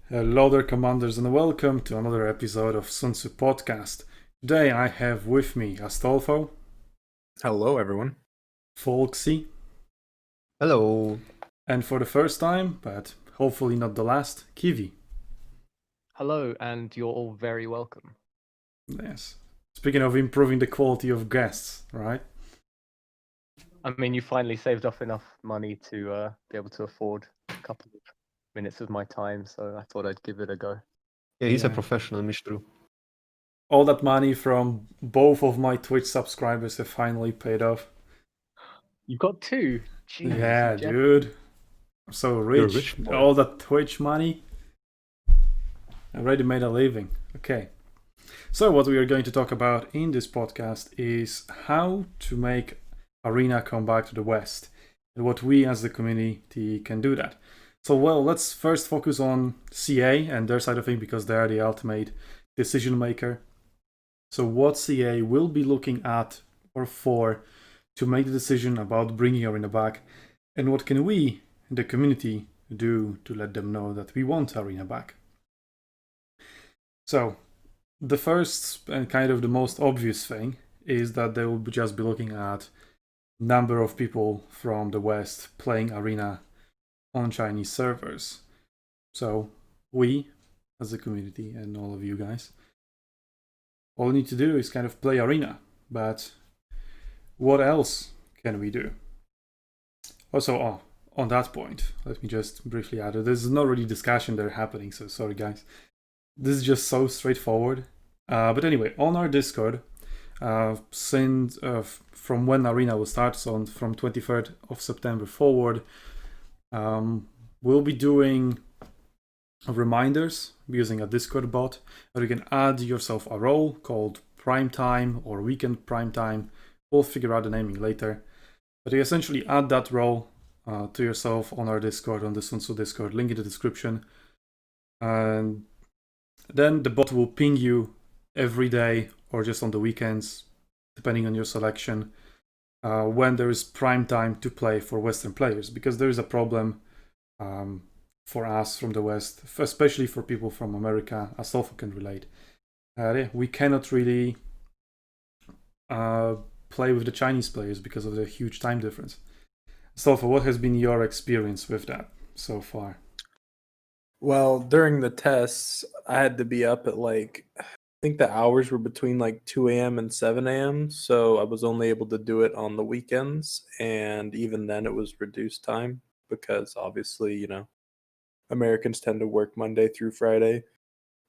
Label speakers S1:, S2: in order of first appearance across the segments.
S1: Hello there, commanders, and welcome to another episode of SUNTZU Podcast. Today I have with me Astolfo,
S2: Hello, everyone.
S1: Folksy,
S2: Hello.
S1: and for the first time, but hopefully not the last, Kiwi.
S3: Hello, and you're all very welcome.
S1: Yes. Speaking of improving the quality of guests, right?
S3: I mean, you finally saved up enough money to be able to afford a couple of minutes of my time, so I thought I'd give it a go.
S2: Yeah, he's a
S1: Yeah.
S2: professional, Mistru.
S1: All that money from both of my Twitch subscribers have finally paid off.
S3: You got two? Jeez,
S1: Yeah,
S3: you
S1: dude. I'm so rich.
S2: rich boy.
S1: All that Twitch money. I already made a living. Okay. So what we are going to talk about in this podcast is how to make Arena come back to the West and what we as the community can do that. So let's first focus on CA and their side of things because they are the ultimate decision maker. So what CA will be looking at or for to make the decision about bringing Arena back, and what can we, the community, do to let them know that we want Arena back. So the first and kind of the most obvious thing is that they will just be looking at number of people from the West playing Arena on Chinese servers. So we, as a community, and all of you guys, all we need to do is kind of play Arena. But what else can we do? Also, on that point, let me just briefly add, there's not really discussion there happening, so sorry guys. This is just so straightforward. But anyway, on our Discord, since from when Arena will start, so from 23rd of September forward, we'll be doing reminders using a Discord bot, where you can add yourself a role called Primetime or Weekend Primetime. We'll figure out the naming later. But you essentially add that role to yourself on our Discord, on the SUNTZU Discord, link in the description. And then the bot will ping you every day or just on the weekends, depending on your selection, when there is prime time to play for Western players, because there is a problem for us from the West, especially for people from America, as Astolfo can relate. We cannot really play with the Chinese players because of the huge time difference. Astolfo, what has been your experience with that so far?
S4: Well, during the tests, I had to be up at I think the hours were between 2 a.m. and 7 a.m. So I was only able to do it on the weekends. And even then, it was reduced time because obviously, Americans tend to work Monday through Friday.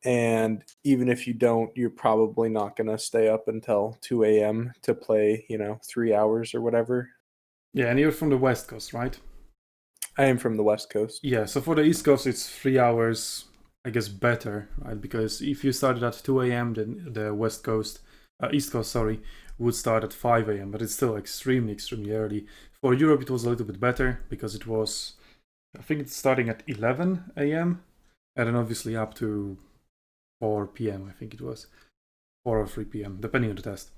S4: And even if you don't, you're probably not going to stay up until 2 a.m. to play, 3 hours or whatever.
S1: Yeah, and you're from the West Coast, right?
S4: I am from the West Coast.
S1: Yeah, so for the East Coast, it's 3 hours, I guess, better, right? Because if you started at 2 a.m., then the East Coast, would start at 5 a.m., but it's still extremely, extremely early. For Europe, it was a little bit better because it was, I think it's starting at 11 a.m., and then obviously up to 4 p.m., I think it was, 4 or 3 p.m., depending on the test.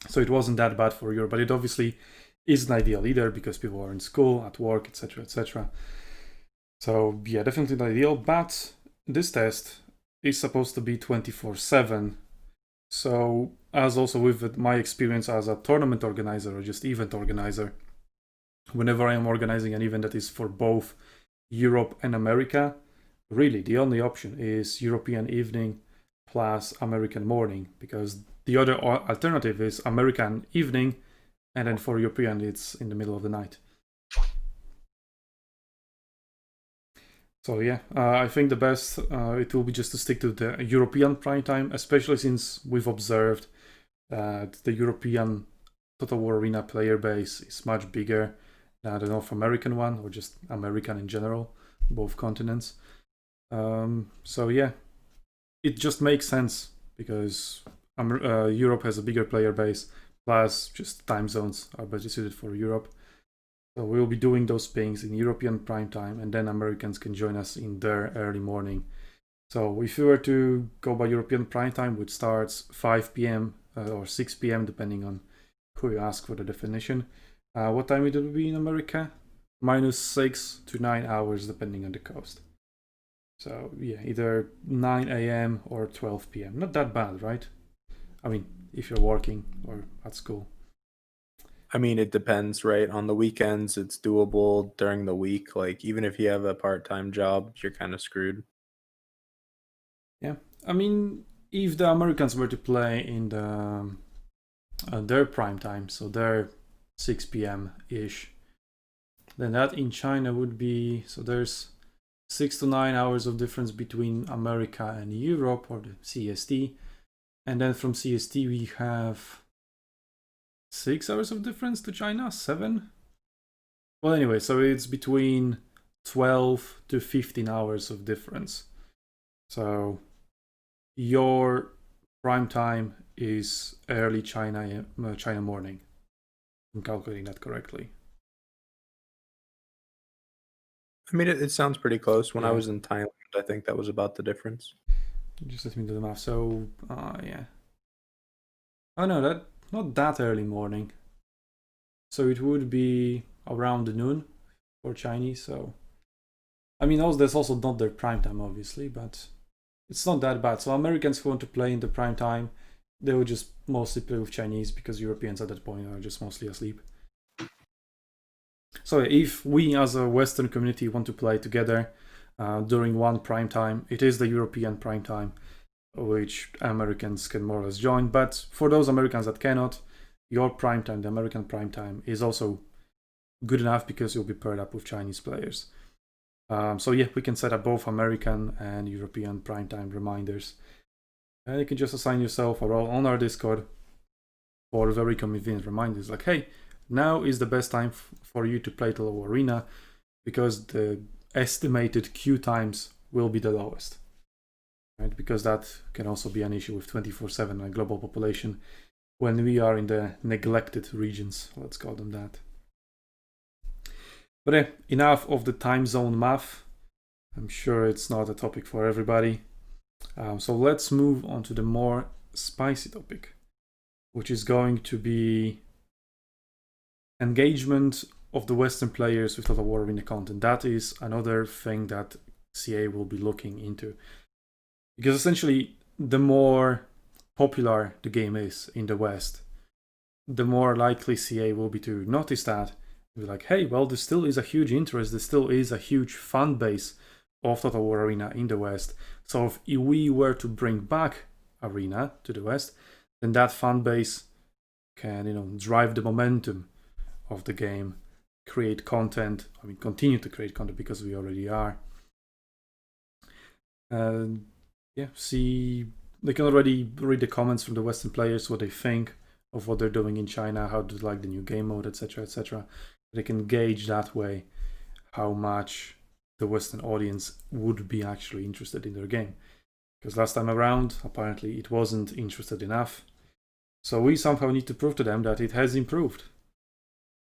S1: So it wasn't that bad for Europe, but it obviously isn't ideal either because people are in school, at work, etc., etc. So yeah, definitely not ideal, but this test is supposed to be 24/7. So as also with my experience as a tournament organizer or just event organizer, whenever I am organizing an event that is for both Europe and America, really the only option is European evening plus American morning, because the other alternative is American evening, and then for European it's in the middle of the night. So yeah, I think the best it will be just to stick to the European prime time, especially since we've observed that the European Total War Arena player base is much bigger than the North American one, or just American in general, both continents. So yeah, it just makes sense because Europe has a bigger player base, plus just time zones are better suited for Europe. So we'll be doing those pings in European prime time, and then Americans can join us in their early morning. So if you were to go by European prime time, which starts 5 p.m. Or 6 p.m. depending on who you ask for the definition, what time it will be in America? -6 to 9 hours depending on the coast. So yeah, either 9 a.m. or 12 p.m. Not that bad, right? I mean, if you're working or at school.
S4: I mean, it depends, right? On the weekends, it's doable. During the week, like even if you have a part-time job, you're kind of screwed.
S1: Yeah, I mean, if the Americans were to play in their prime time, so their 6 p.m. ish, then that in China would be, so there's 6 to 9 hours of difference between America and Europe, or the CST, and then from CST we have 6 hours of difference to China, 7. Well, anyway, so it's between 12 to 15 hours of difference. So your prime time is early China morning. I'm calculating that correctly.
S4: I mean, it sounds pretty close. When I
S1: Yeah.
S4: was in Thailand, I think that was about the difference.
S1: Just let me do the math. So, yeah. Oh no, that not that early morning. So it would be around noon for Chinese. So, I mean, that's also not their prime time, obviously, but it's not that bad. So Americans who want to play in the prime time, they will just mostly play with Chinese because Europeans at that point are just mostly asleep. So if we as a Western community want to play together during one prime time, it is the European prime time, which Americans can more or less join. But for those Americans that cannot, your prime time, the American prime time, is also good enough because you'll be paired up with Chinese players. So yeah, we can set up both American and European prime time reminders. And you can just assign yourself a role on our Discord for very convenient reminders like, hey, now is the best time for you to play the low arena because the estimated queue times will be the lowest. Right? Because that can also be an issue with 24/7 global population when we are in the neglected regions, let's call them that. But enough of the time zone math. I'm sure it's not a topic for everybody. So let's move on to the more spicy topic, which is going to be engagement of the Western players with Total War Arena content. That is another thing that CA will be looking into. Because essentially, the more popular the game is in the West, the more likely CA will be to notice that. Be like, hey, well, there still is a huge interest, there still is a huge fan base of Total War Arena in the West. So if we were to bring back Arena to the West, then that fan base can, drive the momentum of the game, create content. I mean, continue to create content because we already are. See, they can already read the comments from the Western players, what they think of what they're doing in China, how do they like the new game mode, etc., etc. They can gauge that way how much the Western audience would be actually interested in their game. Because last time around, apparently it wasn't interested enough. So we somehow need to prove to them that it has improved,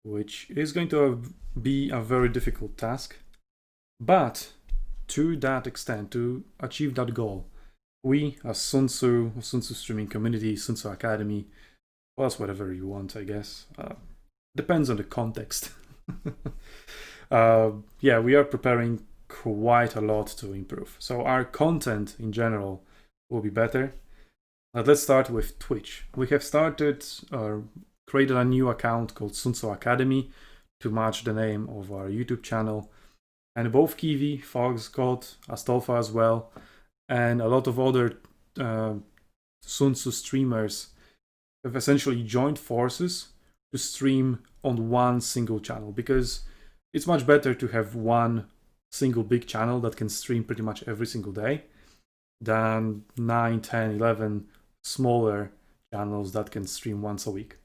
S1: which is going to be a very difficult task. But to that extent, to achieve that goal, we as SUNTZU streaming community, SUNTZU Academy, well, that's whatever you want, I guess. Depends on the context. We are preparing quite a lot to improve. So our content in general will be better. Let's start with Twitch. We have created a new account called SUNTZU Academy to match the name of our YouTube channel. And both Kiwi, Fox, God, Astolfa as well, and a lot of other SUNTZU streamers have essentially joined forces to stream on one single channel, because it's much better to have one single big channel that can stream pretty much every single day than 9, 10, 11 smaller channels that can stream once a week.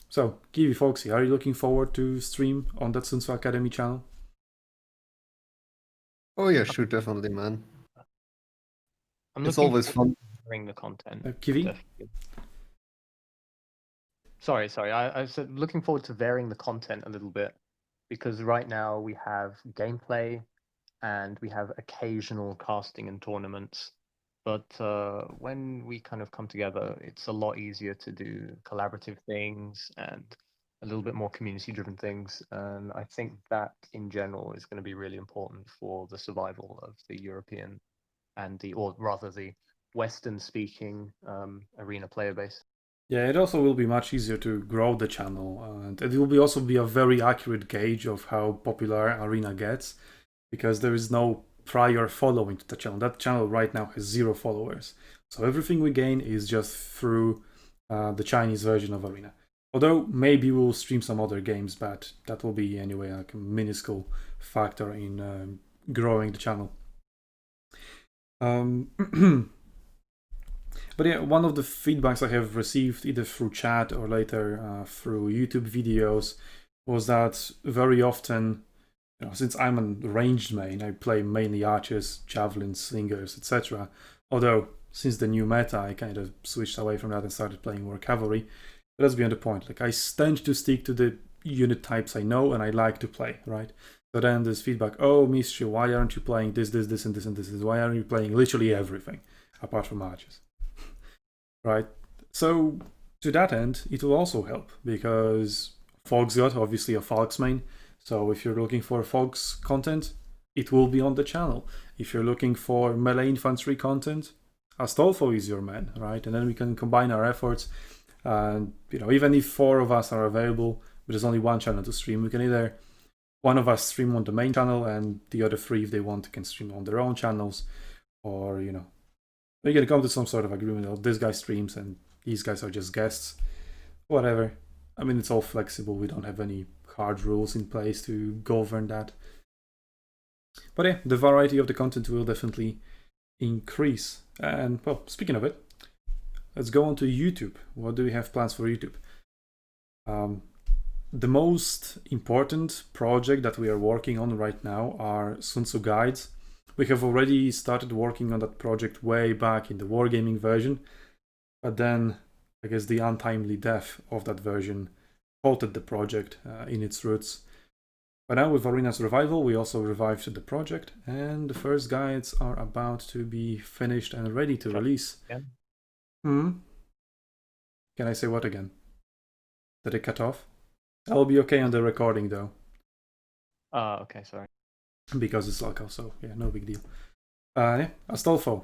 S1: So, Kiwi Foxy, are you looking forward to stream on that SUNTZU Academy channel?
S2: Oh yeah, sure, definitely, man.
S3: I'm
S2: It's
S3: looking
S2: always
S3: forward
S2: fun.
S3: to hearing the content.
S1: Kiwi?
S3: Definitely. Sorry. I said looking forward to varying the content a little bit, because right now we have gameplay and we have occasional casting and tournaments. But when we kind of come together, it's a lot easier to do collaborative things and a little bit more community-driven things, and I think that in general is going to be really important for the survival of the European and or rather the Western-speaking arena player base.
S1: Yeah, it also will be much easier to grow the channel, and it will also be a very accurate gauge of how popular Arena gets, because there is no prior following to the channel. That channel right now has 0 followers, so everything we gain is just through the Chinese version of Arena. Although maybe we'll stream some other games, but that will be anyway like a minuscule factor in growing the channel. But yeah, one of the feedbacks I have received either through chat or later through YouTube videos was that very often, since I'm a ranged main, I play mainly archers, javelins, slingers, etc. Although since the new meta, I kind of switched away from that and started playing more cavalry. But that's beyond the point. Like, I tend to stick to the unit types I know and I like to play, right? So then there's feedback, oh, Mistral, why aren't you playing this, and this, and this? Why aren't you playing literally everything apart from archers? Right? So to that end, it will also help, because Fog's got obviously a Falx main. So if you're looking for Fog's content, it will be on the channel. If you're looking for melee infantry content, Astolfo is your man, right? And then we can combine our efforts. And even if 4 of us are available, but there's only one channel to stream, we can either one of us stream on the main channel and the other 3, if they want, can stream on their own channels, or we can come to some sort of agreement of this guy streams and these guys are just guests, whatever. I mean, it's all flexible. We don't have any hard rules in place to govern that. But yeah, the variety of the content will definitely increase. And well, speaking of it, let's go on to YouTube. What do we have plans for YouTube? The most important project that we are working on right now are SUNTZU guides. We have already started working on that project way back in the Wargaming version, but then I guess the untimely death of that version halted the project in its roots. But now with Arena's revival, we also revived the project, and the first guides are about to be finished and ready to release.
S3: Yeah.
S1: Can I say what again? Did it cut off? I'll be okay on the recording though.
S3: Okay, sorry.
S1: Because it's local, so yeah, no big deal. Yeah, Astolfo,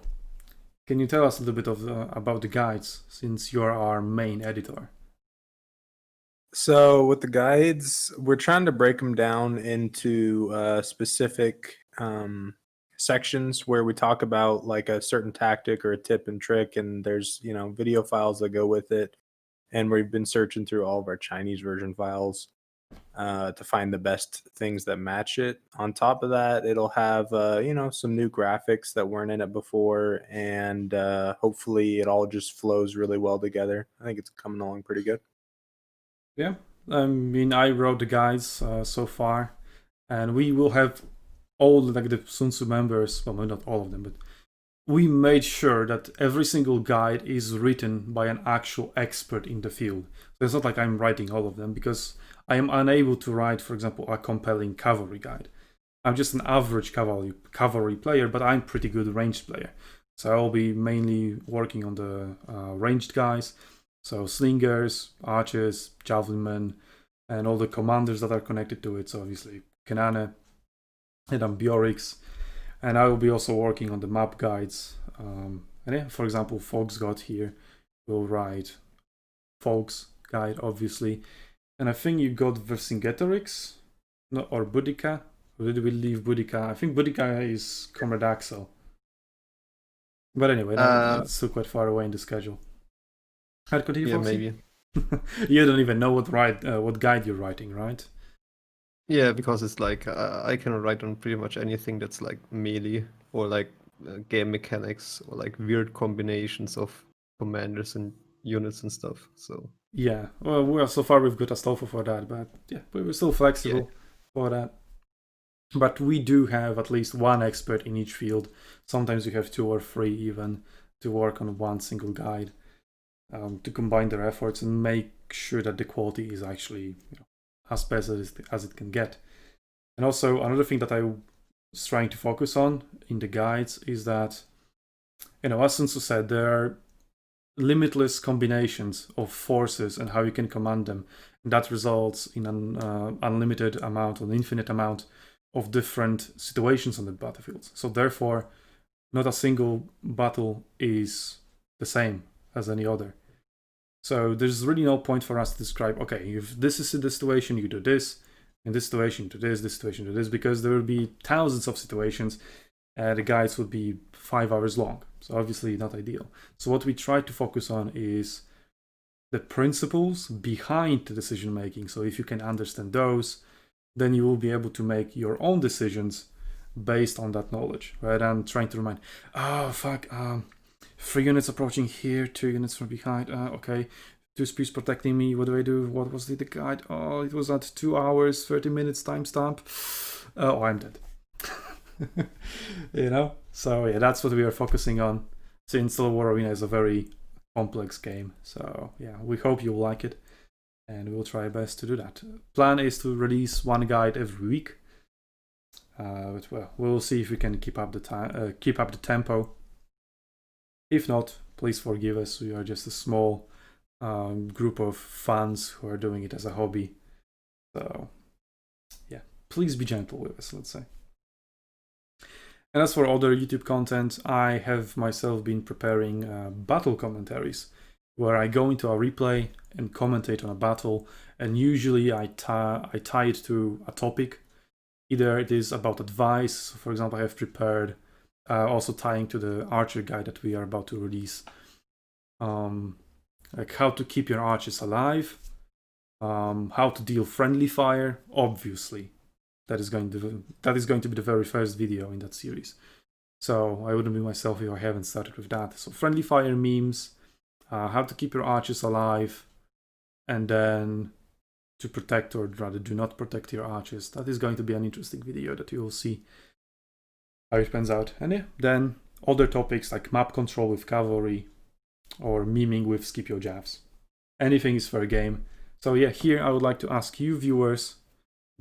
S1: can you tell us a little bit about the guides, since you're our main editor?
S4: So with the guides, we're trying to break them down into specific sections where we talk about like a certain tactic or a tip and trick, and there's video files that go with it. And we've been searching through all of our Chinese version files to find the best things that match it. On top of that, it'll have some new graphics that weren't in it before, and hopefully it all just flows really well together. I think it's coming along pretty good.
S1: Yeah, I mean, I wrote the guides so far, and we will have all the SUNTZU members, well, not all of them, but we made sure that every single guide is written by an actual expert in the field. So it's not like I'm writing all of them, because I am unable to write, for example, a compelling cavalry guide. I'm just an average cavalry player, but I'm pretty good ranged player. So I'll be mainly working on the ranged guys. So slingers, archers, javelinmen, and all the commanders that are connected to it. So obviously Kanane and Ambiorix. And I will be also working on the map guides. And yeah, for example, Fog's got here will write Fog's guide, obviously. And I think you got Vercingetorix, or Boudica. Or did we leave Boudica? I think Boudica is Comrade Axel. But anyway, that's still quite far away in the schedule.
S2: Yeah, maybe.
S1: You don't even know what guide you're writing, right?
S2: Yeah, because it's like I can write on pretty much anything that's like melee or like game mechanics or like weird combinations of commanders and units and stuff. So
S1: yeah, well, so far we've got Astolfo for that, but yeah, we're still flexible for that. But we do have at least one expert in each field. Sometimes we have 2 or 3 even to work on one single guide, to combine their efforts and make sure that the quality is actually as best as it can get. And also another thing that I was trying to focus on in the guides is that, as SUNTZU said, there are limitless combinations of forces and how you can command them. And that results in an unlimited amount, an infinite amount of different situations on the battlefield. So therefore, not a single battle is the same as any other. So there's really no point for us to describe, okay, if this is the situation, you do this, in this situation, you do this situation, you do this, because there will be thousands of situations. The guides would be 5 hours long. So obviously not ideal. So what we try to focus on is the principles behind the decision making. So if you can understand those, then you will be able to make your own decisions based on that knowledge, rather than trying to remind, oh fuck, 3 units approaching here, 2 units from behind, okay, 2 speeds protecting me, what do I do? What was the guide? Oh, it was at 2 hours, 30 minutes timestamp. Oh, I'm dead. You know? So yeah, that's what we are focusing on, since Total War Arena is a very complex game. So yeah, we hope you'll like it, and we'll try our best to do that. Plan is to release 1 guide every week. But well, we'll see if we can keep up the tempo. If not, please forgive us. We are just a small group of fans who are doing it as a hobby. So yeah, please be gentle with us, let's say. And as for other YouTube content, I have myself been preparing battle commentaries, where I go into a replay and commentate on a battle, and usually I tie it to a topic. Either it is about advice, for example, I have prepared, also tying to the archer guide that we are about to release, like how to keep your archers alive, how to deal friendly fire, obviously. That is going to be the very first video in that series. So I wouldn't be myself if I haven't started with that. So friendly fire memes, how to keep your archers alive, and then to protect, or rather do not protect, your archers. That is going to be an interesting video that you will see how it pans out. And yeah, then other topics like map control with cavalry, or memeing with Scipio Javs. Anything is fair game. So yeah, here I would like to ask you viewers,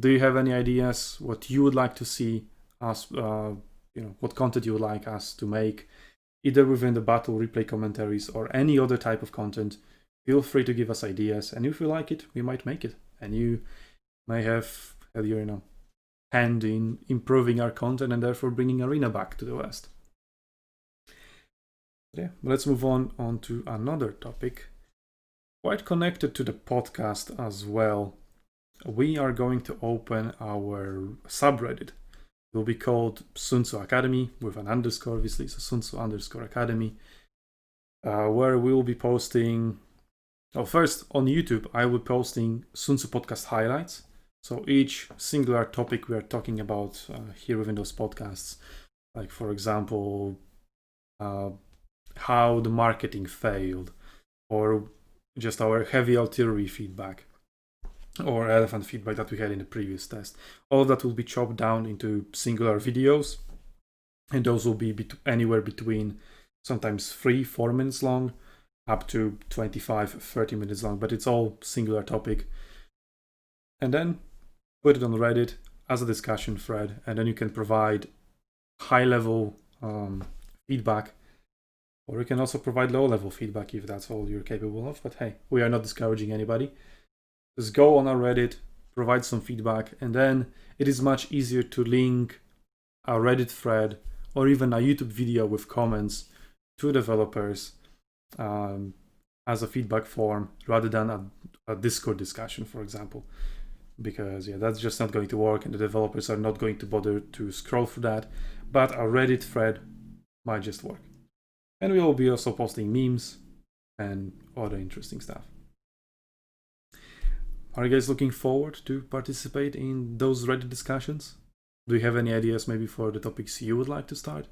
S1: do you have any ideas what you would like to see us, what content you would like us to make, either within the battle replay commentaries or any other type of content? Feel free to give us ideas, and if we like it, we might make it, and you may have had your hand in improving our content and therefore bringing Arena back to the West. But yeah, let's move on to another topic, quite connected to the podcast as well. We are going to open our subreddit. It will be called SUNTZU Academy, with an underscore, obviously, so SUNTZU_Academy, where we will be posting, first on YouTube, I will be posting SUNTZU Podcast highlights. So each singular topic we are talking about here within those podcasts, like for example, how the marketing failed, or just our heavy artillery feedback, or elephant feedback that we had in the previous test. All of that will be chopped down into singular videos, and those will be anywhere between sometimes 3-4 minutes long up to 25-30 minutes long, but it's all singular topic. And then put it on Reddit as a discussion thread, and then you can provide high-level feedback, or you can also provide low-level feedback if that's all you're capable of. But hey, we are not discouraging anybody. Just go on our Reddit, provide some feedback, and then it is much easier to link a Reddit thread or even a YouTube video with comments to developers as a feedback form, rather than a Discord discussion, for example. Because yeah, that's just not going to work, and the developers are not going to bother to scroll through that. But a Reddit thread might just work. And we will be also posting memes and other interesting stuff. Are you guys looking forward to participate in those Reddit discussions? Do you have any ideas maybe for the topics you would like to start?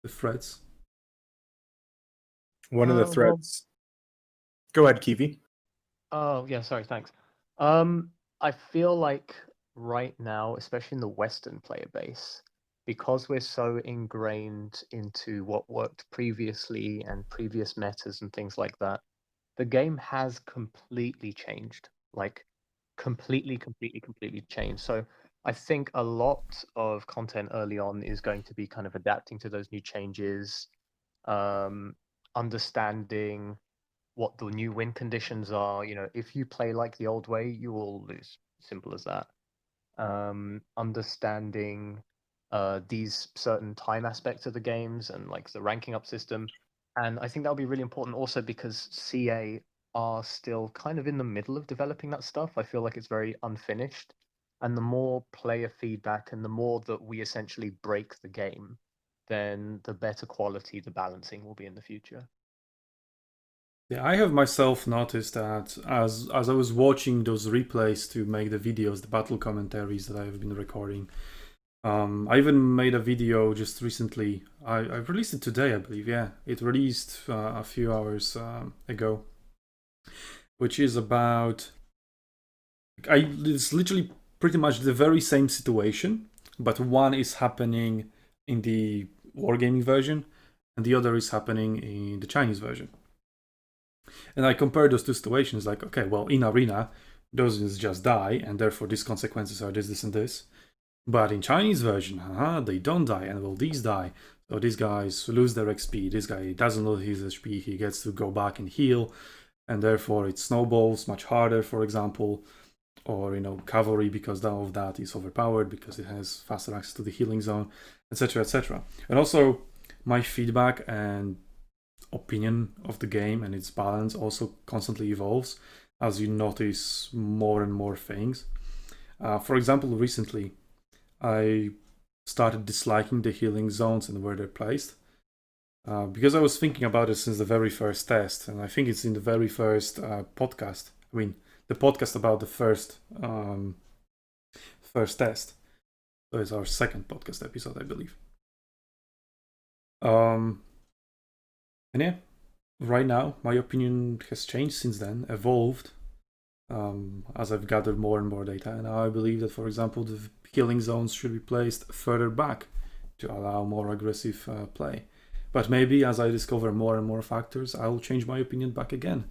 S1: The threads?
S4: One of the threads. Go ahead, Kiwi.
S3: Oh, yeah, sorry, thanks. I feel like right now, especially in the Western player base, because we're so ingrained into what worked previously and previous metas and things like that, the game has completely changed. Like, completely changed. So I think a lot of content early on is going to be kind of adapting to those new changes, understanding what the new win conditions are. If you play like the old way, you will lose. Simple as that. Understanding these certain time aspects of the games and like the ranking up system. And I think that'll be really important also because CA are still kind of in the middle of developing that stuff. I feel like it's very unfinished. And the more player feedback and the more that we essentially break the game, then the better quality the balancing will be in the future.
S1: Yeah, I have myself noticed that as I was watching those replays to make the videos, the battle commentaries that I've been recording. I even made a video just recently. I released it today, I believe. Yeah, it released a few hours ago, which is about. It's literally pretty much the very same situation, but one is happening in the wargaming version, and the other is happening in the Chinese version. And I compare those two situations, like, okay, well, in Arena, those just die, and therefore these consequences are this, and this. But in Chinese version, they don't die, and well, these die. So these guys lose their XP, this guy doesn't lose his HP, he gets to go back and heal, and therefore it snowballs much harder, for example. Or, cavalry, because of that is overpowered, because it has faster access to the healing zone, etc., etc. And also, my feedback and opinion of the game and its balance also constantly evolves as you notice more and more things. For example, recently I started disliking the healing zones and where they're placed because I was thinking about it since the very first test, and I think it's in the very first podcast. I mean, the podcast about the first test. So it's our second podcast episode, I believe. And yeah, right now, my opinion has changed since then, evolved, as I've gathered more and more data. And now I believe that, for example, the healing zones should be placed further back to allow more aggressive play. But maybe as I discover more and more factors, I'll change my opinion back again.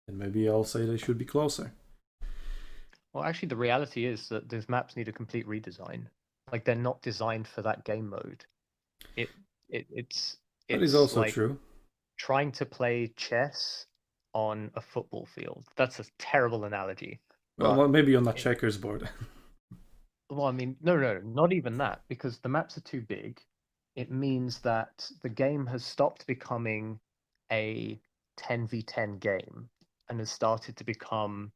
S1: And maybe I'll say they should be closer.
S3: Well, actually, the reality is that those maps need a complete redesign. Like, they're not designed for that game mode. It's
S1: That is also
S3: like
S1: true.
S3: trying to play chess on a football field. That's a terrible analogy.
S1: Well, maybe on a checkers board.
S3: Well, I mean, no, not even that, because the maps are too big. It means that the game has stopped becoming a 10v10 game and has started to become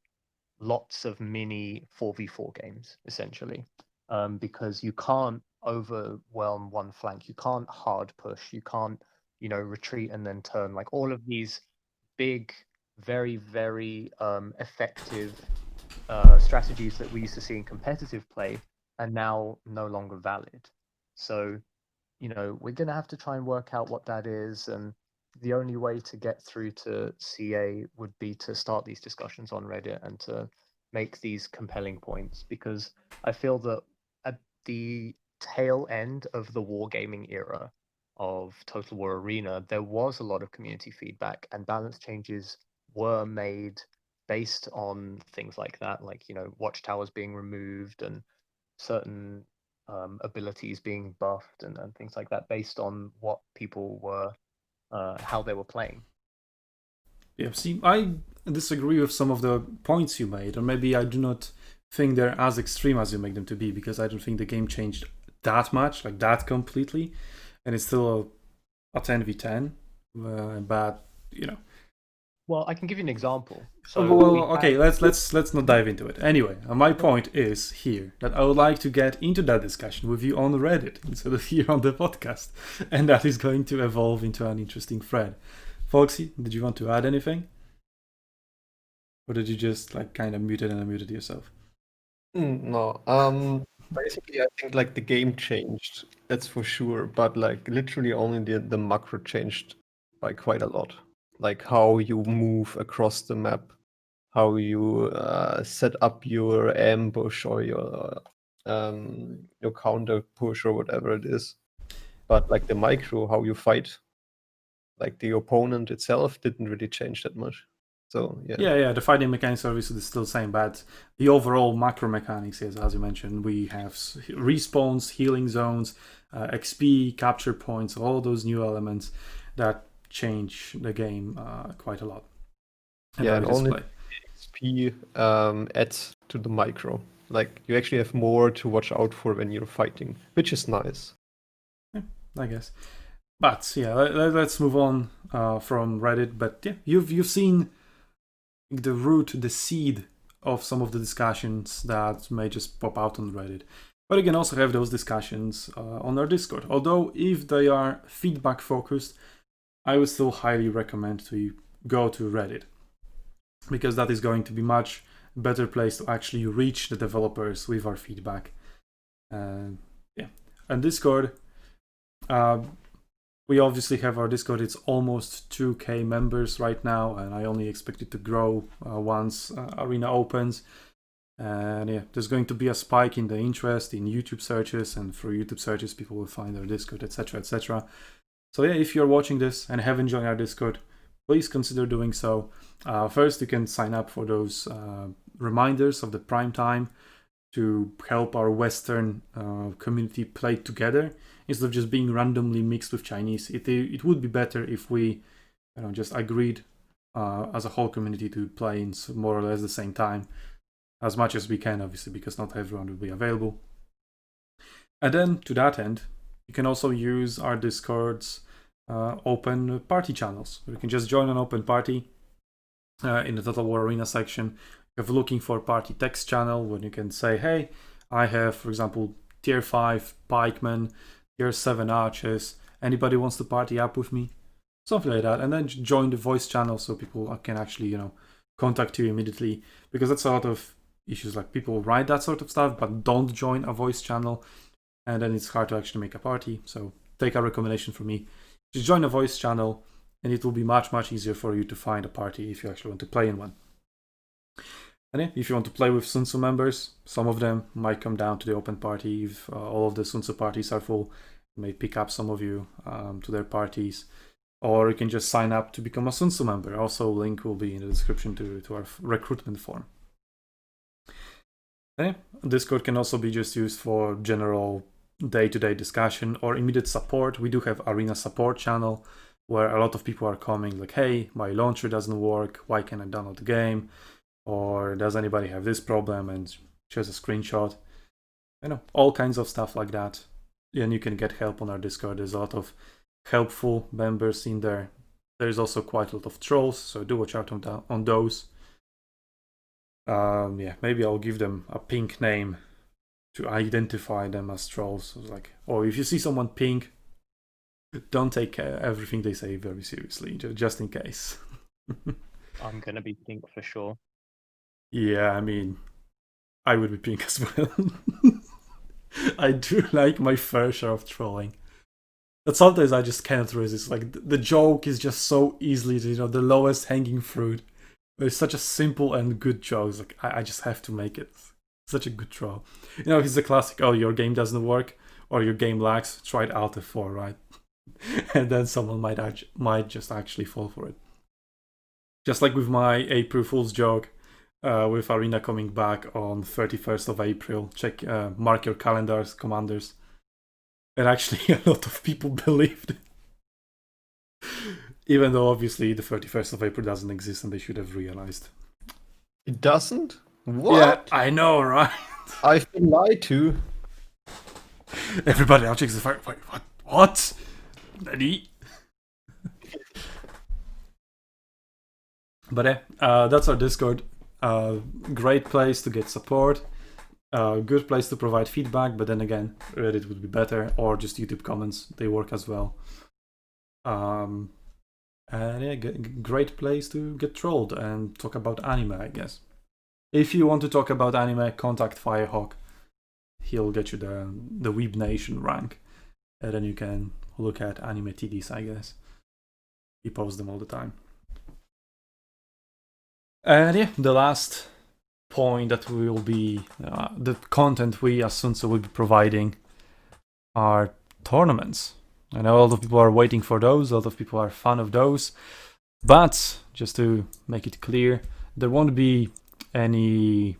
S3: lots of mini 4v4 games, essentially, because you can't overwhelm one flank, you can't hard push, you can't retreat and then turn. Like, all of these big, very, very effective strategies that we used to see in competitive play are now no longer valid. So we're going to have to try and work out what that is, and the only way to get through to CA would be to start these discussions on Reddit and to make these compelling points, because I feel that at the tail end of the wargaming era of Total War Arena, there was a lot of community feedback and balance changes were made based on things like that, like, watchtowers being removed and certain abilities being buffed and things like that, based on what people were, how they were playing.
S1: Yeah, see, I disagree with some of the points you made, or maybe I do not think they're as extreme as you make them to be, because I don't think the game changed that much, like that completely, and it's still a 10v10, but
S3: Well, I can give you an example. So
S1: okay, let's not dive into it. Anyway, my point is here that I would like to get into that discussion with you on Reddit instead of here on the podcast, and that is going to evolve into an interesting thread. Foxy, did you want to add anything? Or did you just kind of muted and unmuted yourself?
S2: No. Basically, I think the game changed, that's for sure, but literally only the macro changed by quite a lot. Like how you move across the map, how you set up your ambush or your counter push or whatever it is. But the micro, how you fight, the opponent itself didn't really change that much. So
S1: yeah, the fighting mechanics obviously is still the same, but the overall macro mechanics is, as you mentioned, we have respawns, healing zones, XP, capture points, all those new elements that change the game quite a lot.
S2: Yeah, and
S1: just
S2: only
S1: play.
S2: XP adds to the micro. Like you actually have more to watch out for when you're fighting, which is nice.
S1: I guess. But yeah, let's move on from Reddit. But yeah, you've seen the root, the seed of some of the discussions that may just pop out on Reddit. But you can also have those discussions on our Discord. Although if they are feedback focused, I would still highly recommend to go to Reddit, because that is going to be much better place to actually reach the developers with our feedback. Yeah, and Discord, we obviously have our Discord. It's almost 2K members right now, and I only expect it to grow once Arena opens. And yeah, there's going to be a spike in the interest in YouTube searches, and through YouTube searches, people will find our Discord, etc., etc. So yeah, if you're watching this and haven't joined our Discord, please consider doing so. First, you can sign up for those reminders of the prime time to help our Western community play together instead of just being randomly mixed with Chinese. It would be better if we just agreed as a whole community to play in more or less the same time, as much as we can, obviously, because not everyone will be available. And then to that end, you can also use our Discord's open party channels. You can just join an open party in the Total War Arena section. You have looking for party text channel, when you can say, hey, I have, for example, tier 5 pikemen, tier 7 archers, anybody wants to party up with me? Something like that. And then join the voice channel so people can actually, contact you immediately, because that's a lot of issues. Like, people write that sort of stuff but don't join a voice channel, and then it's hard to actually make a party. So take a recommendation from me. Just join a voice channel, and it will be much, much easier for you to find a party if you actually want to play in one. And yeah, if you want to play with SUNTZU members, some of them might come down to the open party. If all of the SUNTZU parties are full, may pick up some of you to their parties. Or you can just sign up to become a SUNTZU member. Also, link will be in the description to our recruitment form. And yeah, Discord can also be just used for general day-to-day discussion or immediate support. We do have Arena support channel where a lot of people are coming like, hey, my launcher doesn't work, why can't I download the game? Or does anybody have this problem? And shares a screenshot. All kinds of stuff like that. And you can get help on our Discord. There's a lot of helpful members in there. There's also quite a lot of trolls, so do watch out on those. Yeah, maybe I'll give them a pink name to identify them as trolls. So if you see someone pink, don't take everything they say very seriously, just in case.
S3: I'm gonna be pink for sure.
S1: Yeah, I mean, I would be pink as well. I do like my fair share of trolling. But sometimes I just cannot resist. Like, the joke is just so easily, the lowest hanging fruit. It's such a simple and good joke. It's like, I just have to make it. Such a good troll. It's the classic, oh, your game doesn't work, or your game lags, try it Alt F4, right? And then someone might just actually fall for it. Just like with my April Fool's joke, with Arena coming back on 31st of April. Check, mark your calendars, commanders. And actually a lot of people believed it. Even though obviously the 31st of April doesn't exist and they should have realized.
S2: It doesn't? What?
S1: Yeah, I know, right?
S2: I've been lied to.
S1: Everybody now checks the fire. Wait, what? Ready? But that's our Discord. Great place to get support. Good place to provide feedback, but then again, Reddit would be better, or just YouTube comments. They work as well. And yeah, great place to get trolled and talk about anime, I guess. If you want to talk about anime, contact Firehawk. He'll get you the Weeb Nation rank, and then you can look at anime TDs, I guess. He posts them all the time. And yeah, the last point that we will be, the content we as SUNTZU will be providing are tournaments. I know a lot of people are waiting for those, a lot of people are fan of those, but just to make it clear, there won't be any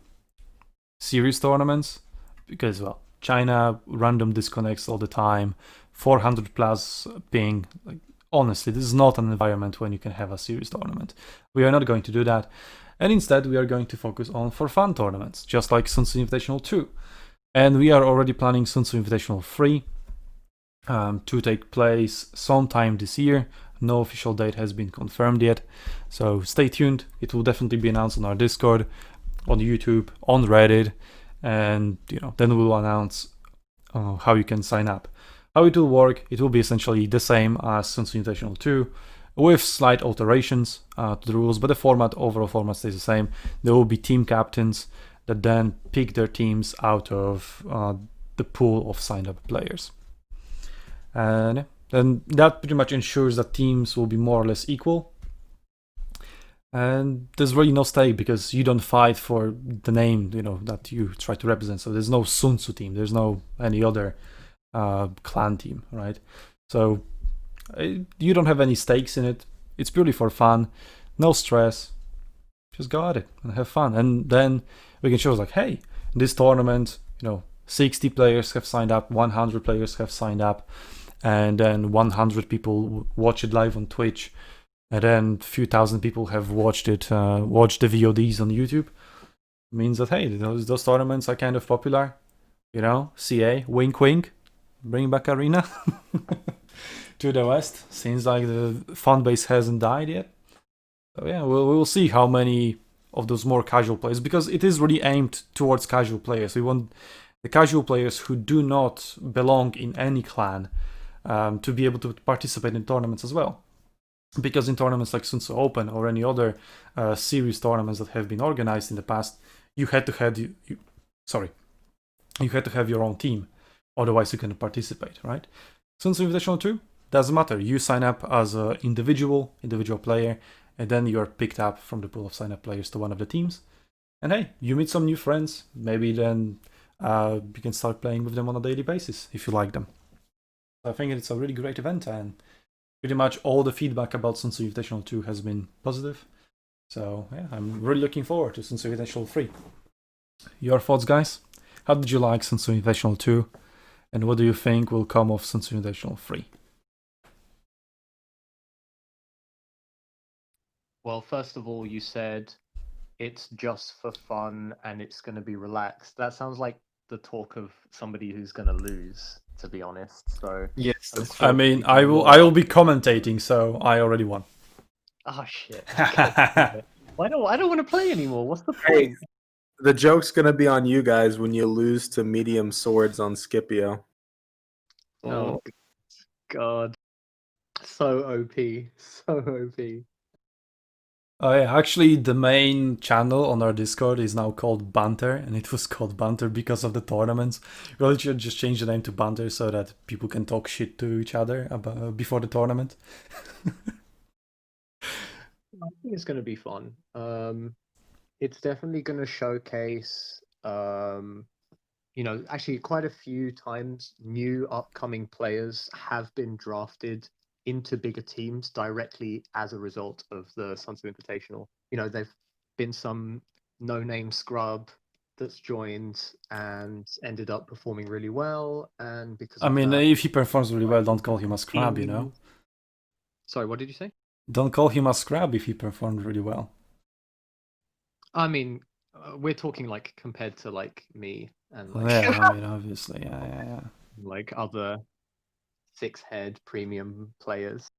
S1: serious tournaments because, well, China random disconnects all the time, 400 plus ping, like honestly, this is not an environment when you can have a serious tournament. We are not going to do that. And instead, we are going to focus on for fun tournaments, just like SUNTZU Invitational 2. And we are already planning SUNTZU Invitational 3 to take place sometime this year. No official date has been confirmed yet, so stay tuned. It will definitely be announced on our Discord, on YouTube, on Reddit, and then we'll announce how you can sign up. How it will work, it will be essentially the same as SUNTZU Invitational 2, with slight alterations to the rules, but the overall format stays the same. There will be team captains that then pick their teams out of the pool of signed up players. And that pretty much ensures that teams will be more or less equal. And there's really no stake because you don't fight for the name, that you try to represent. So there's no SUNTZU team. There's no any other clan team, right? So you don't have any stakes in it. It's purely for fun. No stress. Just go at it and have fun. And then we can show like, hey, this tournament, 60 players have signed up, 100 players have signed up, and then 100 people watch it live on Twitch, and then a few thousand people have watched it, watched the VODs on YouTube. It means that, hey, those tournaments are kind of popular. CA, wink wink, bring back Arena to the West. Seems like the fan base hasn't died yet. So yeah, we'll see how many of those more casual players, because it is really aimed towards casual players. We want the casual players who do not belong in any clan to be able to participate in tournaments as well. Because in tournaments like SUNTZU Open or any other series tournaments that have been organized in the past, you had to have your own team, otherwise you couldn't participate, right? SUNTZU Invitational 2 doesn't matter. You sign up as an individual player, and then you're picked up from the pool of sign-up players to one of the teams. And hey, you meet some new friends. Maybe then you can start playing with them on a daily basis if you like them. So I think it's a really great event, and pretty much all the feedback about SUNTZU Invitational 2 has been positive. So yeah, I'm really looking forward to SUNTZU Invitational 3. Your thoughts, guys? How did you like SUNTZU Invitational 2? And what do you think will come of SUNTZU Invitational 3?
S3: Well, first of all, you said it's just for fun and it's going to be relaxed. That sounds like the talk of somebody who's going to lose, to be honest. So
S2: Yes, that's
S1: I mean, I will be commentating, so I already won.
S3: Oh shit! I don't want to play anymore. What's the point?
S4: Hey, the joke's gonna be on you guys when you lose to medium swords on Scipio.
S3: Oh god, so OP, so OP.
S1: Oh yeah, actually the main channel on our Discord is now called Banter, and it was called Banter because of the tournaments. We really should just change the name to Banter so that people can talk shit to each other before the tournament.
S3: I think it's going to be fun. It's definitely going to showcase, actually quite a few times new upcoming players have been drafted into bigger teams directly as a result of the SUNTZU Invitational. They've been some no-name scrub that's joined and ended up performing really well, and because
S1: if he performs really well, don't call him a scrub,
S3: Sorry, what did you say?
S1: Don't call him a scrub if he performed really well.
S3: I mean, we're talking like compared to like me and
S1: Obviously, yeah.
S3: Like other 6-head premium players.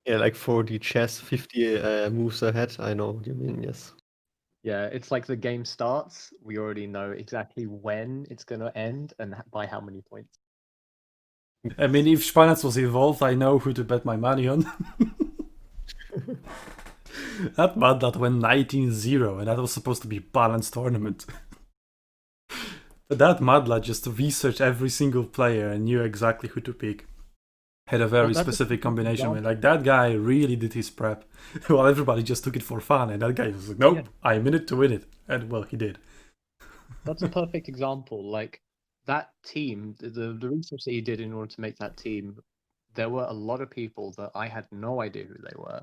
S2: Yeah, like 40 chess, 50 moves ahead. I know what you mean, yes.
S3: Yeah, it's like the game starts. We already know exactly when it's going to end and by how many points.
S1: I mean, if Spinance was involved, I know who to bet my money on. That went 19-0, and that was supposed to be a balanced tournament. But that Madla just researched every single player and knew exactly who to pick. Had a very specific combination. Like, that guy really did his prep. While everybody just took it for fun, and that guy was like, nope, I'm in it to win it. And well, he did.
S3: That's a perfect example. Like, that team, the research that he did in order to make that team, there were a lot of people that I had no idea who they were.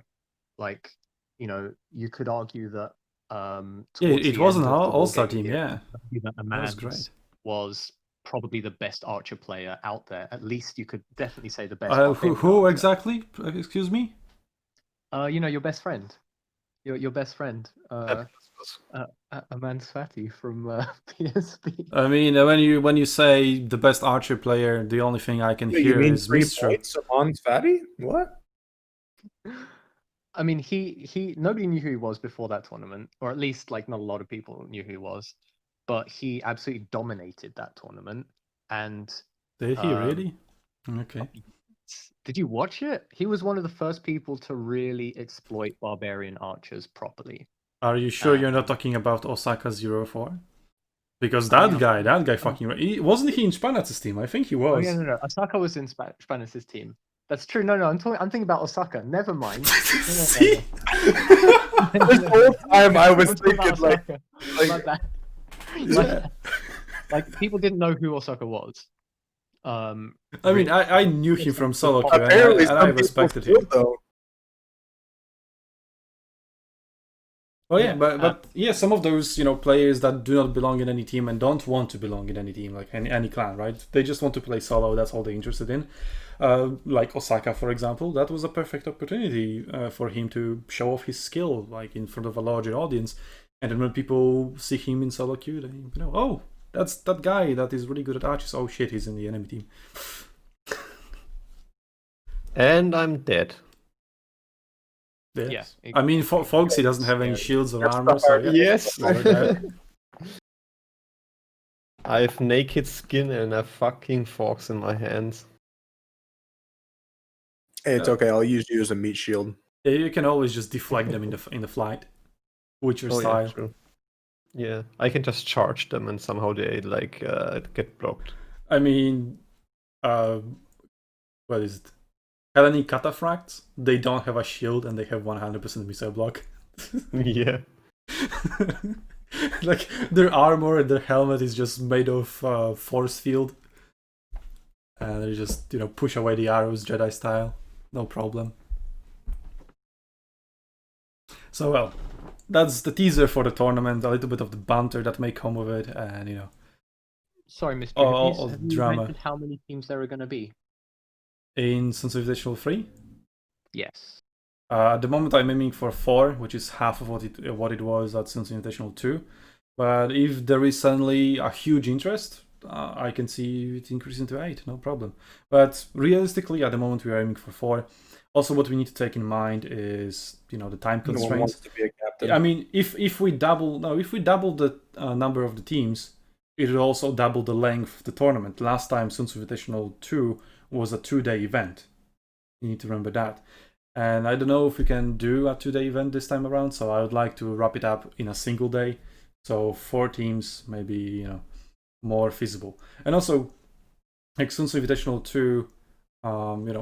S3: Like, you could argue that
S1: it was an all-star team, yeah.
S3: That was great. Was probably the best archer player out there. At least you could definitely say the best. Our favorite
S1: Who
S3: archer.
S1: exactly? Excuse me.
S3: Your best friend. Your best friend. Aman Svati from PSP.
S1: I mean, when you say the best archer player, the only thing I can
S4: Wait,
S1: hear
S4: you mean
S1: is
S4: 3
S1: Mistral.
S4: points on Fatty? What?
S3: I mean, he nobody knew who he was before that tournament, or at least like not a lot of people knew who he was. But he absolutely dominated that tournament. And
S1: Did he really? Okay.
S3: did you watch it? He was one of the first people to really exploit barbarian archers properly.
S1: Are you sure you're not talking about Osaka 04? Because
S3: I
S1: that
S3: am.
S1: guy fucking wasn't he in Spanatz's team? I think he was.
S3: Oh yeah, no. Osaka was in Spanish' team. That's true. No, I'm thinking about Osaka. Never mind.
S1: See?
S4: This whole time I was
S3: I'm talking about
S4: thinking like,
S3: Osaka.
S4: like-
S3: My bad.
S1: Yeah.
S3: Like people didn't know who Osaka was.
S1: I mean, I knew him from solo queue,
S4: apparently
S1: and I
S4: some people
S1: respected
S4: still
S1: him.
S4: don't.
S1: Oh yeah,
S3: Yeah,
S1: but yeah, some of those players that do not belong in any team and don't want to belong in any team, like any clan, right? They just want to play solo. That's all they're interested in. Like Osaka, for example, that was a perfect opportunity for him to show off his skill, like in front of a larger audience. And then when people see him in solo queue, they oh, that's that guy that is really good at archers. Oh shit, he's in the enemy team.
S2: And I'm dead.
S1: Yes.
S3: Yeah,
S1: I mean, Foxy doesn't have any
S3: scary.
S1: shields or
S4: That's
S1: armor,
S4: the
S1: so
S4: hard-
S1: yeah.
S2: Yes.
S1: Well, that-
S2: I have naked skin and a fucking fox in my hands.
S4: Hey, it's okay. I'll use you as a meat shield.
S1: Yeah, you can always just deflect them in the flight with your
S2: Oh,
S1: style.
S2: yeah, true. Yeah, I can just charge them and somehow they like get blocked.
S1: I mean, what is it? Hellenic Cataphracts, they don't have a shield and they have 100% missile block.
S2: Yeah.
S1: Like, their armor and their helmet is just made of force field. And they just, push away the arrows Jedi style. No problem. So, well, that's the teaser for the tournament. A little bit of the banter that may come with it. And,
S3: Sorry, Mr.
S1: Oh,
S3: have you
S1: drama.
S3: mentioned how many teams there are going to be?
S1: in SUNTZU Invitational 3,
S3: Yes.
S1: at the moment I'm aiming for 4, which is half of what it was at SUNTZU Invitational 2. But if there is suddenly a huge interest, I can see it increasing to 8, no problem. But realistically, at the moment we are aiming for 4. Also, what we need to take in mind is, the time
S4: No one
S1: constraints.
S4: wants to be a captain.
S1: I mean, if we double the number of the teams, it will also double the length of the tournament. Last time SUNTZU Invitational 2 was a 2-day event. You need to remember that. And I don't know if we can do a 2-day event this time around, so I would like to wrap it up in a single day. So 4 teams, maybe, more feasible. And also, like SUNTZU Invitational 2,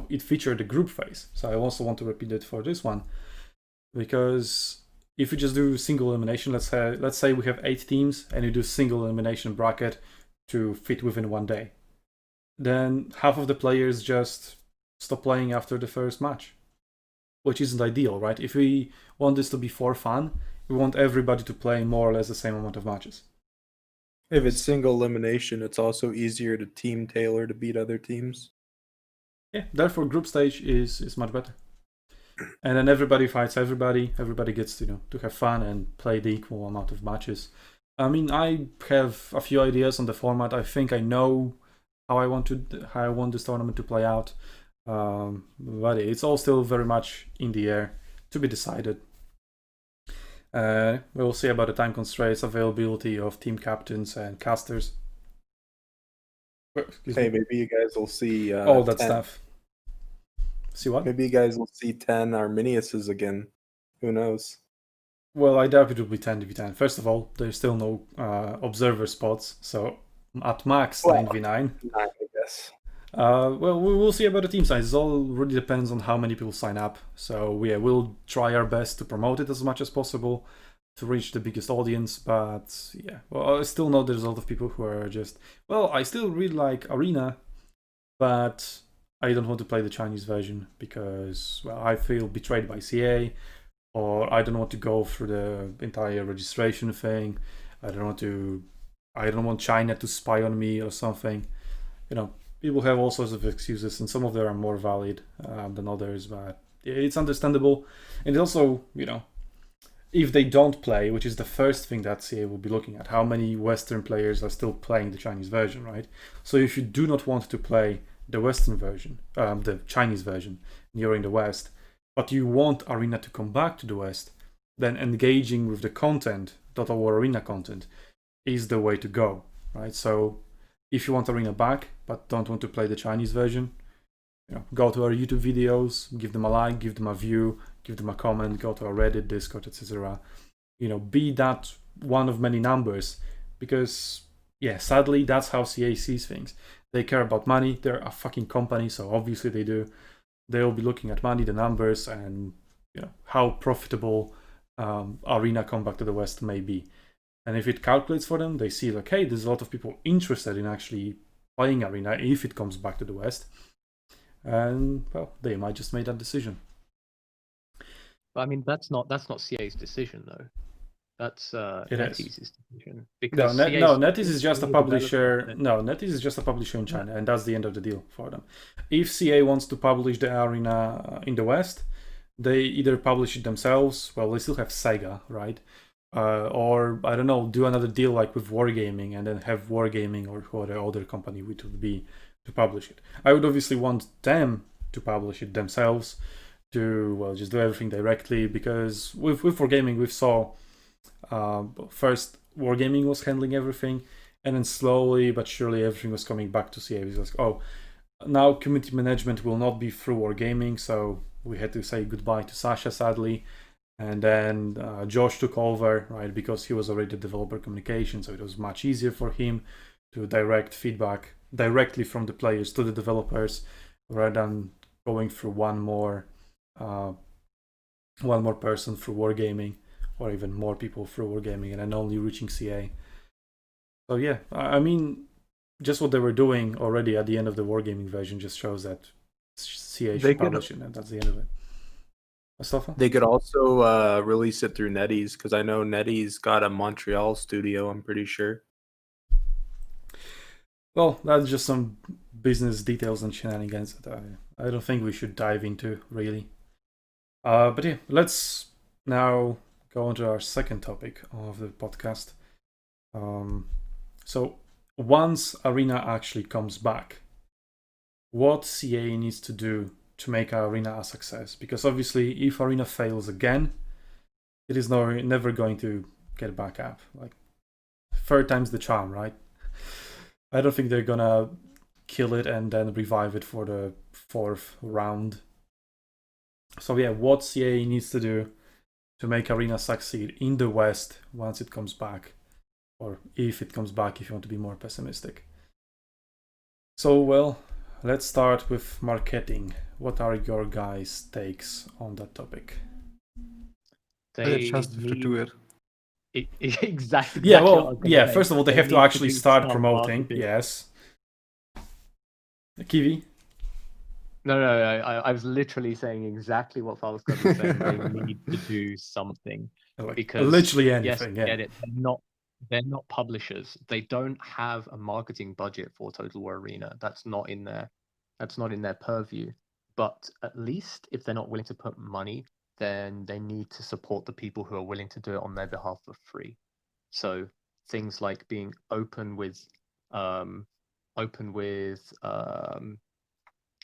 S1: it featured the group phase. So I also want to repeat it for this one. Because if you just do single elimination, let's say we have 8 teams and you do single elimination bracket to fit within 1 day, then half of the players just stop playing after the first match, which isn't ideal, right? If we want this to be for fun, we want everybody to play more or less the same amount of matches.
S4: If it's single elimination, it's also easier to team tailor to beat other teams.
S1: Yeah, therefore group stage is much better. And then everybody fights everybody gets to have fun and play the equal amount of matches. I mean, I have a few ideas on the format. I think I know how I want this tournament to play out. But it's all still very much in the air, to be decided. We'll see about the time constraints, availability of team captains and casters.
S4: Hey, maybe you guys will see
S1: all that
S4: 10.
S1: stuff. See what?
S4: Maybe you guys will see 10 Arminiuses again. Who knows?
S1: Well, I doubt it will be 10v10. First of all, there's still no observer spots, so at max 9v9.
S4: 9, I guess.
S1: Well, we'll see about the team size. It all really depends on how many people sign up. So yeah, we'll try our best to promote it as much as possible to reach the biggest audience. But yeah, well, I still know there's a lot of people who are just, well, I still really like Arena, but I don't want to play the Chinese version because, well, I feel betrayed by CA, or I don't want to go through the entire registration thing. I don't want to I don't want China to spy on me or something. People have all sorts of excuses, and some of them are more valid than others, but it's understandable. And also, if they don't play, which is the first thing that CA will be looking at, how many Western players are still playing the Chinese version, right? So if you do not want to play the Western version, the Chinese version, and you're in the West, but you want Arena to come back to the West, then engaging with the content, Total War Arena content, is the way to go, right? So if you want Arena back, but don't want to play the Chinese version, go to our YouTube videos, give them a like, give them a view, give them a comment, go to our Reddit, Discord, etc. Be that one of many numbers, because sadly that's how CA sees things. They care about money. They're a fucking company, so obviously they do. They'll be looking at money, the numbers, and how profitable Arena comeback to the West may be. And if it calculates for them, they see like, hey, there's a lot of people interested in actually playing Arena if it comes back to the West. And well, they might just make that decision.
S3: But I mean, that's not CA's decision though. That's NetEase's decision.
S1: Because NetEase is just a publisher. No, NetEase is just a publisher in China, and that's the end of the deal for them. If CA wants to publish the Arena in the West, they either publish it themselves. Well, they still have Sega, right? Or I don't know, do another deal like with Wargaming, and then have Wargaming or whatever other company which would be to publish it. I would obviously want them to publish it themselves, to just do everything directly, because with Wargaming we saw first Wargaming was handling everything, and then slowly but surely everything was coming back to CA. It was like, now community management will not be through Wargaming, so we had to say goodbye to Sasha, sadly. And then Josh took over, right, because he was already the developer communication, so it was much easier for him to direct feedback directly from the players to the developers, rather than going through one more person through Wargaming, or even more people through Wargaming, and then only reaching CA. So yeah, I mean, just what they were doing already at the end of the Wargaming version just shows that CA should publish it, and that's the end of it. Mustafa?
S4: They could also release it through NetEase, because I know NetEase got a Montreal studio, I'm pretty sure.
S1: Well, that's just some business details and shenanigans that I don't think we should dive into, really. But yeah, let's now go on to our second topic of the podcast. So once Arena actually comes back, what CA needs to do to make Arena a success? Because obviously if Arena fails again, it is never going to get back up. Like, third time's the charm, right? I don't think they're gonna kill it and then revive it for the fourth round. So yeah, what CA needs to do to make Arena succeed in the West once it comes back, or if it comes back, if you want to be more pessimistic. So well, let's start with marketing. What are your guys' takes on that topic?
S3: They
S2: just have to do it.
S3: Exactly.
S1: Yeah, well, yeah, first of all, they have to actually start promoting. Marketing. Yes. Kiwi?
S3: No, I was literally saying exactly what Falcon was saying. They need to do something. Because
S1: literally anything,
S3: yes, get it. They're not publishers. They don't have a marketing budget for Total War Arena. That's not in their purview. But at least if they're not willing to put money, then they need to support the people who are willing to do it on their behalf for free. So things like being open with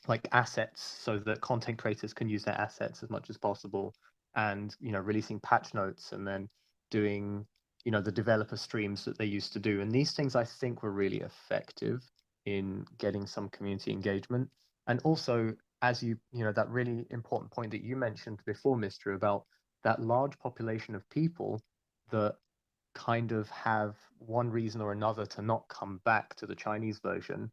S3: like assets, so that content creators can use their assets as much as possible, and releasing patch notes, and then doing the developer streams that they used to do. And these things I think were really effective in getting some community engagement. And also, as that really important point that you mentioned before, Mr., about that large population of people that kind of have one reason or another to not come back to the Chinese version,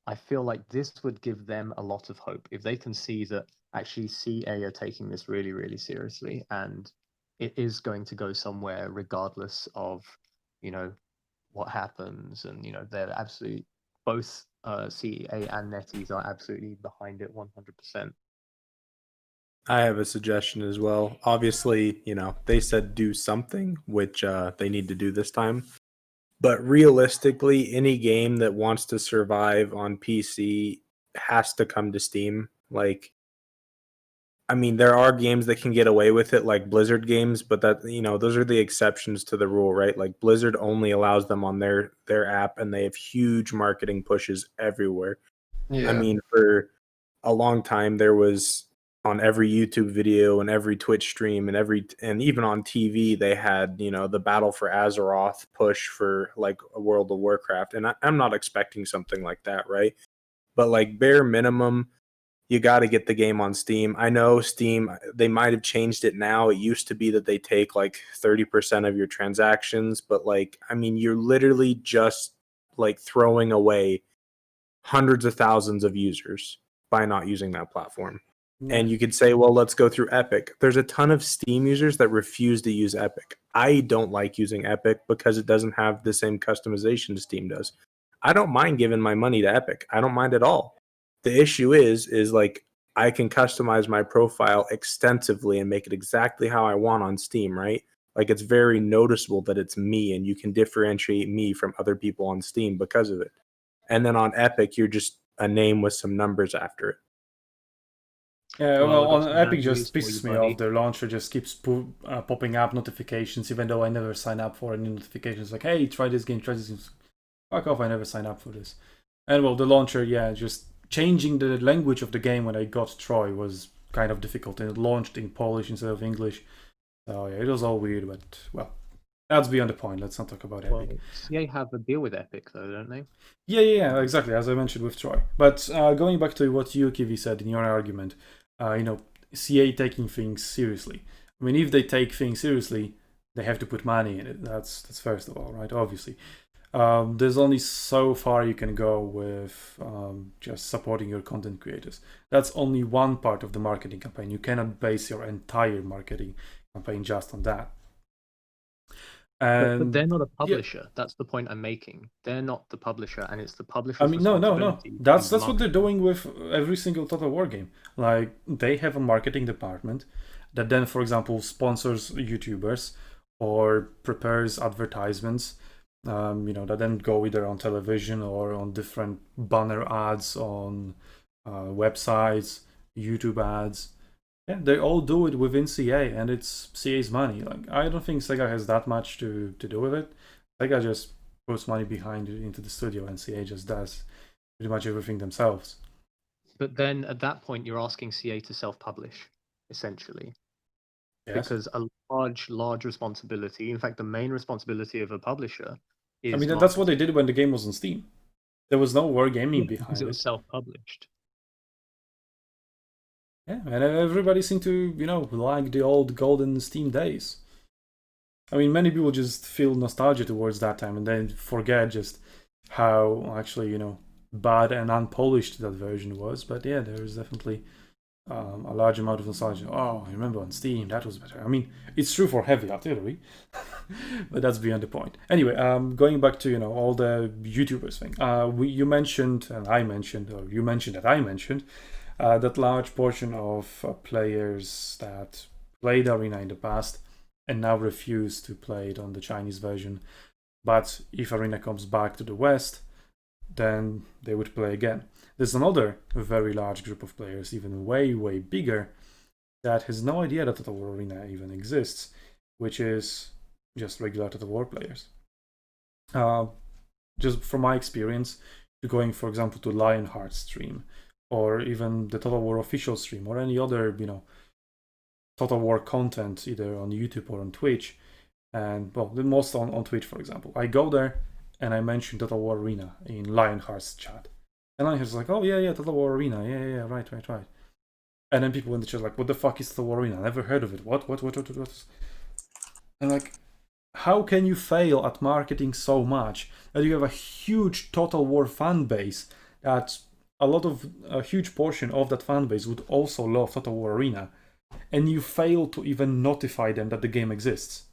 S3: I feel like this would give them a lot of hope if they can see that actually CA are taking this really, really seriously, and it is going to go somewhere regardless of what happens. And they're absolutely, both CA and NetEase are absolutely behind it 100%.
S4: I have a suggestion as well. Obviously, they said do something, which they need to do this time. But realistically, any game that wants to survive on PC has to come to Steam. Like, I mean, there are games that can get away with it, like Blizzard games, but that, you know, those are the exceptions to the rule, right? Like Blizzard only allows them on their app, and they have huge marketing pushes everywhere.
S2: Yeah.
S4: I mean, for a long time, there was on every YouTube video and every Twitch stream and even on TV, they had, you know, the Battle for Azeroth push for like a World of Warcraft. And I'm not expecting something like that, right? But like bare minimum, you got to get the game on Steam. I know Steam, they might have changed it now. It used to be that they take like 30% of your transactions, but like, I mean, you're literally just like throwing away hundreds of thousands of users by not using that platform. And you could say, well, let's go through Epic. There's a ton of Steam users that refuse to use Epic. I don't like using Epic because it doesn't have the same customization Steam does. I don't mind giving my money to Epic. I don't mind at all. The issue is like I can customize my profile extensively and make it exactly how I want on Steam, right? Like it's very noticeable that it's me, and you can differentiate me from other people on Steam because of it. And then on Epic, you're just a name with some numbers after it.
S1: Yeah,
S3: Well,
S1: well,
S3: I've got
S1: on
S3: some
S1: Epic
S3: bad
S1: just
S3: news for
S1: pisses
S3: you,
S1: me
S3: buddy.
S1: off. The launcher just keeps popping up notifications, even though I never sign up for any notifications. Like, hey, try this game, try this game. Fuck off, I never sign up for this. And well, the launcher, yeah, just changing the language of the game when I got Troy was kind of difficult, and it launched in Polish instead of English. So yeah, it was all weird, but well, that's beyond the point. Let's not talk about Epic.
S3: Well, CA have a deal with Epic, though, don't they?
S1: Yeah, exactly, as I mentioned with Troy. But going back to what you, Kiwi, said in your argument, you know, CA taking things seriously. I mean, if they take things seriously, they have to put money in it. That's first of all, right? Obviously. There's only so far you can go with just supporting your content creators. That's only one part of the marketing campaign. You cannot base your entire marketing campaign just on that.
S3: But they're not a publisher. That's the point I'm making. They're not the publisher, and it's the publisher's
S1: I mean, no.
S3: responsibility to
S1: That's
S3: do
S1: what they're doing with every single Total War game. Like, they have a marketing department that then, for example, sponsors YouTubers or prepares advertisements. You know, that then go either on television or on different banner ads on websites, YouTube ads. Yeah, they all do it within CA, and it's CA's money. Like, I don't think Sega has that much to do with it. Sega just puts money behind it into the studio, and CA just does pretty much everything themselves.
S3: But then at that point, you're asking CA to self-publish, essentially.
S1: Yes.
S3: Because a large responsibility, in fact, the main responsibility of a publisher is...
S1: I mean, that's what they did when the game was on Steam. There was no wargaming behind
S3: because it
S1: it.
S3: was self-published.
S1: Yeah, and everybody seemed to, you know, like the old golden Steam days. I mean, many people just feel nostalgia towards that time and then forget just how actually, you know, bad and unpolished that version was. But yeah, there is definitely a large amount of nostalgia. Oh, I remember on Steam, that was better. I mean, it's true for heavy artillery, but that's beyond the point. Anyway, going back to, you know, all the YouTubers thing. You mentioned, and I mentioned, or you mentioned that I mentioned, that large portion of players that played Arena in the past and now refuse to play it on the Chinese version. But if Arena comes back to the West, then they would play again. There's another very large group of players, even way bigger, that has no idea that Total War Arena even exists, which is just regular Total War players. Just from my experience, going, for example, to Lionheart's stream, or even the Total War official stream, or any other, you know, Total War content, either on YouTube or on Twitch, and well, the most on Twitch, for example. I go there and I mention Total War Arena in Lionheart's chat. And Lionheart's like, oh yeah, Total War Arena, yeah, right. And then people in the chat like, what the fuck is Total War Arena? Never heard of it. What? And like, how can you fail at marketing so much that you have a huge Total War fan base that a huge portion of that fan base would also love Total War Arena, and you fail to even notify them that the game exists?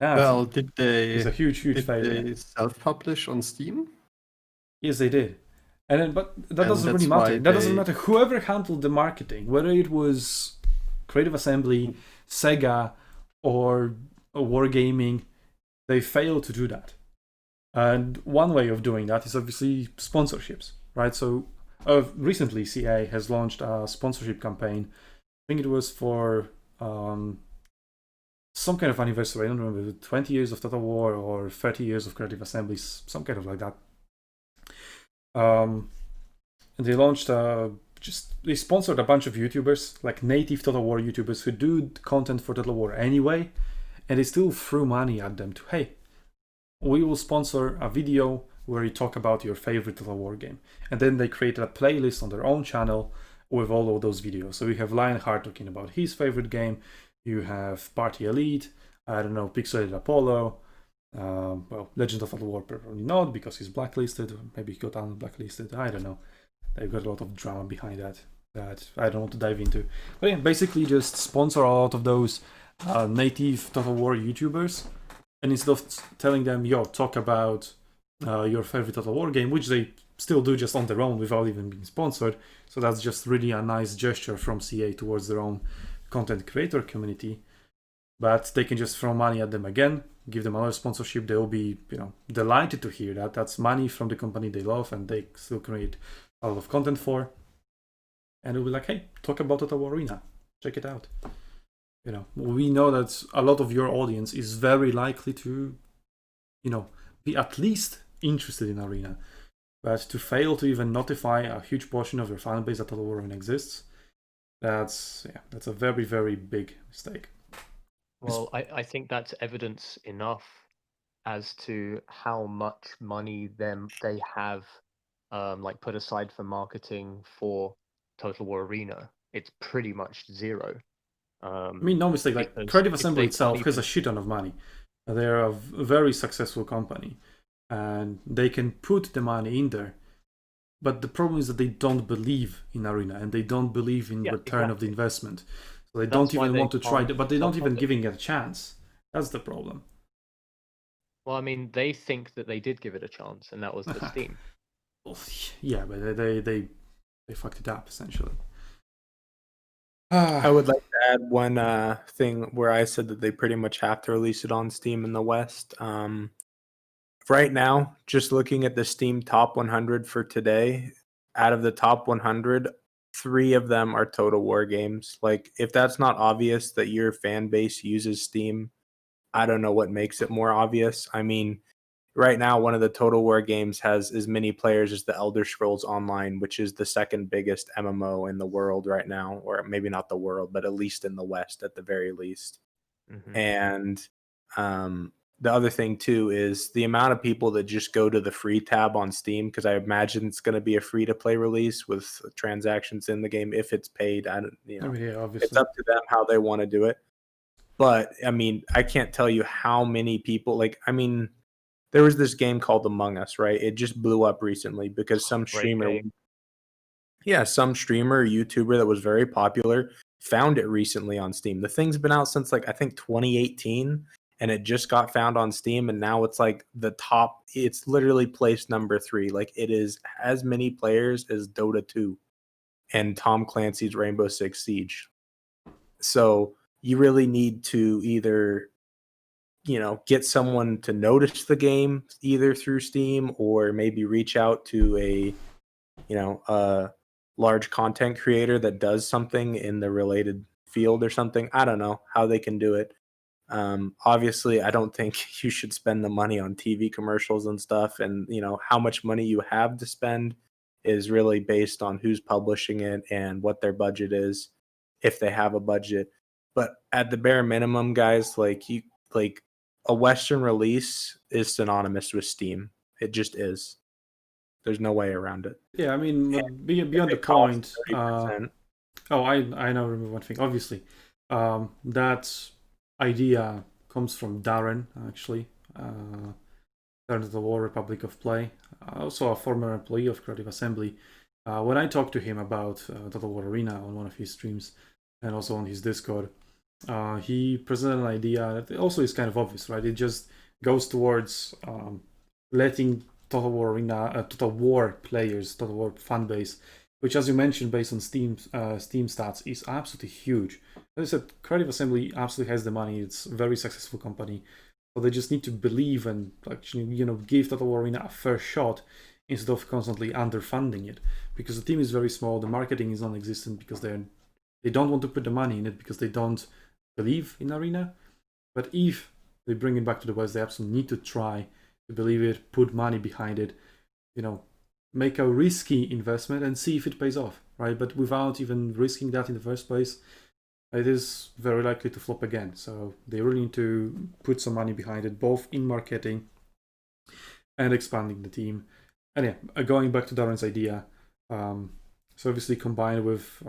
S2: Well, did they?
S1: It's a huge failure.
S2: Did they self-publish on Steam?
S1: Yes, they did. And then, but that doesn't really matter. That doesn't matter. Whoever handled the marketing, whether it was Creative Assembly, Sega, or Wargaming, they fail to do that. And one way of doing that is obviously sponsorships, right? So recently, CA has launched a sponsorship campaign. I think it was for some kind of anniversary. I don't remember, 20 years of Total War or 30 years of Creative Assembly, some kind of like that. And they launched they sponsored a bunch of YouTubers, like native Total War YouTubers who do content for Total War anyway, and they still threw money at them to, hey, we will sponsor a video where you talk about your favorite Total War game. And then they created a playlist on their own channel with all of those videos. So you have Lionheart talking about his favorite game, you have Party Elite, I don't know, Pixelated Apollo, well, Legend of Total War probably not because he's blacklisted, or maybe he got unblacklisted, I don't know. They've got a lot of drama behind that I don't want to dive into. But yeah, basically just sponsor a lot of those native Total War YouTubers, and instead of telling them, yo, talk about your favorite Total War game, which they still do just on their own without even being sponsored, so that's just really a nice gesture from CA towards their own content creator community. But they can just throw money at them again, give them another sponsorship. They will be, delighted to hear that. That's money from the company they love and they still create a lot of content for. And it'll be like, hey, talk about Total War Arena. Check it out. We know that a lot of your audience is very likely to, be at least interested in Arena. But to fail to even notify a huge portion of your fan base that Total War Arena exists, that's a very, very big mistake.
S3: Well, I think that's evidence enough as to how much money they have put aside for marketing for Total War Arena. It's pretty much zero.
S1: No mistake, like Creative Assembly itself has a shit ton of money. They're a very successful company and they can put the money in there. But the problem is that they don't believe in Arena and they don't believe in return of the investment. So they don't even want to try it, but they don't even giving it a chance. That's the problem.
S3: Well, I mean, they think that they did give it a chance, and that was the Steam.
S1: Well, yeah, but they fucked it up essentially.
S4: I would like to add one thing where I said that they pretty much have to release it on Steam in the West. Right now, just looking at the Steam top 100 for today, out of the top 100, 3 of them are Total War games. Like, if that's not obvious that your fan base uses Steam, I don't know what makes it more obvious. I mean, right now, one of the Total War games has as many players as the Elder Scrolls Online, which is the second biggest MMO in the world right now, or maybe not the world, but at least in the West at the very least. Mm-hmm. And the other thing too is the amount of people that just go to the free tab on Steam, because I imagine it's going to be a free-to-play release with transactions in the game if it's paid.
S1: Obviously.
S4: It's up to them how they want to do it. But I mean, I can't tell you how many people. There was this game called Among Us, right? It just blew up recently because some streamer, YouTuber that was very popular found it recently on Steam. The thing's been out since I think 2018. And it just got found on Steam, and now it's the top. It's literally placed number 3. It is as many players as Dota 2 and Tom Clancy's Rainbow Six Siege. So you really need to either, get someone to notice the game either through Steam or maybe reach out to a large content creator that does something in the related field or something. I don't know how they can do it. Obviously, I don't think you should spend the money on TV commercials and stuff. And, how much money you have to spend is really based on who's publishing it and what their budget is, if they have a budget. But at the bare minimum, guys, a Western release is synonymous with Steam. It just is. There's no way around it.
S1: Yeah, I mean, beyond the point. I know. Remember one thing. Obviously, that's idea comes from Darren, actually. Darren of the War Republic of Play, also a former employee of Creative Assembly. When I talked to him about Total War Arena on one of his streams and also on his Discord, he presented an idea that also is kind of obvious, right? It just goes towards letting Total War Arena, Total War players, Total War fan base, which, as you mentioned, based on Steam stats, is absolutely huge. As I said, Creative Assembly absolutely has the money. It's a very successful company. So they just need to believe and actually, give Total War Arena a fair shot instead of constantly underfunding it. Because the team is very small, the marketing is non-existent because they don't want to put the money in it because they don't believe in Arena. But if they bring it back to the West, they absolutely need to try to believe it, put money behind it, make a risky investment and see if it pays off, right? But without even risking that in the first place, it is very likely to flop again. So they really need to put some money behind it, both in marketing and expanding the team. And yeah, going back to Darren's idea, so obviously combined with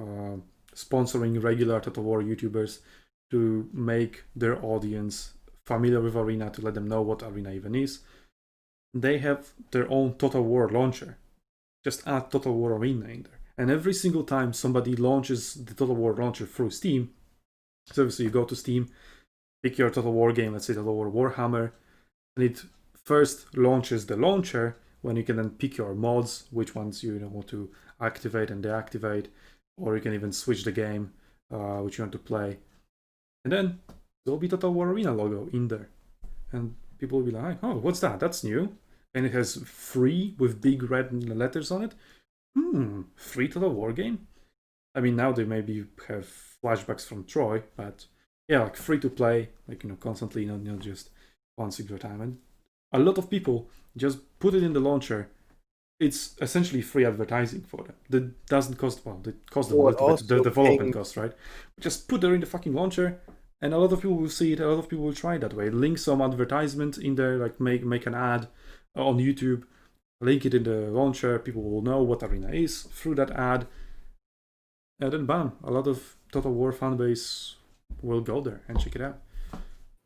S1: sponsoring regular Total War YouTubers to make their audience familiar with Arena, to let them know what Arena even is, they have their own Total War launcher. Just add Total War Arena in there. And every single time somebody launches the Total War launcher through Steam, so obviously you go to Steam, pick your Total War game, let's say Total War Warhammer, and it first launches the launcher, when you can then pick your mods, which ones you want to activate and deactivate, or you can even switch the game which you want to play. And then there'll be Total War Arena logo in there. And people will be like, oh, what's that? That's new. And it has free with big red letters on it. Free Total War game? I mean, now they maybe have flashbacks from Troy, but yeah, like free to play, like, constantly, not just one singular time. And a lot of people just put it in the launcher. It's essentially free advertising for them. That doesn't cost, it costs them a little bit, the development cost, right? Just put it in the fucking launcher, and a lot of people will see it, a lot of people will try it that way. Link some advertisement in there, like make an ad on YouTube, link it in the launcher, people will know what Arena is through that ad, and then bam, a lot of Total War fanbase will go there and check it out.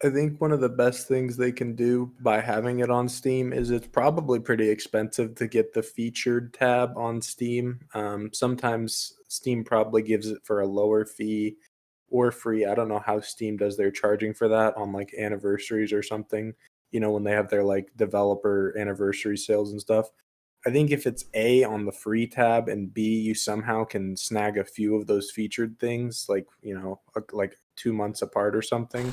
S4: I think one of the best things they can do by having it on Steam is it's probably pretty expensive to get the featured tab on Steam. Sometimes Steam probably gives it for a lower fee or free. I don't know how Steam does their charging for that on like anniversaries or something, when they have their like developer anniversary sales and stuff. I think if it's A on the free tab and B, you somehow can snag a few of those featured things, like, like 2 months apart or something,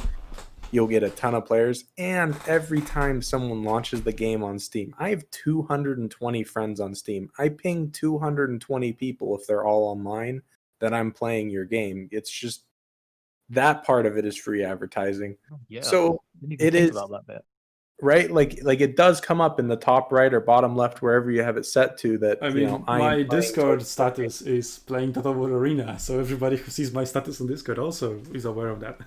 S4: you'll get a ton of players. And every time someone launches the game on Steam, I have 220 friends on Steam. I ping 220 people if they're all online that I'm playing your game. It's just that part of it is free advertising.
S3: Yeah.
S4: So
S3: didn't even
S4: it
S3: think
S4: is
S3: about that bit.
S4: right. Like it does come up in the top right or bottom left, wherever you have it set to, that
S1: I mean, my Discord status is playing Total War Arena, so everybody who sees my status on Discord also is aware of that.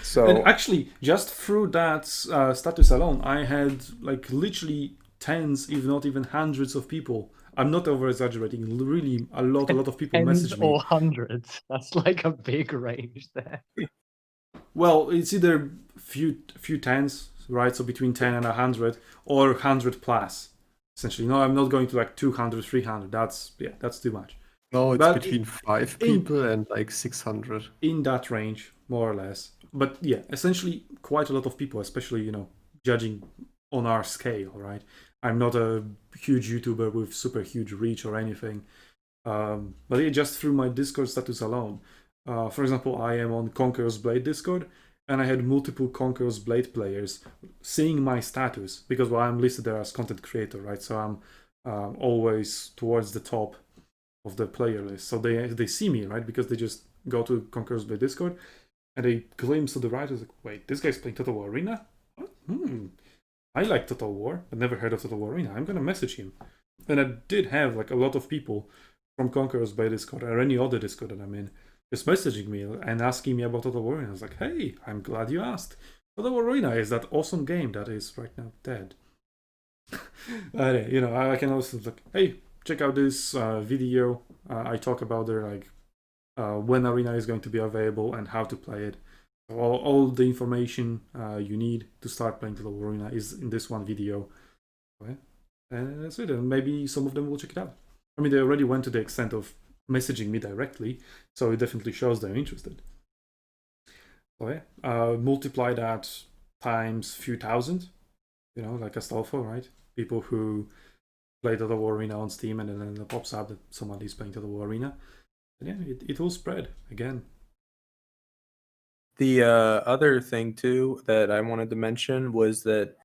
S4: So,
S1: and actually, just through that status alone, I had like literally tens, if not even hundreds of people. I'm not over exaggerating. Really, a lot of people message me.
S3: Or hundreds. That's like a big range there.
S1: Well, it's either few tens, right? So between 10 and 100, or 100 plus. Essentially, no, I'm not going to like 200, 300. That's too much.
S2: No, it's
S1: But
S2: between 5 people and like 600.
S1: In that range, more or less. But yeah, essentially quite a lot of people, especially, judging on our scale, right? I'm not a huge YouTuber with super huge reach or anything. But yeah, just through my Discord status alone. For example, I am on Conqueror's Blade Discord, and I had multiple Conqueror's Blade players seeing my status, because I'm listed there as content creator, right? So I'm always towards the top of the player list. So they see me, right? Because they just go to Conqueror's Blade Discord, and they glimpse to the right, like, wait, this guy's playing Total War Arena? I like Total War, but never heard of Total War Arena. I'm gonna message him. And I did have like a lot of people from Conqueror's Blade Discord or any other Discord that I'm in just messaging me and asking me about Total War Arena. I was like, hey, I'm glad you asked. Total War Arena is that awesome game that is right now dead. I can also like, hey, check out this video. I talk about their like when Arena is going to be available and how to play it. All the information you need to start playing Total War Arena is in this one video. Okay? And that's it. And maybe some of them will check it out. I mean, they already went to the extent of messaging me directly, so it definitely shows they're interested. So yeah, multiply that times few thousand, like Astolfo, right? People who play Total War Arena on Steam, and then it pops up that somebody's playing Total War Arena. And yeah, it will spread again.
S4: The other thing too that I wanted to mention was that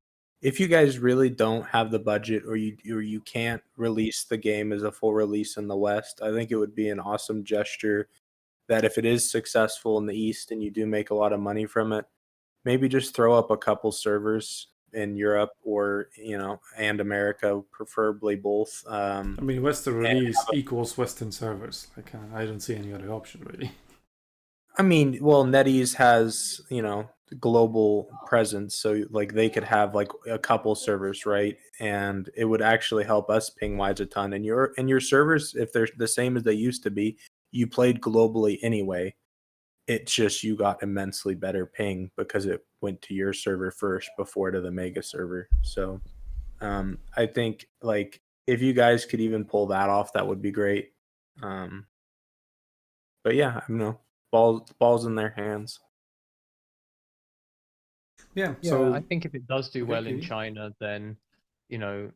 S4: if you guys really don't have the budget or you can't release the game as a full release in the West, I think it would be an awesome gesture that if it is successful in the East and you do make a lot of money from it, maybe just throw up a couple servers in Europe or and America, preferably both.
S1: I mean, Western release equals Western servers. Like, I don't see any other option really.
S4: I mean, well, NetEase has global presence, so like they could have like a couple servers, right? And it would actually help us ping wise a ton. And your servers, if they're the same as they used to be, you played globally anyway. It's just you got immensely better ping because it went to your server first before to the mega server. So I think like if you guys could even pull that off, that would be great. But yeah, I don't know. Balls in their hands.
S1: Yeah,
S3: Yeah,
S1: so
S3: I think if it does do well in
S1: okay.
S3: China, then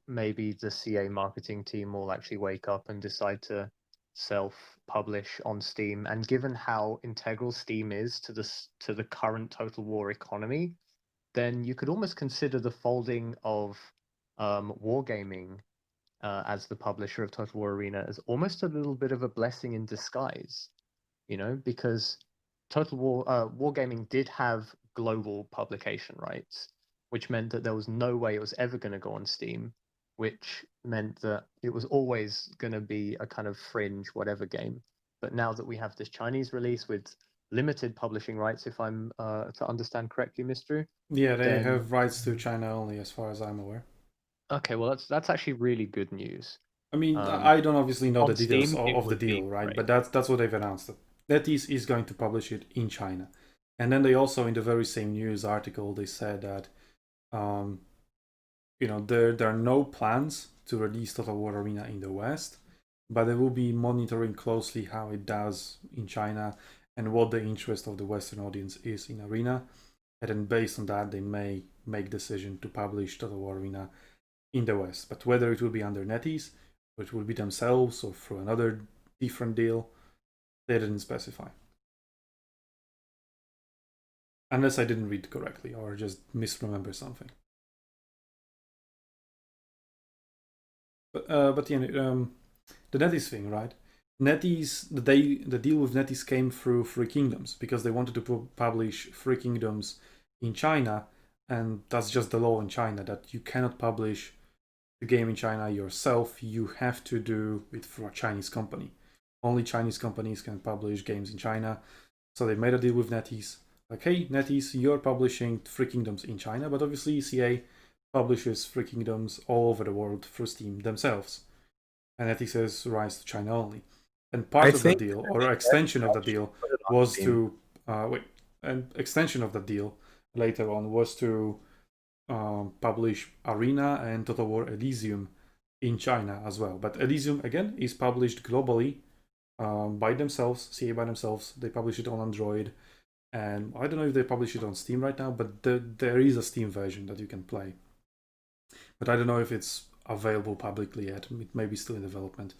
S3: maybe the CA marketing team will actually wake up and decide to self-publish on Steam. And given how integral Steam is to the current Total War economy, then you could almost consider the folding of Wargaming as the publisher of Total War Arena as almost a little bit of a blessing in disguise, because Total War Wargaming did have global publication rights, which meant that there was no way it was ever going to go on Steam, which meant that it was always going to be a kind of fringe whatever game. But now that we have this Chinese release with limited publishing rights, if I'm to understand correctly, Mr.
S1: yeah, they
S3: then
S1: have rights to China only, as far as I'm aware.
S3: okay, well that's actually really good news.
S1: I mean, I don't obviously know
S3: on
S1: the details
S3: Steam, it
S1: of the
S3: would be
S1: deal, right?
S3: great.
S1: But that's what they've announced. That NetEase is going to publish it in China, and then they also, in the very same news article, they said that, there are no plans to release Total War Arena in the West, but they will be monitoring closely how it does in China and what the interest of the Western audience is in Arena, and then based on that, they may make decision to publish Total War Arena in the West. But whether it will be under NetEase, or it will be themselves, or through another different deal, they didn't specify. Unless I didn't read correctly or just misremember something. But yeah, the NetEase thing, right? NetEase, the deal with NetEase came through Three Kingdoms because they wanted to publish Three Kingdoms in China, and that's just the law in China that you cannot publish the game in China yourself. You have to do it for a Chinese company. Only Chinese companies can publish games in China. So they made a deal with NetEase. Like, hey, NetEase, you're publishing Three Kingdoms in China, but obviously CA publishes Three Kingdoms all over the world through Steam themselves. And NetEase has rights to China only. And part of the deal, or extension of the deal, was to an extension of the deal later on was to publish Arena and Total War Elysium in China as well. But Elysium, again, is published globally by themselves, CA by themselves. They publish it on Android. And I don't know if they publish it on Steam right now, but there is a Steam version that you can play. But I don't know if it's available publicly yet. It may be still in development.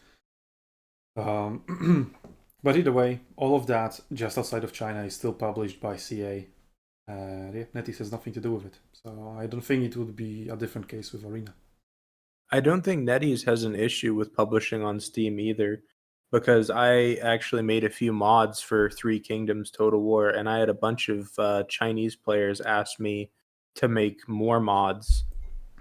S1: But either way, all of that just outside of China is still published by CA. NetEase has nothing to do with it. So I don't think it would be a different case with Arena.
S4: I don't think NetEase has an issue with publishing on Steam either, because I actually made a few mods for Three Kingdoms Total War, and I had a bunch of Chinese players ask me to make more mods,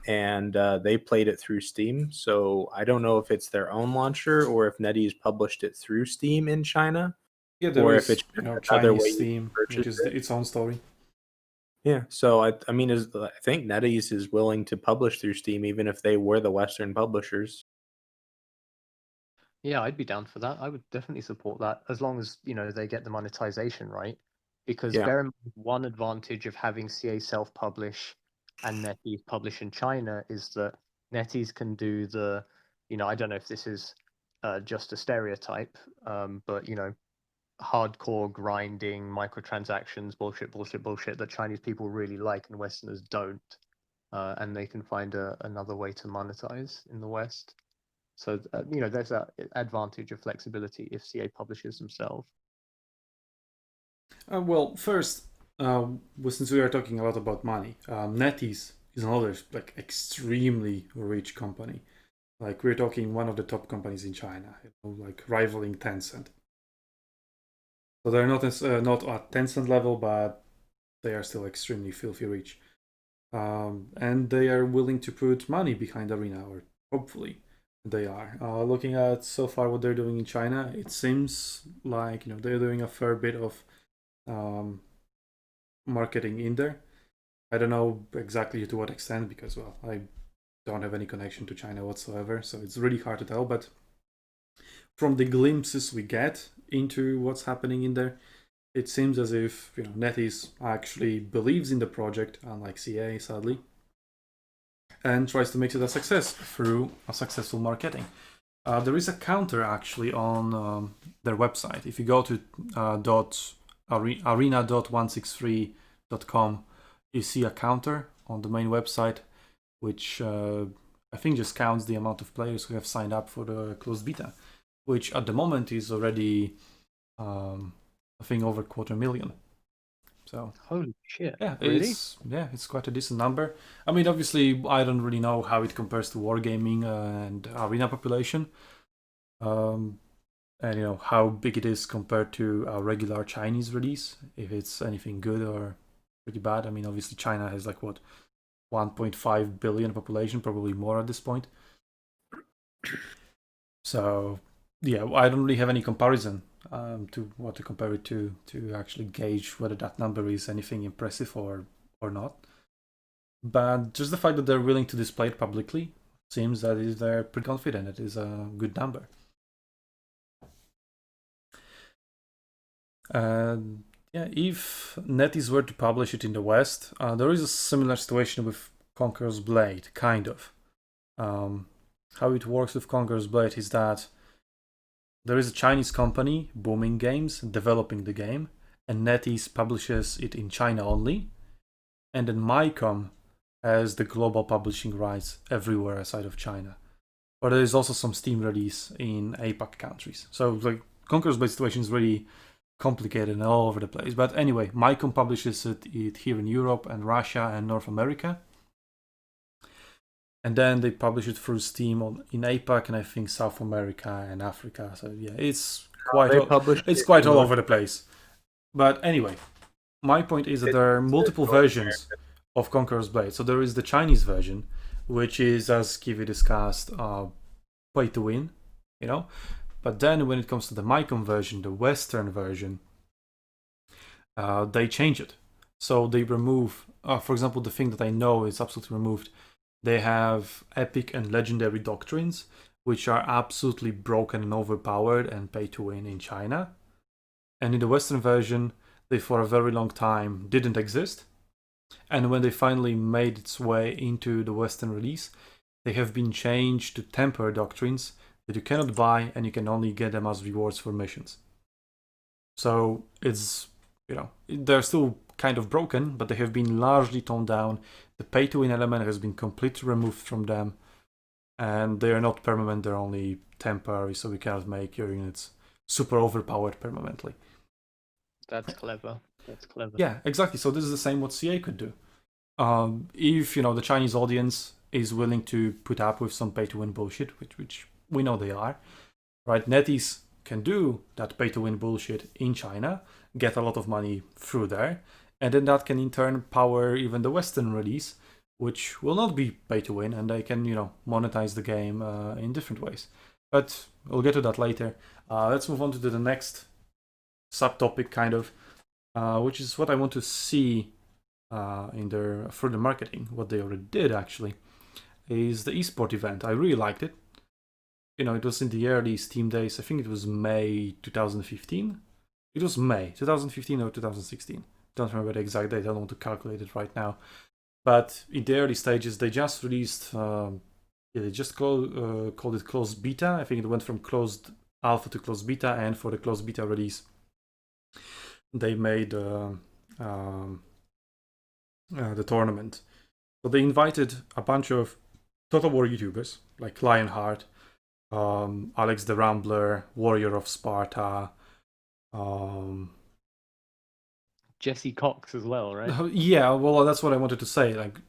S4: and they played it through Steam. So I don't know if it's their own launcher or if NetEase published it through Steam in China.
S1: Yeah, there
S4: or
S1: is,
S4: if it's another
S1: Chinese
S4: way
S1: Steam, which is its own story.
S4: Yeah, so I mean, I think NetEase is willing to publish through Steam even if they were the Western publishers.
S3: Yeah, I'd be down for that. I would definitely support that as long as, they get the monetization right. Because
S4: Yeah.
S3: bear in mind, one advantage of having CA self-publish and NetEase publish in China is that NetEase can do the, I don't know if this is just a stereotype, but, hardcore grinding, microtransactions, bullshit that Chinese people really like and Westerners don't. And they can find another way to monetize in the West. So, there's that advantage of flexibility if CA publishes themselves.
S1: Well, first, Since we are talking a lot about money, NetEase is another like extremely rich company. Like we're talking one of the top companies in China, like rivaling Tencent. So they're not not at Tencent level, but they are still extremely filthy rich. And they are willing to put money behind Arena, or hopefully they are. Looking at so far what they're doing in China, it seems like they're doing a fair bit of marketing in there. I don't know exactly to what extent because I don't have any connection to China whatsoever, so it's really hard to tell. But from the glimpses we get into what's happening in there, it seems as if NetEase actually believes in the project, unlike CA, sadly, and tries to make it a success through a successful marketing. There is a counter actually on their website. If you go to arena.163.com, you see a counter on the main website, which I think just counts the amount of players who have signed up for the closed beta, which at the moment is already I think over 250,000. So
S3: holy shit!
S1: yeah,
S3: really?
S1: It's quite a decent number. I mean, obviously, I don't really know how it compares to wargaming and arena population, and how big it is compared to a regular Chinese release. If it's anything good or pretty bad. I mean, obviously, China has like what 1.5 billion population, probably more at this point. So yeah, I don't really have any comparison to what to compare it to actually gauge whether that number is anything impressive or not. But just the fact that they're willing to display it publicly seems that they're pretty confident it is a good number. Yeah, if NetEase were to publish it in the West, there is a similar situation with Conqueror's Blade, kind of. How it works with Conqueror's Blade is that there is a Chinese company, Booming Games, developing the game, and NetEase publishes it in China only, and then MyCom has the global publishing rights everywhere outside of China. But there is also some Steam release in APAC countries. So like Conqueror's Blade situation is really complicated and all over the place. But anyway, MyCom publishes it here in Europe and Russia and North America. And then they publish it through Steam in APAC and I think South America and Africa. So yeah, it's quite all over the place. But anyway, my point is that there are multiple versions of Conqueror's Blade. So there is the Chinese version, which is, as Kiwi discussed, pay to win, But then when it comes to the MyCom version, the Western version, they change it. So they remove, for example, the thing that I know is absolutely removed. They have epic and legendary doctrines, which are absolutely broken and overpowered and pay to win in China. And in the Western version, they for a very long time didn't exist. And when they finally made its way into the Western release, they have been changed to temper doctrines that you cannot buy and you can only get them as rewards for missions. So it's, they're still kind of broken, but they have been largely toned down. The pay to win element has been completely removed from them, and they are not permanent, they're only temporary, so we cannot make your units super overpowered permanently.
S3: That's clever.
S1: Yeah, exactly. So this is the same what CA could do. If the Chinese audience is willing to put up with some pay to win bullshit, which we know they are, right? NetEase can do that pay to win bullshit in China, get a lot of money through there, and then that can in turn power even the Western release, which will not be pay to win, and they can monetize the game in different ways. But we'll get to that later. Let's move on to the next subtopic, kind of, which is what I want to see in their further marketing. What they already did actually is the esport event. I really liked it. It was in the early Steam days. I think it was May 2015. It was May 2015 or 2016. Don't remember the exact date. I don't want to calculate it right now. But in the early stages, they just released. They just called it closed beta. I think it went from closed alpha to closed beta, and for the closed beta release, they made the tournament. So they invited a bunch of Total War YouTubers like Lionheart, Alex the Rambler, Warrior of Sparta,
S3: Jesse Cox as well, right?
S1: Yeah, well, that's what I wanted to say. Like,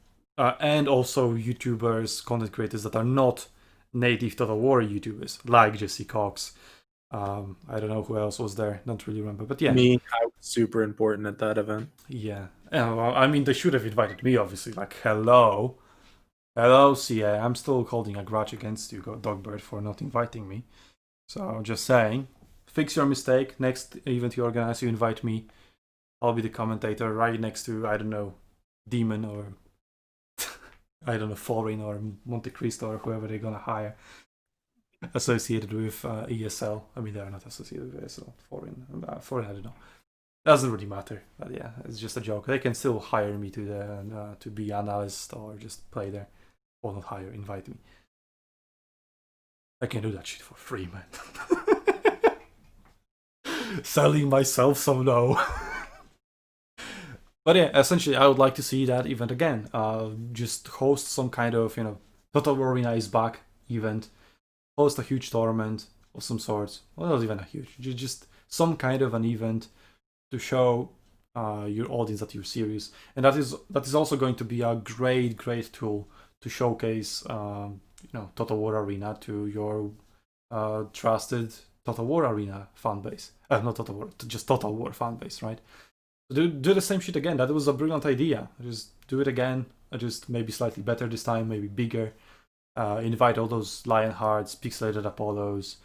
S1: and also YouTubers, content creators that are not native Total War YouTubers, like Jesse Cox. I don't know who else was there. Don't really remember, but yeah.
S4: Me, I was super important at that event.
S1: Yeah. Well, I mean, they should have invited me, obviously. Like, hello, CA. I'm still holding a grudge against you, Dogbird, for not inviting me. So just saying, fix your mistake. Next event you organize, you invite me. I'll be the commentator right next to, I don't know, Demon or I don't know, Foreign or Monte Cristo or whoever they're gonna hire associated with ESL. I mean, they're not associated with ESL. Foreign, I don't know. Doesn't really matter. But yeah, it's just a joke. They can still hire me to be analyst or just play there, or not hire, invite me. I can do that shit for free, man. Selling myself, so no. But yeah, essentially, I would like to see that event again. Just host some kind of, Total War Arena is back event. Host a huge tournament of some sorts. Well, not even a huge, just some kind of an event to show your audience that you're serious. And that is also going to be a great tool to showcase, Total War Arena to your trusted Total War Arena fan base. Not Total War, just Total War fan base, right? Do the same shit again. That was a brilliant idea. Just do it again. Just maybe slightly better this time, maybe bigger. Invite all those Lionhearts, Pixelated Apollos,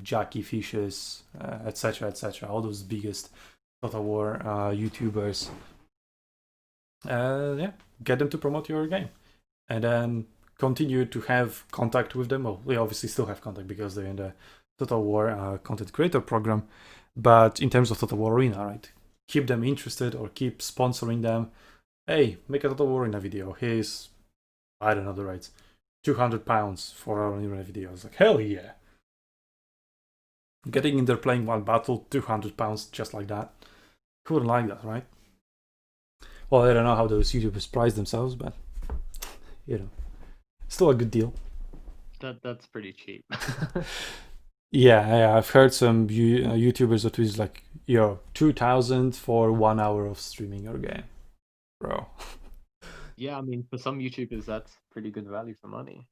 S1: Jackie Fishes, etc., etc. All those biggest Total War YouTubers. Yeah, get them to promote your game, and then continue to have contact with them. Well, we obviously still have contact because they're in the Total War content creator program. But in terms of Total War Arena, right? Keep them interested or keep sponsoring them. Hey, make a Total War Arena video. Here's, I don't know the rates, £200 for our Arena video. I was like, hell yeah. Getting in there playing one battle, £200 just like that. Who wouldn't like that, right? Well, I don't know how those YouTubers price themselves, but, still a good deal.
S3: That's pretty cheap.
S1: Yeah, I've heard some YouTubers that is like, 2,000 for 1 hour of streaming your game, bro.
S3: Yeah, I mean, for some YouTubers, that's pretty good value for money.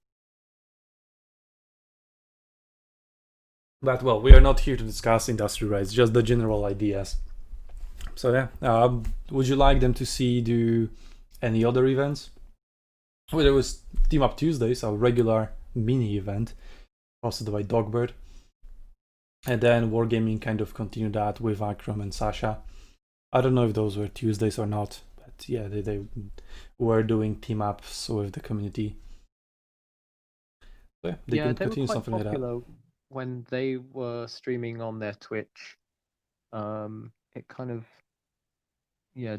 S1: But well, we are not here to discuss industry rights, just the general ideas. So yeah, would you like them to do any other events? Well, there was Team Up Tuesdays, a regular mini event hosted by Dogbird. And then Wargaming kind of continued that with Akram and Sasha. I don't know if those were Tuesdays or not, but yeah, they were doing team ups with the community. So yeah, they can continue something like that.
S3: When they were streaming on their Twitch, it kind of,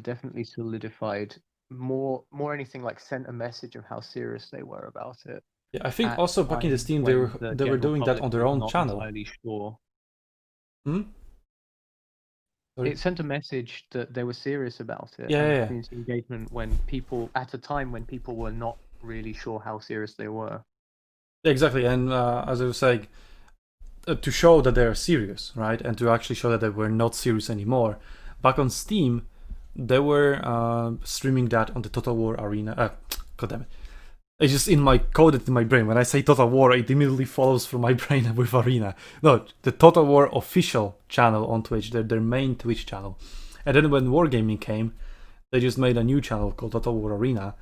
S3: definitely solidified more anything like sent a message of how serious they were about it.
S1: Yeah, I think also back in the Steam they were doing that on their own channel.
S3: Entirely sure.
S1: Sorry?
S3: It sent a message that they were serious about it.
S1: Yeah.
S3: Community engagement when people were not really sure how serious they were.
S1: Exactly, and as I was saying, to show that they're serious, right, and to actually show that they were not serious anymore. Back on Steam, they were streaming that on the Total War Arena. God damn it. It's just coded in my brain. When I say Total War, it immediately follows from my brain with Arena. No, the Total War official channel on Twitch, their main Twitch channel. And then when Wargaming came, they just made a new channel called Total War Arena,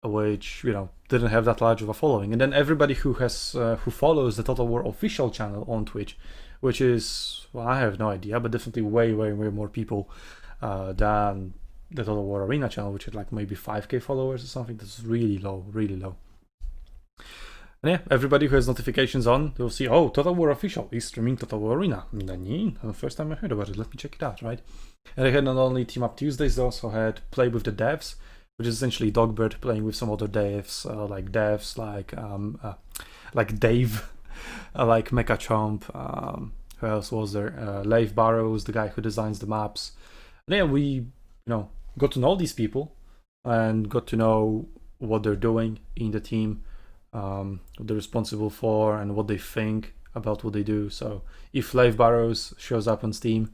S1: which, didn't have that large of a following. And then everybody who follows the Total War official channel on Twitch, which is, well, I have no idea, but definitely way more people than the Total War Arena channel, which had like maybe 5k followers or something. That's really low. And yeah, everybody who has notifications on, they'll see, oh, Total War Official is streaming Total War Arena. First time I heard about it, let me check it out, right? And they had not only Team Up Tuesdays, they also had Play with the Devs, which is essentially Dogbird playing with some other devs, like Dave, like Mechachomp, who else was there? Leif Barrows, the guy who designs the maps. And yeah, we, got to know these people and got to know what they're doing in the team, what they're responsible for, and what they think about what they do. So if Leif Barrows shows up on Steam,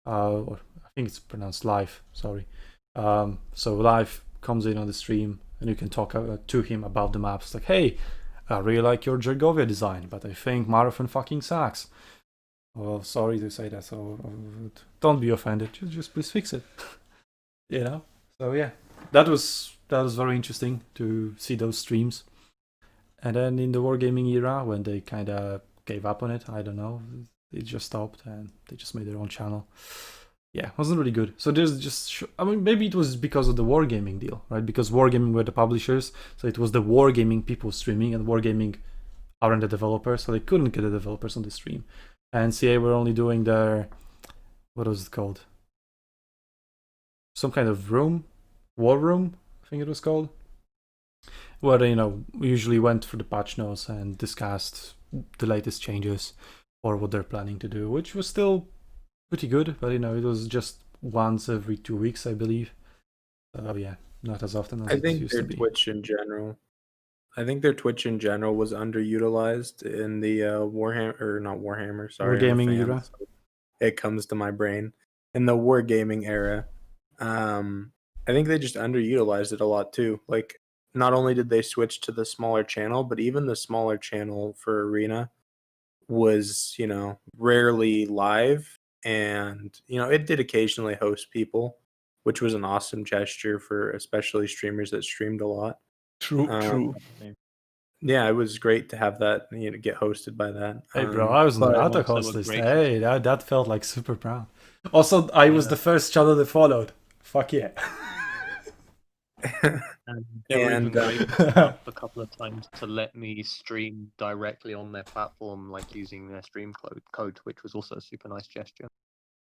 S1: or think it's pronounced Live. Sorry. So Live comes in on the stream, and you can talk to him about the maps. Like, hey, I really like your Gergovia design, but I think Marathon fucking sucks. Well, sorry to say that, so don't be offended. Just please fix it. You know. So yeah, that was very interesting to see those streams. And then in the wargaming era, when they kind of gave up on it, I don't know, it just stopped and they just made their own channel. Yeah, it wasn't really good. So there's just, I mean, maybe it was because of the wargaming deal, right? Because wargaming were the publishers, so it was the wargaming people streaming, and wargaming aren't the developers, so they couldn't get the developers on the stream. And CA were only doing their, what was it called? Some kind of war room, I think it was called, where they, usually went through the patch notes and discussed the latest changes or what they're planning to do, which was still pretty good, but it was just once every 2 weeks, I believe. Yeah, not as often as
S4: I
S1: it
S4: think
S1: used
S4: their
S1: to be.
S4: Twitch in general. I think their Twitch in general was underutilized in the Wargaming
S1: era.
S4: So it comes to my brain. In the wargaming era, I think they just underutilized it a lot too. Like, not only did they switch to the smaller channel, but even the smaller channel for Arena was, rarely live. And, it did occasionally host people, which was an awesome gesture for especially streamers that streamed a lot.
S1: True.
S4: Yeah, it was great to have that, get hosted by that.
S1: Hey, bro, I was on the auto host list. Hey, that felt like super proud. Also, I was the first channel they followed. Fuck yeah.
S3: And they were even great enough a couple of times to let me stream directly on their platform, like using their stream code, which was also a super nice gesture.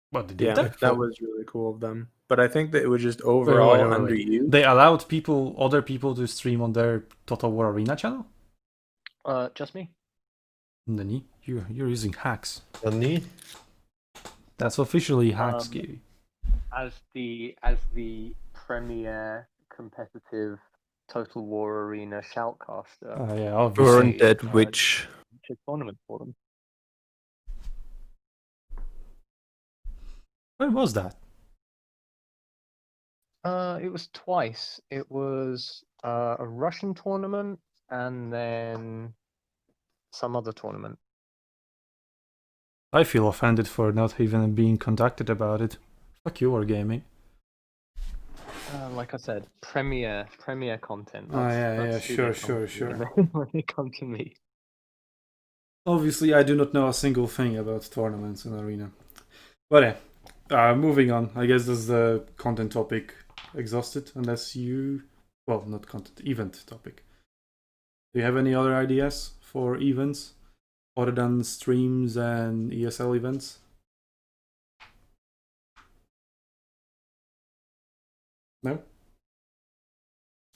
S1: What, they did
S4: that was really cool of them. But I think that it was just overall underused.
S1: They allowed other people to stream on their Total War Arena channel?
S3: Just me.
S1: Nani? You're using hacks.
S2: Nani?
S1: That's officially hacks, Gary.
S3: As the premier competitive Total War Arena shoutcaster.
S1: Yeah, obviously.
S2: Weren't that which
S3: tournament for them?
S1: When was that?
S3: It was twice. It was a Russian tournament and then some other tournament.
S1: I feel offended for not even being contacted about it. Fuck you, Wargaming.
S3: Like I said, premier content.
S1: Sure.
S3: When they come to me.
S1: Obviously, I do not know a single thing about tournaments in Arena. But yeah, moving on. I guess this is the content topic exhausted, unless you... Well, not content, event topic. Do you have any other ideas for events other than streams and ESL events? No?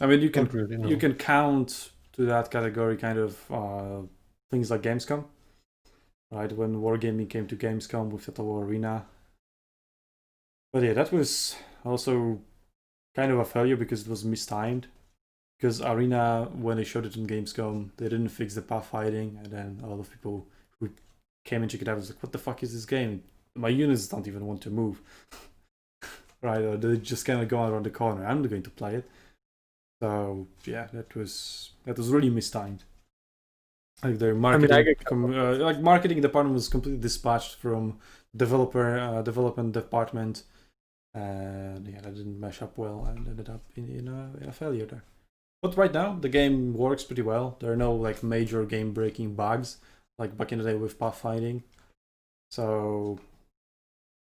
S1: I mean, you can count to that category kind of things like Gamescom, right? When Wargaming came to Gamescom with Total War Arena. But yeah, that was also kind of a failure because it was mistimed. Because Arena, when they showed it on Gamescom, they didn't fix the pathfinding, and then a lot of people who came and checked it out was like, what the fuck is this game? My units don't even want to move. Right, or they just kind of go around the corner. I'm not going to play it. So yeah, that was really mistimed. Like their marketing, marketing department was completely dispatched from development department, and yeah, that didn't mesh up well and ended up in a failure there. But right now, the game works pretty well. There are no like major game-breaking bugs like back in the day with pathfinding. So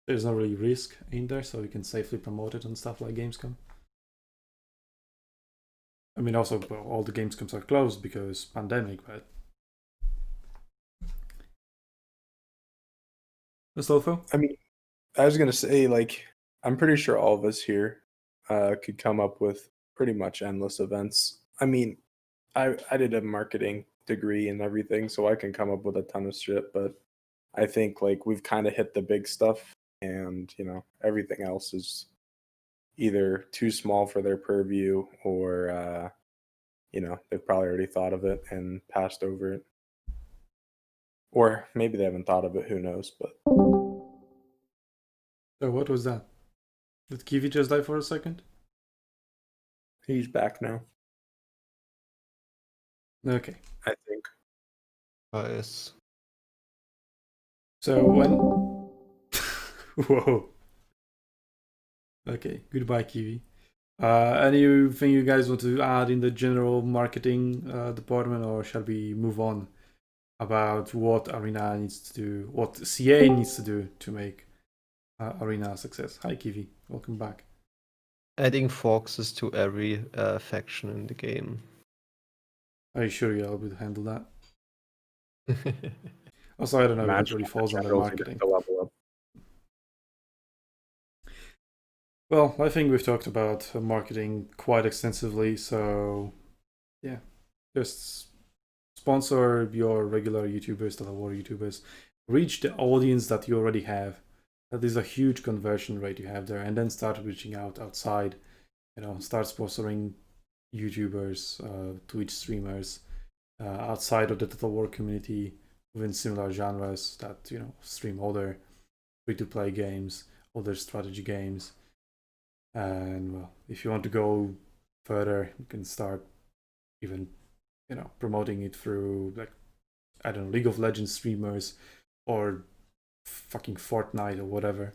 S1: there's no really risk in there, so you can safely promote it and stuff like Gamescom. I mean, also, all the Gamescoms are closed because pandemic, but... Astolfo?
S4: I mean, I was going to say, like, I'm pretty sure all of us here could come up with pretty much endless events. I mean, I did a marketing degree and everything, so I can come up with a ton of shit, but I think, like, we've kind of hit the big stuff, and, everything else is either too small for their purview or, they've probably already thought of it and passed over it. Or maybe they haven't thought of it, who knows, but...
S1: So what was that? Did Kiwi just die for a second?
S4: He's back now,
S1: Okay.
S4: I think.
S2: Yes.
S1: So when... Whoa. Okay, goodbye, Kiwi. Anything you guys want to add in the general marketing department, or shall we move on about what Arena needs to do, what CA needs to do to make Arena a success? Hi, Kiwi. Welcome back.
S2: Adding foxes to every faction in the game.
S1: Are you sure you'll be able to handle that? Also, I don't know if it really falls under marketing. Well, I think we've talked about marketing quite extensively, so yeah, just sponsor your regular YouTubers, Total War YouTubers, reach the audience that you already have. That is a huge conversion rate you have there, and then start reaching out outside. Start sponsoring YouTubers, Twitch streamers outside of the Total War community within similar genres that stream other free-to-play games, other strategy games. And well, if you want to go further, you can start even promoting it through, like, I don't know, League of Legends streamers or fucking Fortnite or whatever.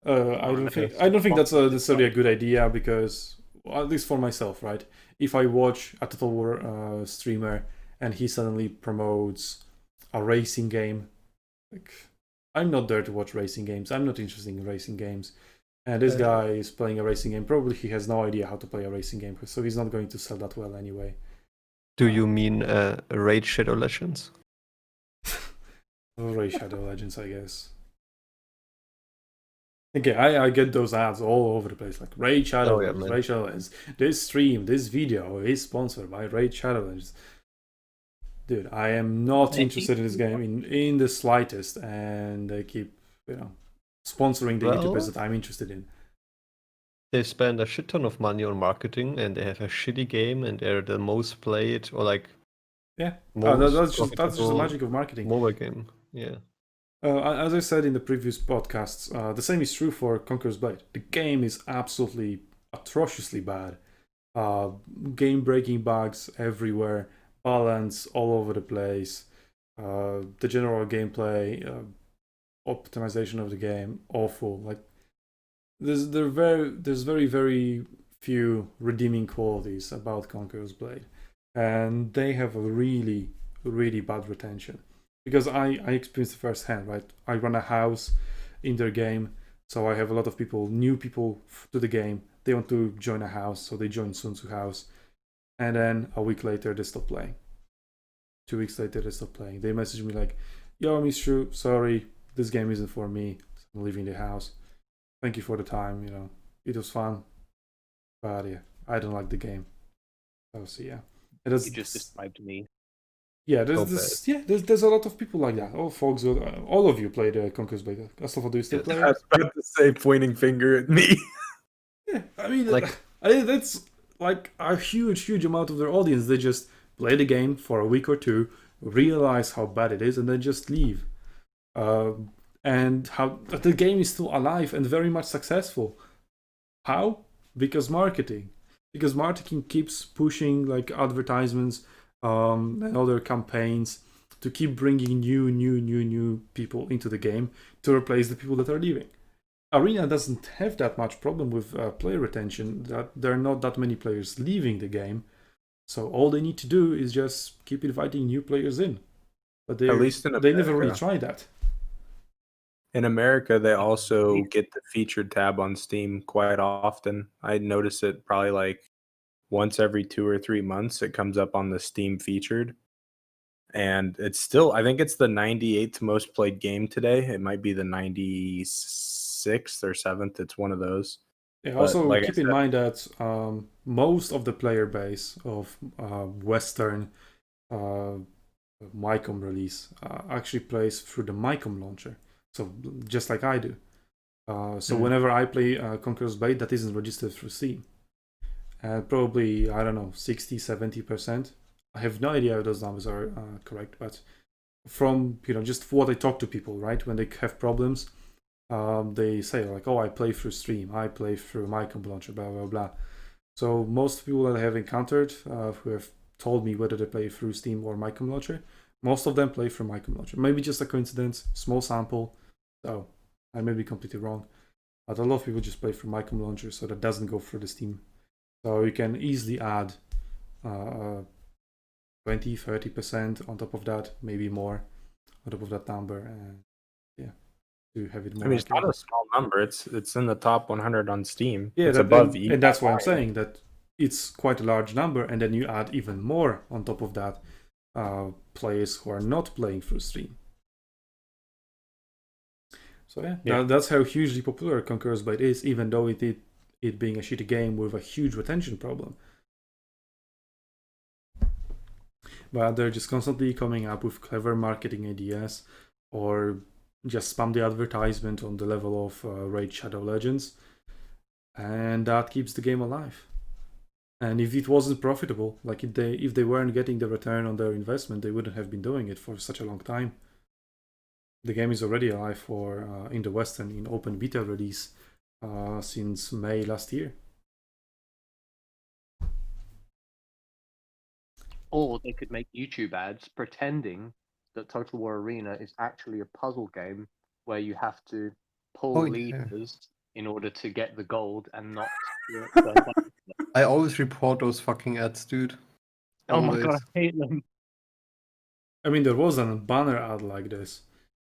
S1: I don't think that's necessarily a good idea, because, at least for myself, right? If I watch a Total War streamer and he suddenly promotes a racing game, like, I'm not there to watch racing games. I'm not interested in racing games. And this guy is playing a racing game. Probably he has no idea how to play a racing game, so he's not going to sell that well anyway.
S2: Do you mean Raid Shadow Legends?
S1: Raid Shadow Legends, I guess. Okay, I get those ads all over the place, like Raid Shadow Legends, Raid Shadow Legends. This stream, this video is sponsored by Raid Shadow Legends. Dude, I am not interested in this game in the slightest, and they keep, sponsoring the YouTubers that I'm interested in.
S2: They spend a shit ton of money on marketing, and they have a shitty game, and they're the most played, or like,
S1: that's just the magic of marketing.
S2: Mobile game, yeah.
S1: As I said in the previous podcasts, the same is true for Conqueror's Blade. The game is absolutely atrociously bad. Game-breaking bugs everywhere, balance all over the place. The general gameplay, optimization of the game, awful. Like, there's very, very few redeeming qualities about Conqueror's Blade, and they have a really, really bad retention. Because I experienced firsthand, right? I run a house in their game, so I have a lot of people, new people to the game. They want to join a house, so they join SUNTZU house, and then a week later they stop playing. 2 weeks later they stop playing. They message me like, "Yo, Mistru, sorry, this game isn't for me. I'm leaving the house. Thank you for the time. It was fun, but yeah, I don't like the game." So yeah,
S3: you just described me.
S1: Yeah, there's a lot of people like that. Oh, folks, all of you played Conqueror's Blade. Astolfo, do you still play?
S4: I was about to say, pointing finger at me.
S1: Yeah, I mean, that's like a huge amount of their audience. They just play the game for a week or two, realize how bad it is, and then just leave. And how the game is still alive and very much successful. How? Because marketing. Because marketing keeps pushing, like, advertisements and other campaigns to keep bringing new people into the game to replace the people that are leaving. Arena doesn't have that much problem with player retention. That there are not that many players leaving the game, so all they need to do is just keep inviting new players in. But they never really try that.
S4: In America, they also get the featured tab on Steam quite often. I notice it probably like once every 2 or 3 months. It comes up on the Steam featured, and it's still, I think it's the 98th most played game today. It might be the 96th or 7th. It's one of those.
S1: Yeah, also keep in mind that most of the player base of Western MyCom release actually plays through the MyCom launcher. So just like I do. Whenever I play Conqueror's Blade, that isn't registered through Steam. Probably, I don't know, 60-70%. I have no idea if those numbers are correct, but from just what I talk to people, right, when they have problems, they say like, oh, I play through Stream, I play through my comp launcher, blah blah blah. So most people that I have encountered who have told me whether they play through Steam or my comp launcher, most of them play through my comp launcher. Maybe just a coincidence, small sample. So I may be completely wrong, but a lot of people just play through my comp launcher, so that doesn't go through the Steam. So you can easily add 20-30% on top of that, maybe more on top of that number, and yeah, to have it more.
S4: I mean, it's not a small number. It's in the top 100 on Steam.
S1: Yeah,
S4: it's above.
S1: And that's why I'm saying that it's quite a large number, and then you add even more on top of that, players who are not playing through Steam. So yeah. That's how hugely popular Conqueror's Blade is, even though it being a shitty game with a huge retention problem. But they're just constantly coming up with clever marketing ideas, or just spam the advertisement on the level of Raid Shadow Legends, and that keeps the game alive. And if it wasn't profitable, like if they weren't getting the return on their investment, they wouldn't have been doing it for such a long time. The game is already alive for in the West and in open beta release since May last year.
S3: Or they could make YouTube ads pretending that Total War Arena is actually a puzzle game where you have to pull levers in order to get the gold and not.
S2: I always report those fucking ads, dude.
S3: Oh my god, I hate them.
S1: I mean, there was a banner ad like this.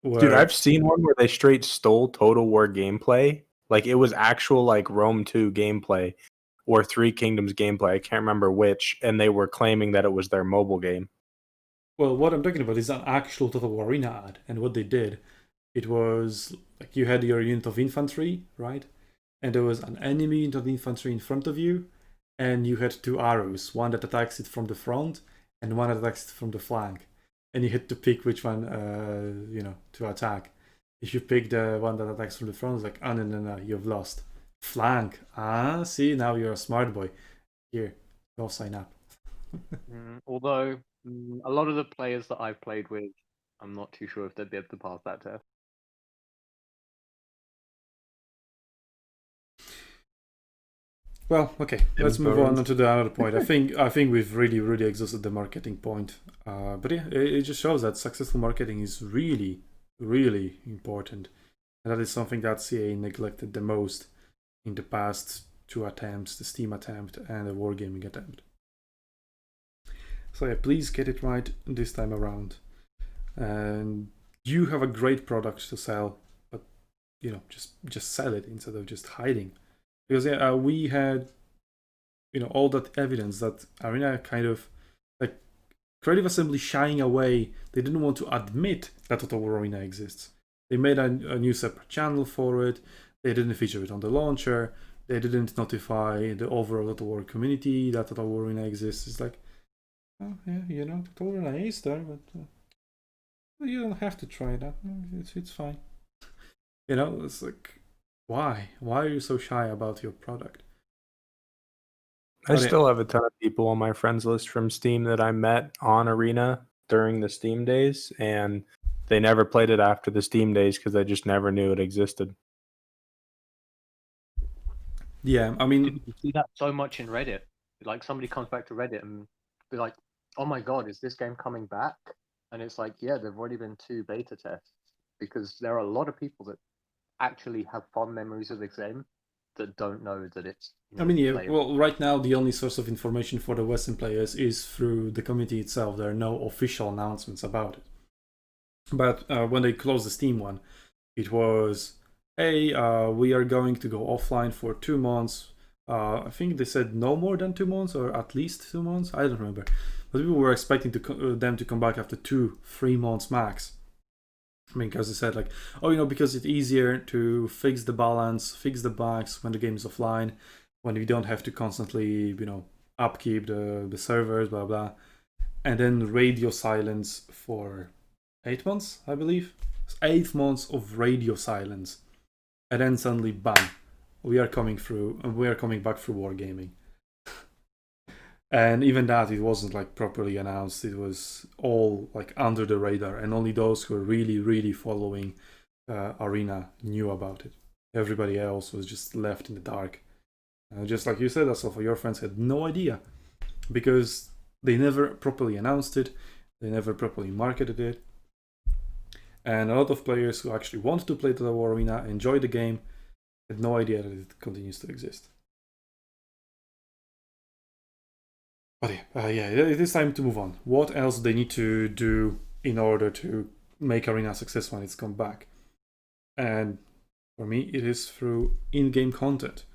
S4: Dude, I've seen one where they straight stole Total War gameplay. Like, it was actual, like, Rome 2 gameplay or Three Kingdoms gameplay. I can't remember which. And they were claiming that it was their mobile game.
S1: Well, what I'm talking about is an actual Total War Arena ad. And what they did, it was like you had your unit of infantry, right? And there was an enemy unit of infantry in front of you. And you had two arrows, one that attacks it from the front and one that attacks it from the flank. And you had to pick which one, to attack. If you pick the one that attacks from the front, it's like, oh, no, you've lost. Flank. See, now you're a smart boy. Here, go sign up.
S3: Although, a lot of the players that I've played with, I'm not too sure if they'd be able to pass that test.
S1: Well, okay, let's move on to the other point. I think we've really exhausted the marketing point. But yeah, it just shows that successful marketing is really important. And that is something that CA neglected the most in the past two attempts, the Steam attempt and the Wargaming attempt. So yeah, please get it right this time around. And you have a great product to sell, but just sell it instead of just hiding. Because we had, all that evidence that Arena kind of, like, Creative Assembly shying away. They didn't want to admit that Total War Arena exists. They made a new separate channel for it. They didn't feature it on the launcher. They didn't notify the overall Total War community that Total War Arena exists. It's like, oh yeah, Total War Arena is there, but you don't have to try that. It's fine. It's like, why? Why are you so shy about your product?
S4: I still have a ton of people on my friends list from Steam that I met on Arena during the Steam days, and they never played it after the Steam days because they just never knew it existed.
S1: Yeah, I mean,
S3: you see that so much in Reddit. Like, somebody comes back to Reddit and be like, "Oh my god, is this game coming back?" And it's like, yeah, there've already been 2 beta tests, because there are a lot of people that actually have fond memories of this game that don't know that it's.
S1: Well, right now the only source of information for the Western players is through the community itself. There are no official announcements about it. But when they closed the Steam one, it was, hey, we are going to go offline for 2 months. I think they said no more than 2 months, or at least 2 months. I don't remember. But people were expecting them to come back after 2-3 months max. I mean, because they said like, because it's easier to fix the balance, fix the bugs when the game is offline, when we don't have to constantly, upkeep the servers, blah blah, and then radio silence for 8 months, I believe. 8 months of radio silence, and then suddenly, bam, we are coming back through Wargaming. And even that, it wasn't like properly announced. It was all like under the radar, and only those who are really following Arena knew about it. Everybody else was just left in the dark. Just like you said, Asafa, your friends had no idea because they never properly announced it, they never properly marketed it. And a lot of players who actually wanted to play Total War Arena, enjoy the game, had no idea that it continues to exist. But yeah, it is time to move on. What else do they need to do in order to make Arena successful when it's come back? And for me, it is through in-game content.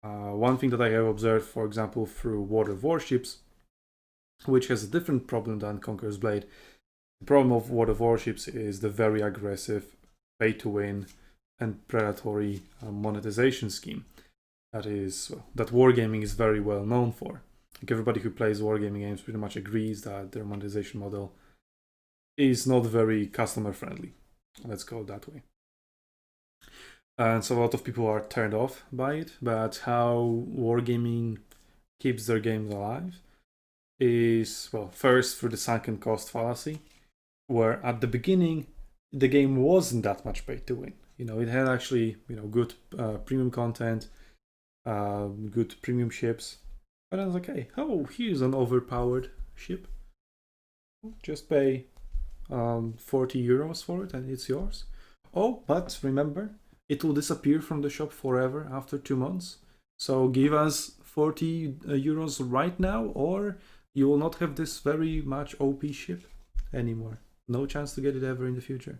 S1: One thing that I have observed, for example, through World of Warships, which has a different problem than Conqueror's Blade. The problem of World of Warships is the very aggressive pay-to-win and predatory monetization scheme that wargaming is very well known for. Like everybody who plays wargaming games pretty much agrees that their monetization model is not very customer friendly. Let's call it that way. And so a lot of people are turned off by it, but how wargaming keeps their games alive is, well, first through the sunken cost fallacy, where at the beginning the game wasn't that much pay to win. It had actually good premium content, good premium ships, but I was like, hey, here's an overpowered ship. Just pay 40 euros for it and it's yours. Oh, but remember, it will disappear from the shop forever after 2 months. So give us 40 euros right now, or you will not have this very much OP ship anymore. No chance to get it ever in the future.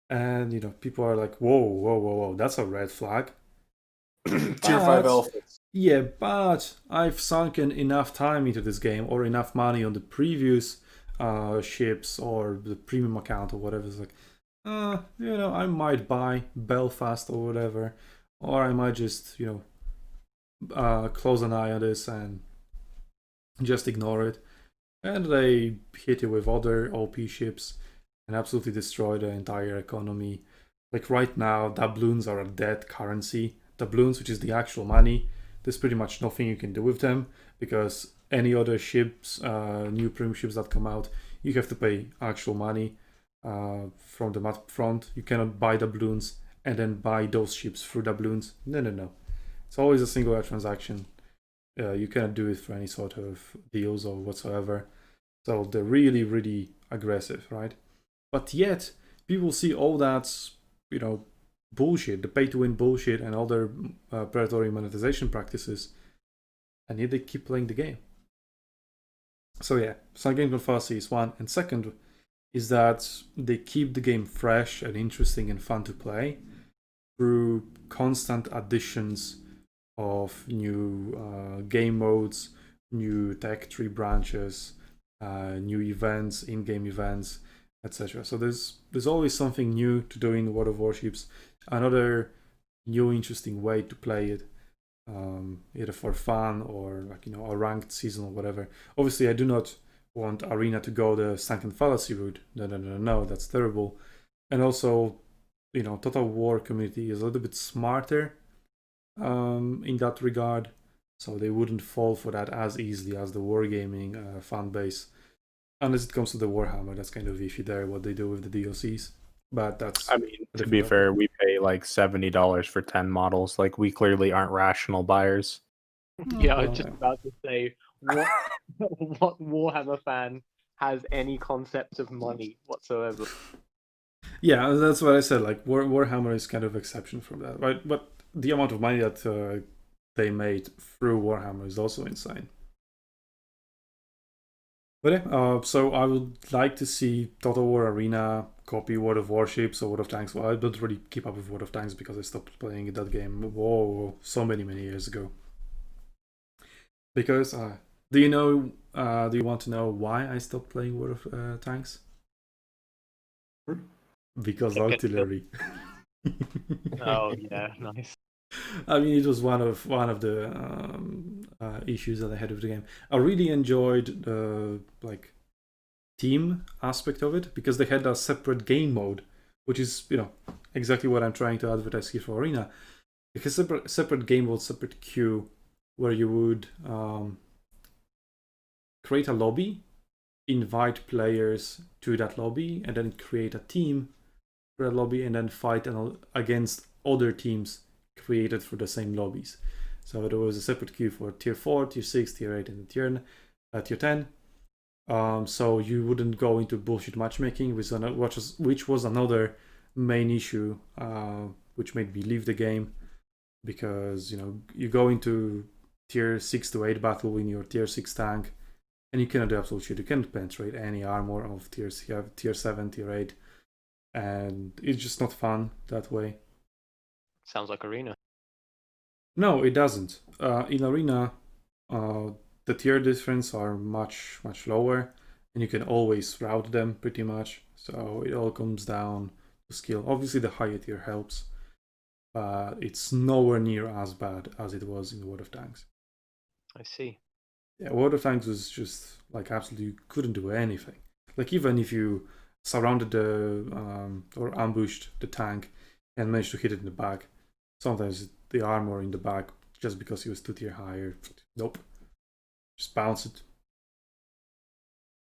S1: And people are like, whoa, that's a red flag.
S4: Tier 5 elephants.
S1: Yeah, but I've sunken enough time into this game or enough money on the previous ships or the premium account or whatever. It's like, I might buy Belfast or whatever, or I might just, close an eye on this and just ignore it. And they hit you with other OP ships and absolutely destroy the entire economy. Like right now, doubloons are a dead currency. Doubloons, which is the actual money, there's pretty much nothing you can do with them because any other ships, new premium ships that come out, you have to pay actual money from the map front. You cannot buy doubloons and then buy those ships through doubloons. No. It's always a singular transaction. You cannot do it for any sort of deals or whatsoever. So they're really, really aggressive, right? But yet, people see all that, bullshit, the pay-to-win bullshit and other predatory monetization practices, and yet they keep playing the game. So yeah, some game fallacy is one. And second is that they keep the game fresh and interesting and fun to play through constant additions of new game modes, new tech tree branches, new events, in-game events, etc. So there's always something new to do in World of Warships, another new interesting way to play it, either for fun or a ranked season or whatever. Obviously, I do not want Arena to go the sunken fallacy route. No, that's terrible. And also, Total War community is a little bit smarter in that regard, so they wouldn't fall for that as easily as the wargaming fan base. Unless it comes to the Warhammer, that's kind of iffy there, what they do with the DLCs. But that's...
S5: to be fair, we pay like $70 for 10 models. Like, we clearly aren't rational buyers.
S3: Yeah, I was just about to say, what Warhammer fan has any concept of money whatsoever?
S1: Yeah, that's what I said. Like, Warhammer is kind of exception from that, right? But the amount of money that they made through Warhammer is also insane. But yeah, so I would like to see Total War Arena copy World of Warships or World of Tanks. Well, I don't really keep up with World of Tanks because I stopped playing that game so many years ago. Because, do you want to know why I stopped playing World of Tanks? Because artillery.
S3: Oh yeah, nice.
S1: I mean, it was one of the issues that I had with the game. I really enjoyed the team aspect of it because they had a separate game mode, which is exactly what I'm trying to advertise here for Arena. Because separate game mode, separate queue, where you would create a lobby, invite players to that lobby, and then create a team for a lobby and then fight against other teams created for the same lobbies. So there was a separate queue for tier 4, tier 6, tier 8, and tier 10. So you wouldn't go into bullshit matchmaking, which was another main issue, which made me leave the game, because you go into tier 6 to 8 battle in your tier 6 tank, and you cannot do absolute shit. You cannot penetrate any armor of tier 7, tier 8, and it's just not fun that way.
S3: Sounds like Arena.
S1: No, it doesn't. In Arena, the tier difference are much, much lower, and you can always route them pretty much. So it all comes down to skill. Obviously, the higher tier helps, but it's nowhere near as bad as it was in World of Tanks.
S3: I see.
S1: Yeah, World of Tanks was just like absolutely, you couldn't do anything. Like even if you surrounded or ambushed the tank and managed to hit it in the back, sometimes the armor in the back, just because he was 2 tier higher, nope, just bounce it.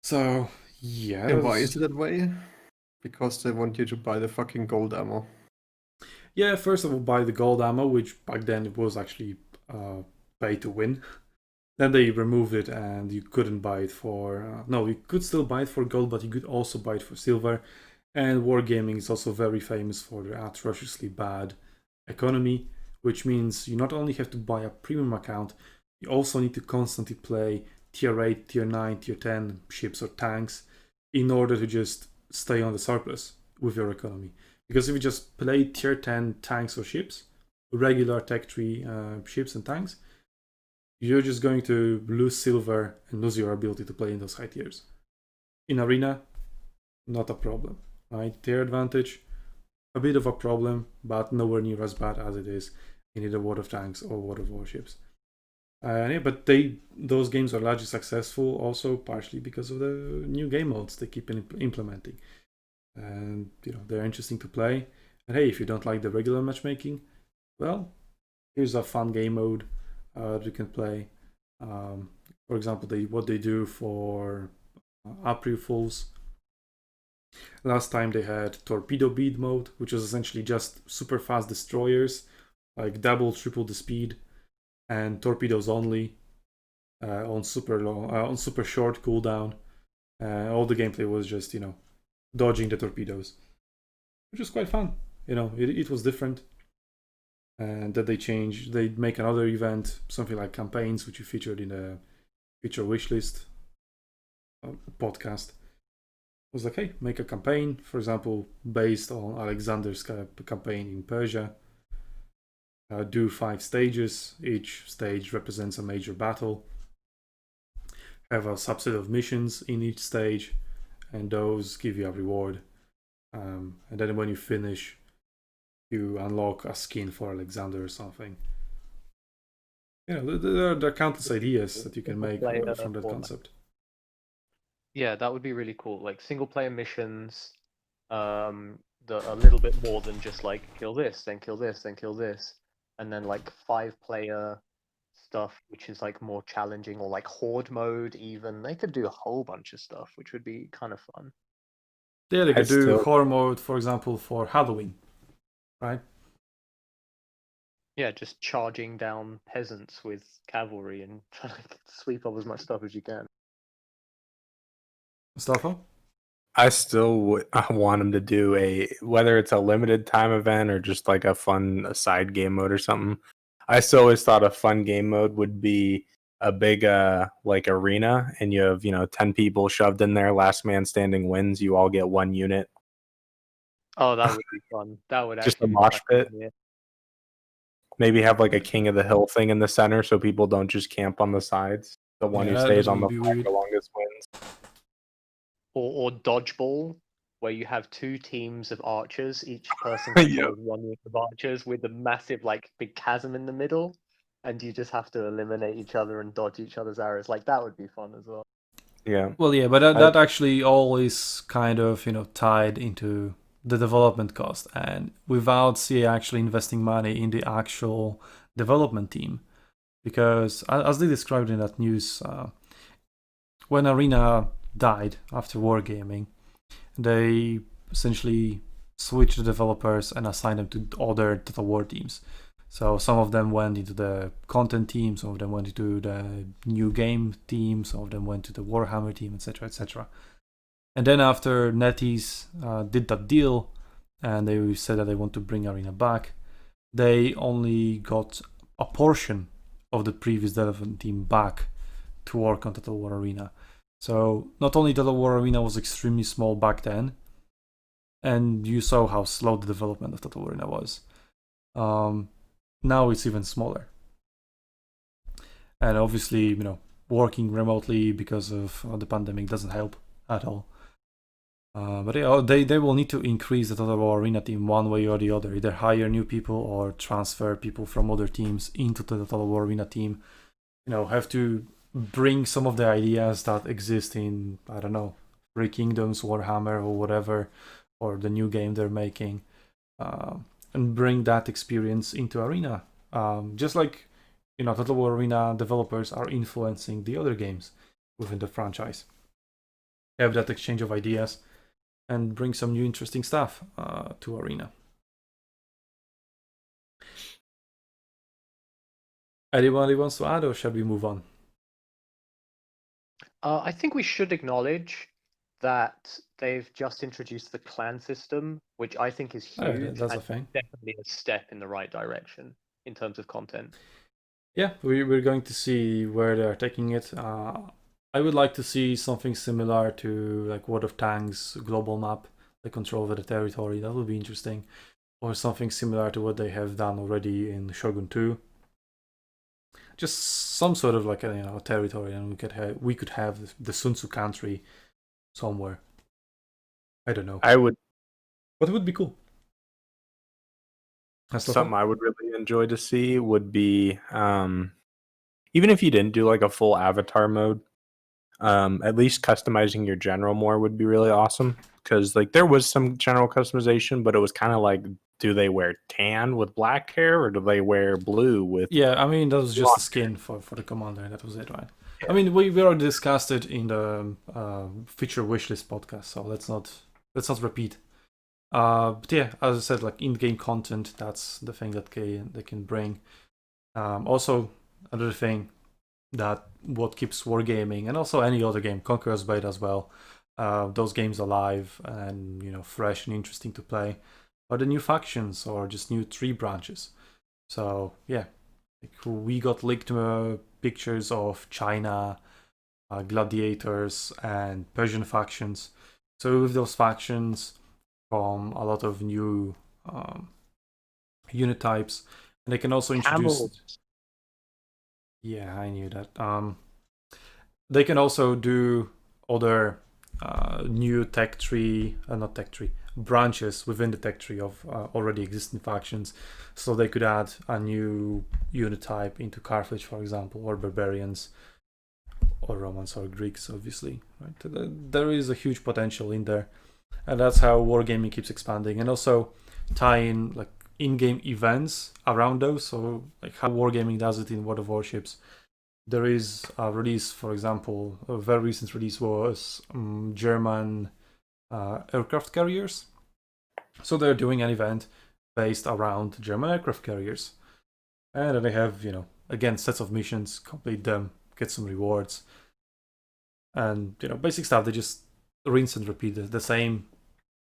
S1: So yeah.
S2: And why is it that way? Because they want you to buy the fucking gold ammo.
S1: Yeah, first of all, buy the gold ammo, which back then it was actually pay to win. Then they removed it, and you couldn't buy it for... no, you could still buy it for gold, but you could also buy it for silver. And Wargaming is also very famous for their atrociously bad economy, which means you not only have to buy a premium account, you also need to constantly play tier 8, tier 9, tier 10 ships or tanks in order to just stay on the surplus with your economy. Because if you just play tier 10 tanks or ships, regular tech tree ships and tanks, you're just going to lose silver and lose your ability to play in those high tiers. In Arena, not a problem, right? Tier advantage, a bit of a problem, but nowhere near as bad as it is in either World of Tanks or World of Warships. Yeah, but those games are largely successful also partially because of the new game modes they keep implementing. And they're interesting to play. And hey, if you don't like the regular matchmaking, well, here's a fun game mode you can play. For example, what they do for April Fools. Last time they had torpedo bead mode, which was essentially just super fast destroyers, like double, triple the speed, and torpedoes only on super short cooldown. All the gameplay was just dodging the torpedoes, which was quite fun. It was different. And that they make another event, something like campaigns, which you featured in the feature wishlist podcast. It was like, hey, make a campaign, for example, based on Alexander's campaign in Persia. Do 5 stages. Each stage represents a major battle. Have a subset of missions in each stage, and those give you a reward. And then when you finish, you unlock a skin for Alexander or something. There are countless ideas that you can make from that concept.
S3: Yeah, that would be really cool. Like single player missions, a little bit more than just like kill this, then kill this, then kill this, and then like 5-player stuff, which is like more challenging, or like horde mode even. They could do a whole bunch of stuff, which would be kind of fun.
S1: Yeah, they could do horror mode, for example, for Halloween. Right?
S3: Yeah, just charging down peasants with cavalry and trying to sweep up as much stuff as you can.
S1: Mustafa?
S5: I still want them to do whether it's a limited time event or just like a fun side game mode or something. I still always thought a fun game mode would be a big like arena, and you have 10 people shoved in there, last man standing wins, you all get 1 unit.
S3: Oh, that would be fun. That would
S5: just
S3: actually
S5: a mosh pit.
S3: Yeah.
S5: Maybe have like a King of the Hill thing in the center so people don't just camp on the sides. The one who stays on the flag the longest wins.
S3: Or dodgeball, where you have 2 teams of archers. Each person controls 1 unit of archers with a massive like big chasm in the middle, and you just have to eliminate each other and dodge each other's arrows. Like that would be fun as well.
S5: Yeah.
S1: Well, yeah, but that actually all is kind of tied into the development cost, and without CA actually investing money in the actual development team, because as they described in that news, when Arena died after Wargaming, they essentially switch the developers and assign them to other Total War teams. So some of them went into the content team, some of them went into the new game team, some of them went to the Warhammer team, etc., etc. And then after NetEase did that deal, and they said that they want to bring Arena back, they only got a portion of the previous development team back to work on Total War Arena. So not only Total War Arena was extremely small back then, and you saw how slow the development of Total War Arena was. Now it's even smaller. And obviously, working remotely because of the pandemic doesn't help at all. But they will need to increase the Total War Arena team one way or the other, either hire new people or transfer people from other teams into the Total War Arena team. Have to bring some of the ideas that exist in, I don't know, Three Kingdoms, Warhammer, or whatever, or the new game they're making, and bring that experience into Arena. Just like, Total War Arena developers are influencing the other games within the franchise. Have that exchange of ideas and bring some new interesting stuff to Arena. Anybody wants to add, or shall we move on?
S3: I think we should acknowledge that they've just introduced the clan system, which I think is huge.
S1: That's a
S3: and
S1: thing.
S3: definitely a step in the right direction in terms of content.
S1: Yeah, we're going to see where they're taking it. I would like to see something similar to like World of Tanks global map, the control over the territory. That would be interesting. Or something similar to what they have done already in Shogun 2. Just some sort of like a territory, and we could have the SUNTZU country somewhere. I don't know. What would be cool?
S5: Something I would really enjoy to see would be, even if you didn't do like a full avatar mode, at least customizing your general more would be really awesome. Because like there was some general customization, but it was kind of like, do they wear tan with black hair, or do they wear blue with?
S1: Yeah, I mean that was just a skin for the commander, and that was it, right? Yeah. I mean we already discussed it in the feature wishlist podcast, so let's not repeat. But yeah, as I said, like in-game content, that's the thing that they can bring. Also, another thing that what keeps wargaming and also any other game, Conqueror's Blade as well, those games alive and fresh and interesting to play, are the new factions or just new tree branches. So yeah, like we got leaked pictures of China, gladiators, and Persian factions. So with those factions from a lot of new unit types, and they can also introduce.
S3: Camels.
S1: Yeah, I knew that. They can also do other new branches within the tech tree of already existing factions. So they could add a new unit type into Carthage, for example, or barbarians, or Romans or Greeks, obviously. Right? There is a huge potential in there, and that's how wargaming keeps expanding, and also tie in like in-game events around those. So like how wargaming does it in World of Warships. There is a release, for example, a very recent release was German aircraft carriers. So they're doing an event based around German aircraft carriers. And then they have, again, sets of missions, complete them, get some rewards. And, basic stuff. They just rinse and repeat the same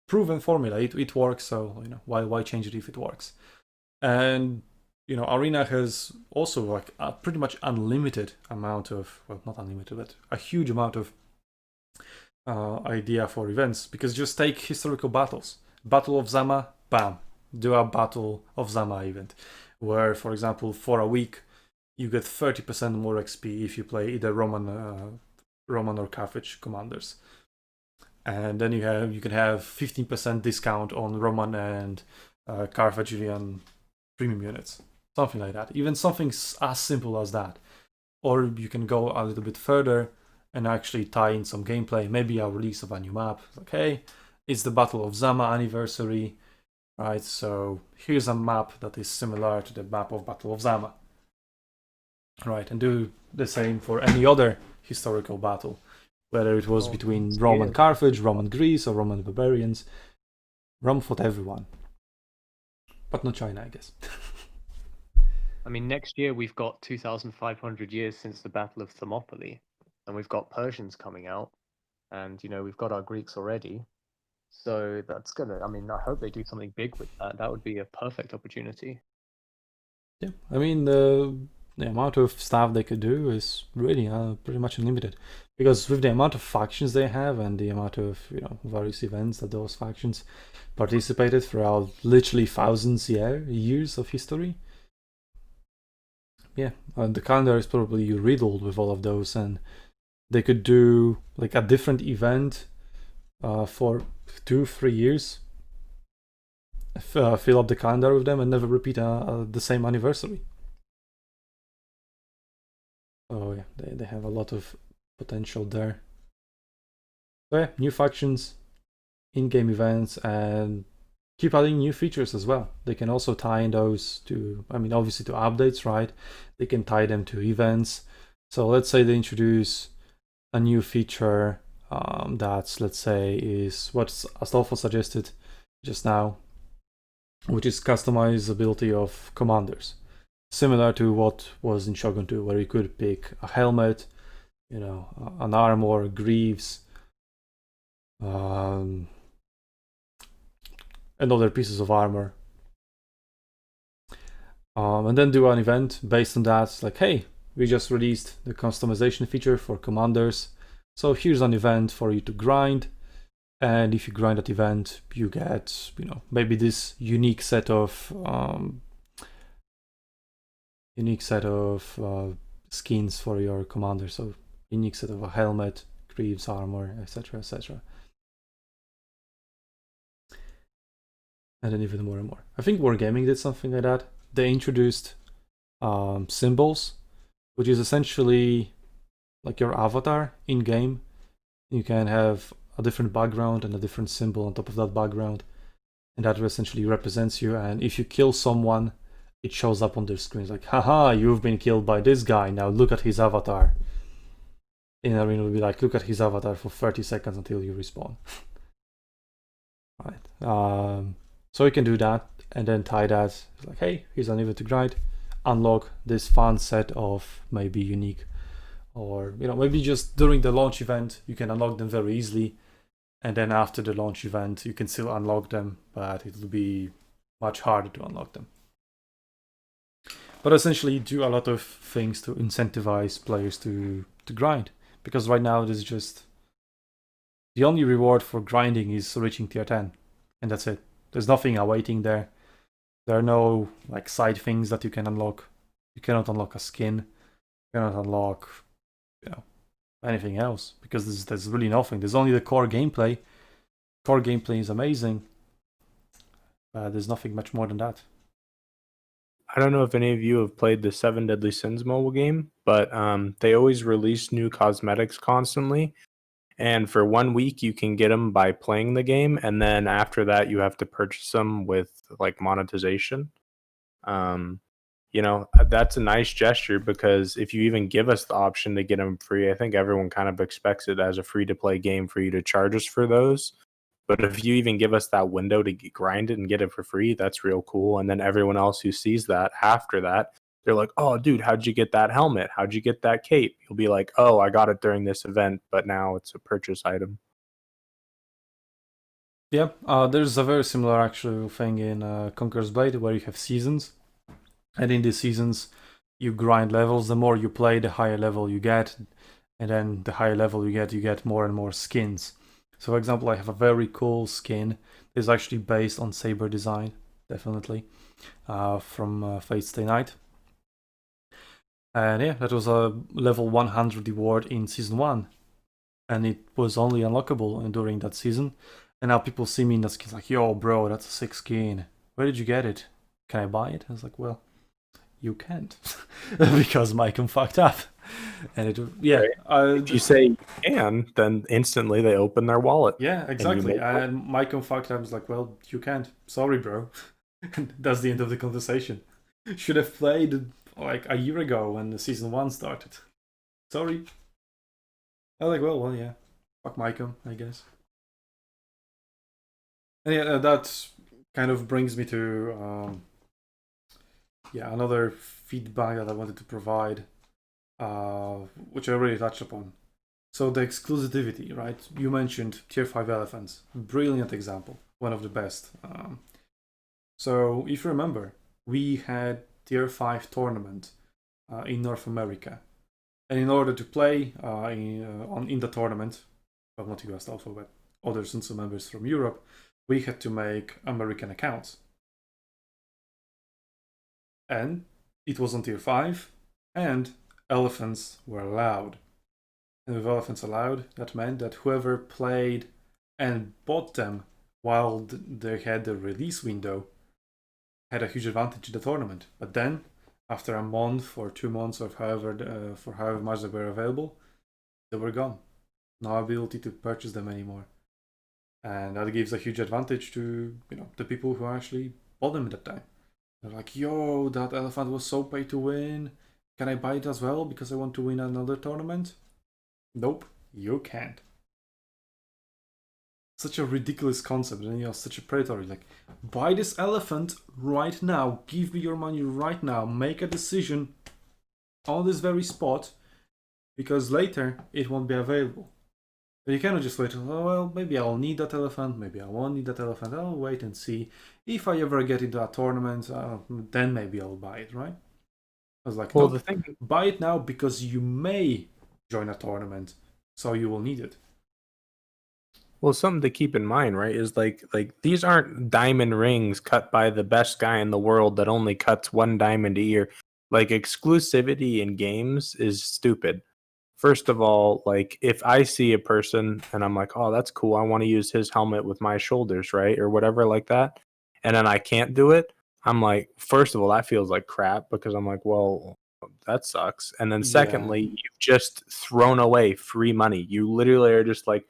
S1: proven formula. It works, so, why change it if it works? And Arena has also like a pretty much unlimited amount of, well, not unlimited, but a huge amount of idea for events, because just take historical battles. Battle of Zama, bam, do a Battle of Zama event, where, for example, for a week, you get 30% more XP if you play either Roman or Carthage commanders. And then you can have 15% discount on Roman and Carthaginian premium units. Something like that. Even something as simple as that. Or you can go a little bit further and actually tie in some gameplay. Maybe a release of a new map. Like, hey, it's the Battle of Zama anniversary, right? So here's a map that is similar to the map of Battle of Zama. Right, and do the same for any other historical battle. Whether it was between Roman Carthage, Roman Greece, or Roman barbarians. Rome fought everyone, but not China, I guess.
S3: I mean, next year we've got 2,500 years since the Battle of Thermopylae, and we've got Persians coming out, and we've got our Greeks already. So that's I mean, I hope they do something big with that. That would be a perfect opportunity.
S1: Yeah, I mean the amount of stuff they could do is really pretty much unlimited, because with the amount of factions they have and the amount of various events that those factions participated throughout literally thousands years of history. Yeah, the calendar is probably riddled with all of those, and they could do like a different event for 2-3 years, fill up the calendar with them, and never repeat the same anniversary. Oh yeah, they have a lot of potential there. So yeah, new factions, in-game events, and keep adding new features as well. They can also tie in those to, I mean, obviously to updates, right? They can tie them to events. So let's say they introduce a new feature that's, let's say, is what Astolfo suggested just now, which is customizability of commanders, similar to what was in Shogun 2, where you could pick a helmet, an armor, greaves, and other pieces of armor, and then do an event based on that. Like, hey, we just released the customization feature for commanders, so here's an event for you to grind, and if you grind that event, you get maybe this unique set of skins for your commander. So unique set of a helmet, greaves, armor, etc., etc. And then even more and more. I think Wargaming did something like that. They introduced symbols, which is essentially like your avatar in game. You can have a different background and a different symbol on top of that background, and that essentially represents you. And if you kill someone, it shows up on their screen. It's like, haha, you've been killed by this guy, now look at his avatar. In Arena, will be like, look at his avatar for 30 seconds until you respawn. Right. So you can do that and then tie that. It's like, hey, here's an event to grind. Unlock this fun set of maybe unique, or maybe just during the launch event you can unlock them very easily, and then after the launch event you can still unlock them, but it will be much harder to unlock them. But essentially do a lot of things to incentivize players to grind, because right now this is just the only reward for grinding is reaching tier 10, and that's it. There's nothing awaiting there. There are no like side things that you can unlock. You cannot unlock a skin. You cannot unlock anything else, because there's really nothing. There's only the core gameplay. Core gameplay is amazing. There's nothing much more than that.
S5: I don't know if any of you have played the 7 Deadly Sins mobile game, but they always release new cosmetics constantly. And for 1 week, you can get them by playing the game. And then after that, you have to purchase them with like monetization. That's a nice gesture, because if you even give us the option to get them free, I think everyone kind of expects it as a free to play game for you to charge us for those. But if you even give us that window to grind it and get it for free, that's real cool. And then everyone else who sees that after that, they're like, oh, dude, how'd you get that helmet? How'd you get that cape? You'll be like, oh, I got it during this event, but now it's a purchase item.
S1: Yeah, there's a very similar actual thing in Conqueror's Blade, where you have seasons. And in these seasons, you grind levels. The more you play, the higher level you get. And then the higher level you get more and more skins. So for example, I have a very cool skin. It's actually based on Saber design, definitely, from Fate Stay Night. And yeah, that was a level 100 reward in season 1. And it was only unlockable during that season. And now people see me in that skin, like, yo, bro, that's a sick skin. Where did you get it? Can I buy it? I was like, well, you can't. Because Mycom fucked up. And
S5: if you say you can, then instantly they open their wallet.
S1: Yeah, exactly. And Mycom fucked up. I was like, well, you can't. Sorry, bro. And that's the end of the conversation. Should have played like a year ago when the season 1 started. Sorry. I was like, well, yeah. Fuck Mycom, I guess. And yeah, that kind of brings me to another feedback that I wanted to provide, which I already touched upon. So the exclusivity, right? You mentioned Tier 5 elephants. Brilliant example. One of the best. So if you remember, we had Tier 5 tournament in North America. And in order to play in the tournament, well, not US Alpha, but other SUNTZU members from Europe, we had to make American accounts. And it was on Tier 5, and elephants were allowed. And with elephants allowed, that meant that whoever played and bought them while they had the release window had a huge advantage in the tournament. But then, after a month or 2 months, or for however much they were available, they were gone. No ability to purchase them anymore. And that gives a huge advantage to the people who actually bought them at that time. They're like, yo, that elephant was so pay to win. Can I buy it as well because I want to win another tournament? Nope, you can't. Such a ridiculous concept, and such a predatory. Like, buy this elephant right now. Give me your money right now. Make a decision on this very spot, because later it won't be available. But you cannot just wait. Oh, well, maybe I'll need that elephant. Maybe I won't need that elephant. I'll wait and see. If I ever get into a tournament, then maybe I'll buy it, right? I was like, well, nope, buy it now because you may join a tournament, so you will need it.
S5: Well, something to keep in mind, right, is like these aren't diamond rings cut by the best guy in the world that only cuts one diamond a year. Like, exclusivity in games is stupid. First of all, like, if I see a person and I'm like, oh, that's cool, I want to use his helmet with my shoulders, right, or whatever like that, and then I can't do it, I'm like, first of all, that feels like crap, because I'm like, well, that sucks. And then secondly, you've just thrown away free money. You literally are just like,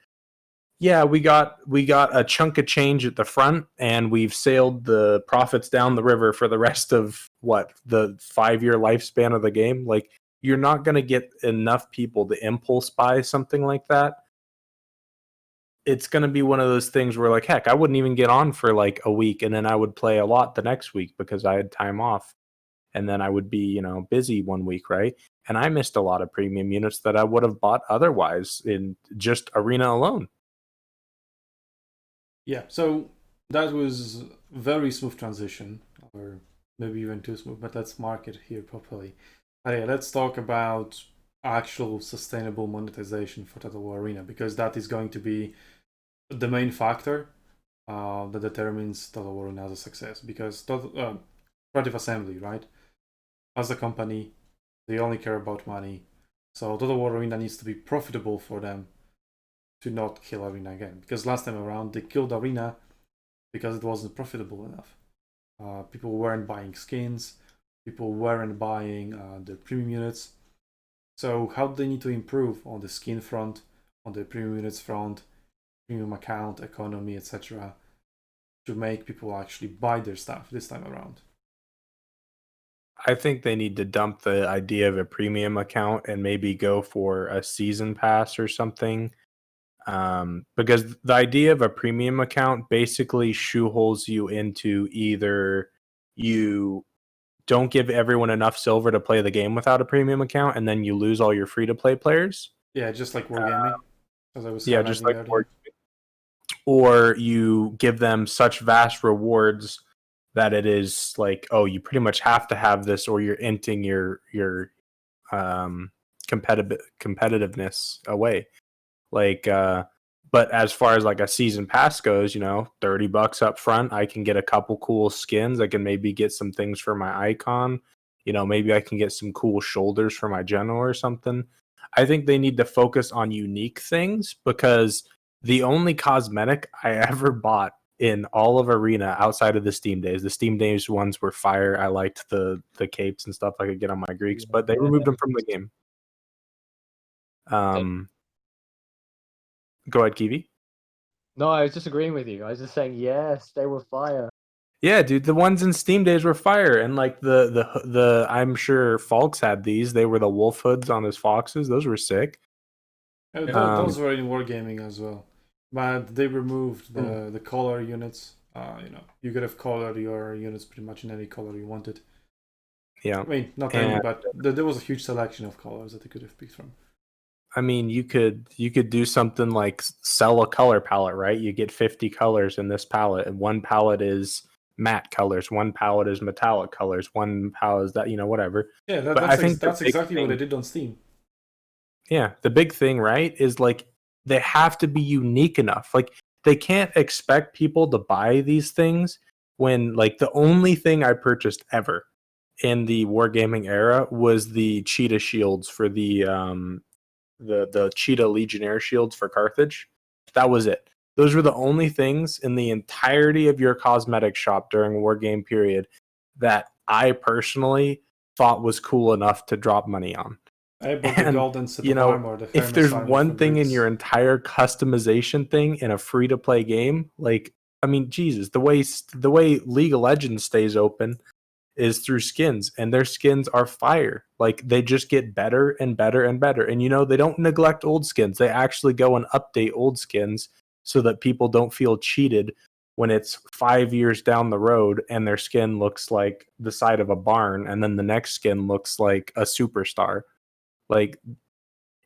S5: yeah, we got a chunk of change at the front, and we've sailed the profits down the river for the rest of the 5-year lifespan of the game. Like, you're not going to get enough people to impulse buy something like that. It's going to be one of those things where, like, heck, I wouldn't even get on for like a week, and then I would play a lot the next week because I had time off, and then I would be, busy one week, right? And I missed a lot of premium units that I would have bought otherwise in just Arena alone.
S1: Yeah, so that was very smooth transition, or maybe even too smooth, but let's mark it here properly. Yeah, let's talk about actual sustainable monetization for Total War Arena, because that is going to be the main factor that determines Total War Arena as a success. Because Creative Assembly, right, as a company, they only care about money. So Total War Arena needs to be profitable for them to not kill Arena again. Because last time around, they killed Arena because it wasn't profitable enough. People weren't buying skins. People weren't buying the premium units. So how do they need to improve on the skin front, on the premium units front, premium account, economy, etc., to make people actually buy their stuff this time around?
S5: I think they need to dump the idea of a premium account and maybe go for a season pass or something. Because the idea of a premium account basically shoeholes you into either you don't give everyone enough silver to play the game without a premium account, and then you lose all your free-to-play players.
S1: Yeah, just like Wargaming. As I was
S5: just like Wargaming. Or you give them such vast rewards that it is like, oh, you pretty much have to have this, or you're inting your competitiveness away. Like, but as far as like a season pass goes, $30 up front, I can get a couple cool skins. I can maybe get some things for my icon. Maybe I can get some cool shoulders for my general or something. I think they need to focus on unique things, because the only cosmetic I ever bought in all of Arena outside of the Steam Days ones were fire. I liked the capes and stuff I could get on my Greeks, but they removed them from the game. Go ahead, Kiwi.
S3: No, I was just agreeing with you. I was just saying, yes, they were fire.
S5: Yeah, dude, the ones in Steam Days were fire, and like the I'm sure Falks had these. They were the wolf hoods on his foxes. Those were sick.
S1: Those were in Wargaming as well. But they removed the color units. You could have colored your units pretty much in any color you wanted.
S5: Yeah.
S1: I mean, not any, but there was a huge selection of colors that they could have picked from.
S5: I mean, you could do something like sell a color palette, right? You get 50 colors in this palette, and one palette is matte colors, one palette is metallic colors, one palette is that, whatever.
S1: Yeah,
S5: But I think
S1: that's exactly what
S5: thing,
S1: they did on Steam.
S5: Yeah, the big thing, right, is like they have to be unique enough. Like they can't expect people to buy these things when like the only thing I purchased ever in the wargaming era was the cheetah shields for the cheetah legionnaire shields for Carthage. That was it. Those were the only things in the entirety of your cosmetic shop during wargame period that I personally thought was cool enough to drop money on.
S1: I bought the golden set of armor, the
S5: if there's
S1: armor
S5: one
S1: from
S5: thing in
S1: Greeks.
S5: your entire customization thing in a free-to-play game, like, I mean, Jesus, the way League of Legends stays open is through skins, and their skins are fire. Like, they just get better and better and better. And, they don't neglect old skins. They actually go and update old skins so that people don't feel cheated when it's 5 years down the road and their skin looks like the side of a barn, and then the next skin looks like a superstar. Like,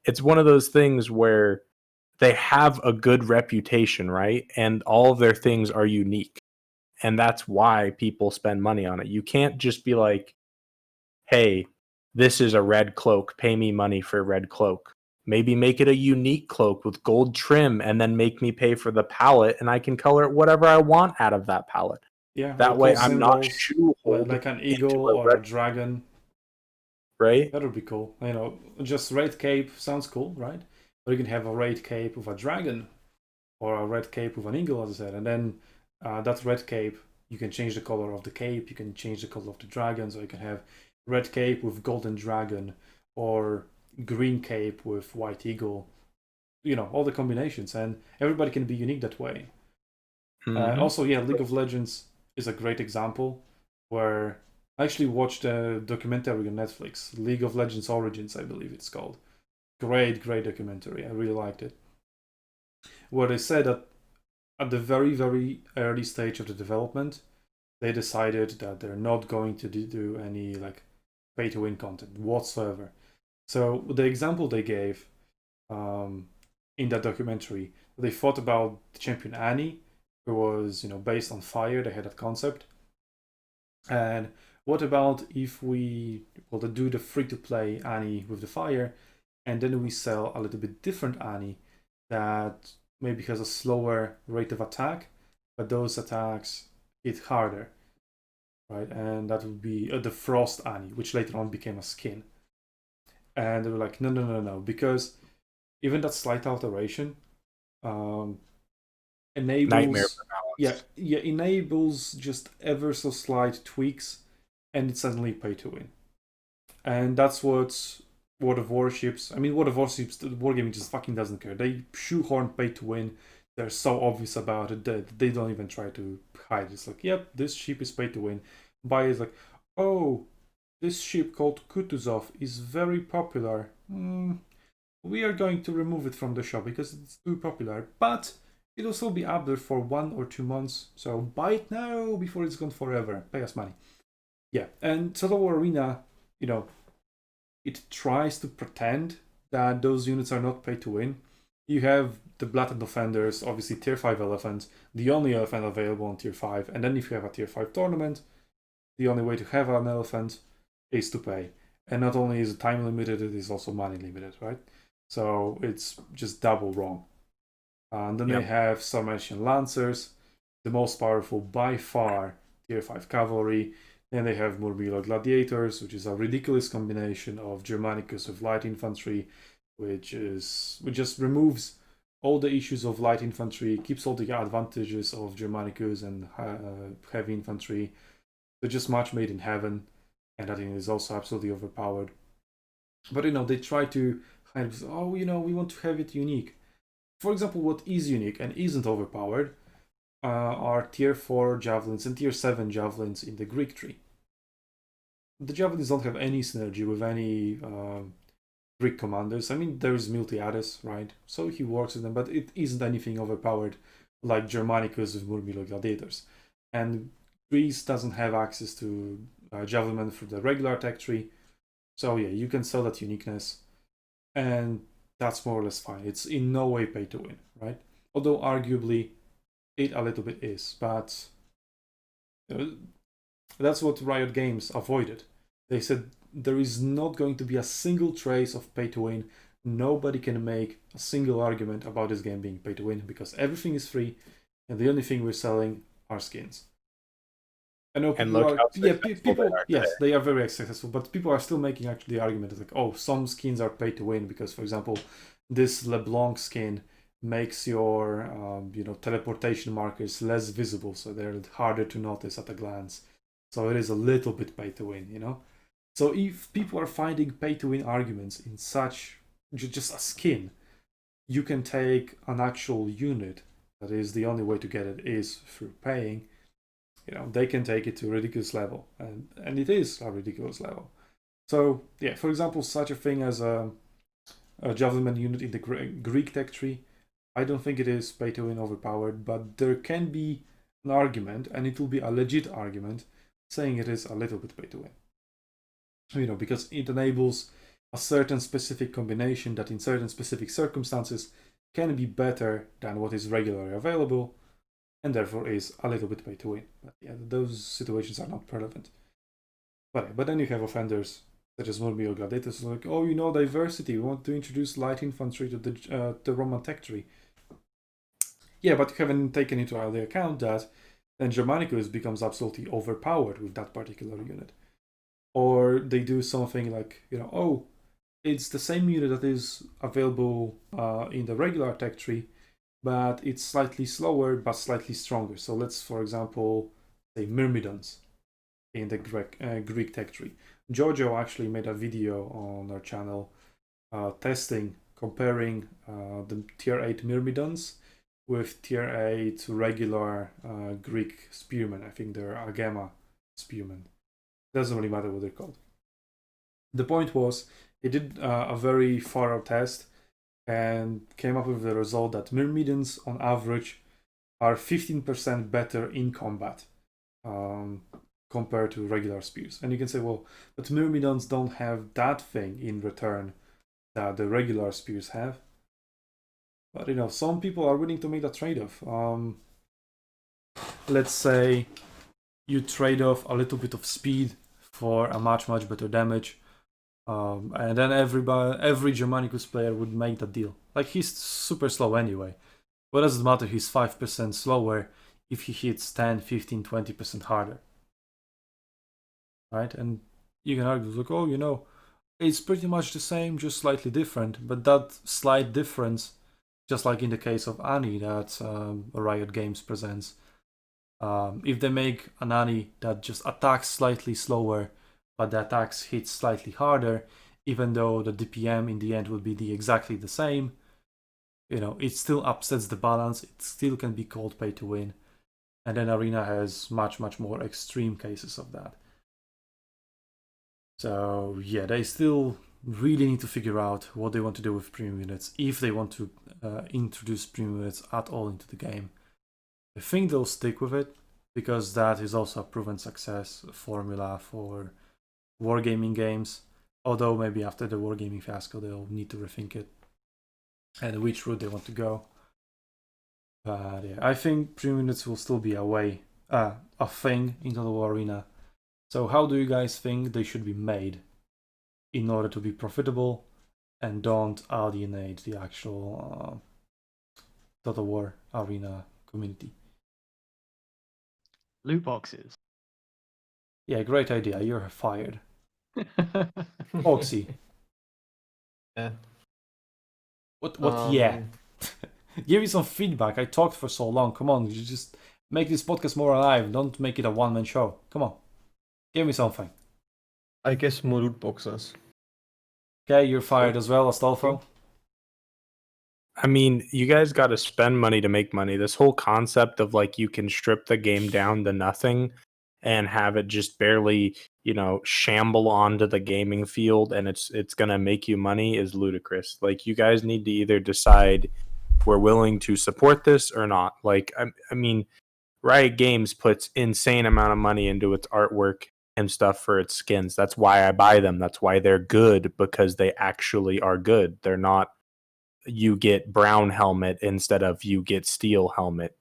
S5: it's one of those things where they have a good reputation, right? And all of their things are unique. And that's why people spend money on it. You can't just be like, hey, this is a red cloak. Pay me money for a red cloak. Maybe make it a unique cloak with gold trim and then make me pay for the palette, and I can color whatever I want out of that palette.
S1: Yeah,
S5: that way I'm not
S1: symbols,
S5: shoehorned
S1: like an eagle or a dragon.
S5: Right?
S1: That would be cool. Just red cape sounds cool, right? Or you can have a red cape with a dragon, or a red cape with an eagle, as I said, and then that red cape, you can change the color of the cape, you can change the color of the dragon, so you can have red cape with golden dragon, or green cape with white eagle. All the combinations, and everybody can be unique that way. Also, yeah, League of Legends is a great example where I actually watched a documentary on Netflix, League of Legends Origins, I believe it's called. Great documentary. I really liked it. Where they said that at the very, very early stage of the development, they decided that they're not going to do any like pay-to-win content whatsoever. So the example they gave in that documentary, they thought about the champion Annie, who was based on fire. They had that concept. And what about if we do the free-to-play Annie with the fire, and then we sell a little bit different Annie that maybe has a slower rate of attack, but those attacks hit harder, right? And that would be the Frost Annie, which later on became a skin. And they were like, no, because even that slight alteration enables
S5: nightmare for balance.
S1: Enables just ever so slight tweaks, and it's suddenly pay to win. And that's what World of Warships. I mean, World of Warships, Wargaming just fucking doesn't care. They shoehorn pay to win. They're so obvious about it that they don't even try to hide. It's like, yep, this ship is pay to win. Buyer is like, oh, this ship called Kutuzov is very popular. We are going to remove it from the shop because it's too popular. But it'll still be up there for 1 or 2 months. So buy it now before it's gone forever. Pay us money. Yeah, and Total War Arena, it tries to pretend that those units are not pay to win. You have the Blatant Offenders, obviously tier 5 elephant, the only elephant available on tier 5. And then if you have a tier 5 tournament, the only way to have an elephant is to pay. And not only is it time limited, it is also money limited, right? So it's just double wrong. And then they have Sarmatian Lancers, the most powerful by far tier 5 cavalry. Then they have Murmillo Gladiators, which is a ridiculous combination of Germanicus with light infantry, which just removes all the issues of light infantry, keeps all the advantages of Germanicus and heavy infantry. They're just match made in heaven, and I think is also absolutely overpowered. But they try to kind of we want to have it unique. For example, what is unique and isn't overpowered are tier 4 javelins and tier 7 javelins in the Greek tree. The javelins don't have any synergy with any Greek commanders. I mean, there's Miltiades, right? So he works with them, but it isn't anything overpowered like Germanicus with Murmillo Gladiators. And Greece doesn't have access to Javelin through the regular tech tree. So yeah, you can sell that uniqueness, and that's more or less fine. It's in no way pay to win, right? Although arguably it a little bit is, but that's what Riot Games avoided. They said there is not going to be a single trace of pay to win. Nobody can make a single argument about this game being pay to win because everything is free, and the only thing we're selling are skins. I know
S5: And
S1: people
S5: look
S1: are,
S5: how
S1: yeah,
S5: successful
S1: people,
S5: they are
S1: yes,
S5: today.
S1: they are very successful, but people are still making actually the argument it's like, oh, some skins are pay to win because, for example, this LeBlanc skin makes your teleportation markers less visible, so they're harder to notice at a glance. So it is a little bit pay to win. So if people are finding pay to win arguments in such just a skin, you can take an actual unit that is the only way to get it is through paying. They can take it to a ridiculous level, and it is a ridiculous level. So yeah, for example, such a thing as a Javelin unit in the Greek tech tree, I don't think it is pay to win overpowered, but there can be an argument, and it will be a legit argument, saying it is a little bit pay to win. Because it enables a certain specific combination that in certain specific circumstances can be better than what is regularly available, and therefore is a little bit pay to win. But yeah, those situations are not relevant. But then you have offenders such as Murmillo Gladiators, like, oh, diversity. We want to introduce light infantry to the Roman tech tree. Yeah, but you haven't taken into the account that then Germanicus becomes absolutely overpowered with that particular unit. Or they do something like, it's the same unit that is available in the regular tech tree, but it's slightly slower but slightly stronger. So let's, for example, say Myrmidons in the Greek tech tree. Jojo actually made a video on our channel comparing the tier 8 Myrmidons with tier 8 regular Greek spearmen. I think they're Agema spearmen. Doesn't really matter what they're called. The point was, he did a very thorough test and came up with the result that Myrmidons on average are 15% better in combat compared to regular spears. And you can say, well, but Myrmidons don't have that thing in return that the regular spears have. But some people are willing to make that trade-off. Let's say you trade off a little bit of speed for a much better damage. And then every Germanicus player would make that deal. Like, he's super slow anyway. What does it matter? He's 5% slower if he hits 10, 15, 20% harder. Right? And you can argue, like, it's pretty much the same, just slightly different. But that slight difference, just like in the case of Annie that Riot Games presents, if they make an Annie that just attacks slightly slower, but the attacks hit slightly harder, even though the DPM in the end will be exactly the same, it still upsets the balance. It still can be called pay to win. And then Arena has much more extreme cases of that. So yeah, they still really need to figure out what they want to do with premium units, if they want to introduce premium units at all into the game. I think they'll stick with it, because that is also a proven success formula for wargaming games, although maybe after the wargaming fiasco they'll need to rethink it and which route they want to go. But yeah, I think premium units will still be a thing in Total War Arena. So how do you guys think they should be made in order to be profitable and don't alienate the actual Total War Arena community?
S3: Loot boxes.
S1: Yeah, great idea. You're fired. Oxy.
S2: Yeah.
S1: What yeah? Give me some feedback. I talked for so long. Come on, you just make this podcast more alive. Don't make it a one-man show. Come on. Give me something.
S2: I guess more loot boxes.
S1: Okay, you're fired as well, Astolfo.
S5: I mean, you guys got to spend money to make money. This whole concept of like you can strip the game down to nothing and have it just barely, shamble onto the gaming field, and it's gonna make you money is ludicrous. Like, you guys need to either decide we're willing to support this or not. Like, I mean, Riot Games puts insane amount of money into its artwork and stuff for its skins. That's why I buy them. That's why they're good, because they actually are good. They're not you get brown helmet instead of you get steel helmet.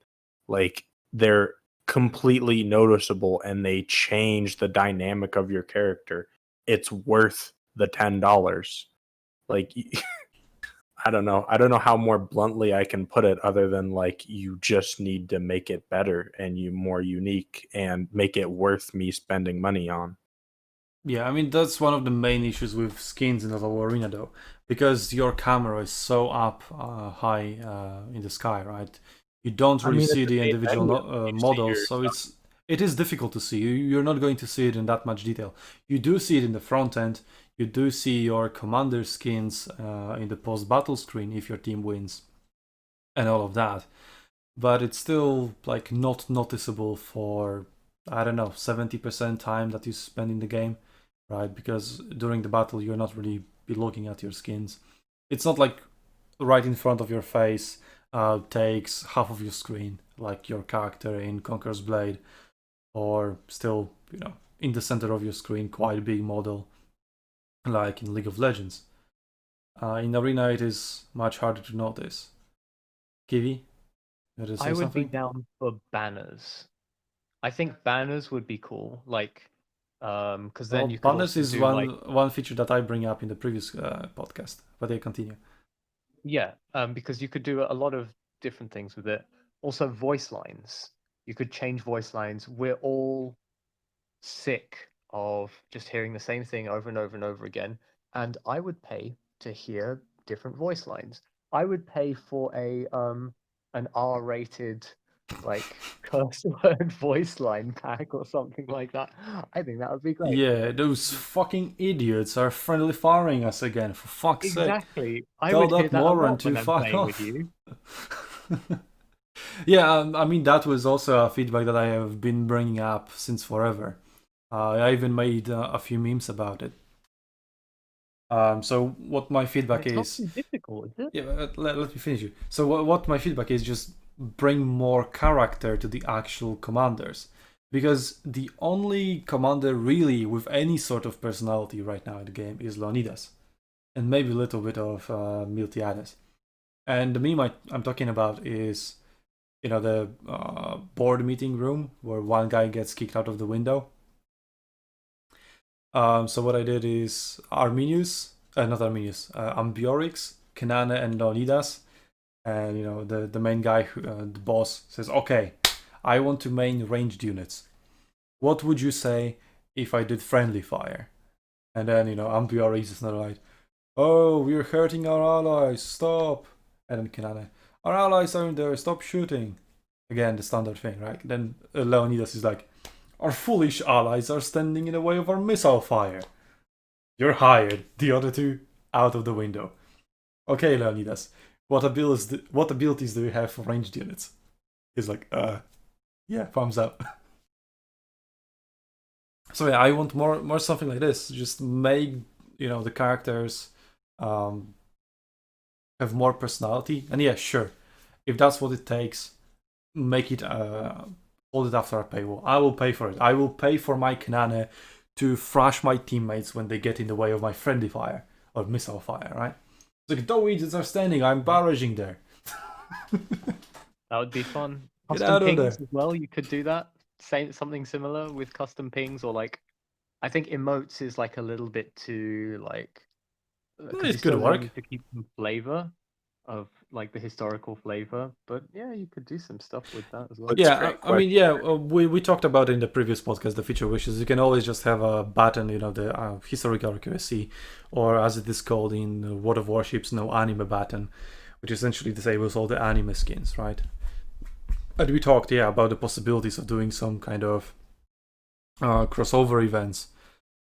S5: Like, they're completely noticeable and they change the dynamic of your character. It's worth the $10. Like, I don't know how more bluntly I can put it, other than like, you just need to make it better and you more unique and make it worth me spending money on.
S1: Yeah, I mean, that's one of the main issues with skins in the low arena, though, because your camera is so up high in the sky, right? You don't really see the individual models, so it is difficult to see. You're not going to see it in that much detail. You do see it in the front end. You do see your commander skins in the post-battle screen if your team wins, and all of that. But it's still like not noticeable for, I don't know, 70% time that you spend in the game, right? Because during the battle you're not really be looking at your skins. It's not like right in front of your face takes half of your screen, like your character in Conqueror's Blade, or still, in the center of your screen, quite a big model, like in League of Legends. In Arena it is much harder to notice. Kiwi?
S3: I would be down for banners. I think banners would be cool, like, because then you could
S1: banners
S3: also
S1: is
S3: do,
S1: one feature that I bring up in the previous podcast, but they continue.
S3: Yeah, because you could do a lot of different things with it. Also, voice lines. You could change voice lines. We're all sick of just hearing the same thing over and over and over again, and I would pay to hear different voice lines. I would pay for an R-rated, like, curse word voice line pack or something like that. I think that would be great.
S1: Yeah, those fucking idiots are friendly firing us again, for fuck's sake.
S3: Exactly. I would hear that a lot when I'm playing with you.
S1: Yeah, I mean, that was also a feedback that I have been bringing up since forever. I even made a few memes about it. So what my feedback is...
S3: It's not too difficult, is it?
S1: Yeah, let me finish it. So what my feedback is, just bring more character to the actual commanders. Because the only commander really with any sort of personality right now in the game is Leonidas. And maybe a little bit of Miltiades. And the meme I'm talking about is, the board meeting room where one guy gets kicked out of the window. So what I did is Ambiorix, Kanane, and Leonidas. And, the main guy, the boss, says, okay, I want to main ranged units. What would you say if I did friendly fire? And then, Ambiorix is not like, oh, we're hurting our allies, stop. And then Kanane, our allies are in there, stop shooting. Again, the standard thing, right? Then Leonidas is like, our foolish allies are standing in the way of our missile fire. You're hired. The other two, out of the window. Okay, Leonidas, what abilities do you have for ranged units? He's like, yeah, thumbs up. So yeah, I want more something like this. Just make, the characters have more personality. And yeah, sure, if that's what it takes, make it hold it after a paywall. I will pay for it. I will pay for my Kanane to thrash my teammates when they get in the way of my friendly fire or missile fire, right? It's like, no idiots are standing, I'm barraging there.
S3: That would be fun.
S1: Get
S3: Custom
S1: out of
S3: pings
S1: there.
S3: as well, you could do that. Something similar with custom pings, or like, I think emotes is like a little bit too like.
S1: It could work
S3: to keep some flavor of like the historical flavor, but yeah, you could do some stuff with that as well.
S1: Yeah, I mean, yeah, we talked about in the previous podcast the feature wishes. You can always just have a button, the historical accuracy, or as it is called in World of Warships, no anime button, which essentially disables all the anime skins, right? And we talked, about the possibilities of doing some kind of crossover events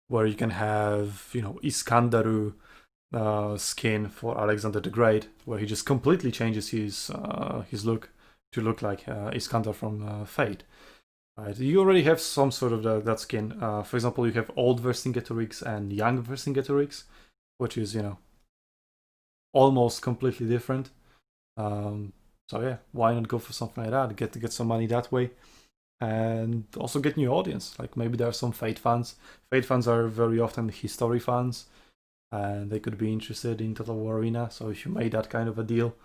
S1: where you can have, Iskandaru skin for Alexander the Great, where he just completely changes his look to look like Iskander from Fate. Right, you already have some sort of that skin. For example, you have old Vercingetorix and young Vercingetorix, which is, almost completely different. So yeah, why not go for something like that? Get some money that way, and also get new audience. Like maybe there are some Fate fans. Fate fans are very often history fans, and they could be interested in Total War Arena. So if you made that kind of a deal,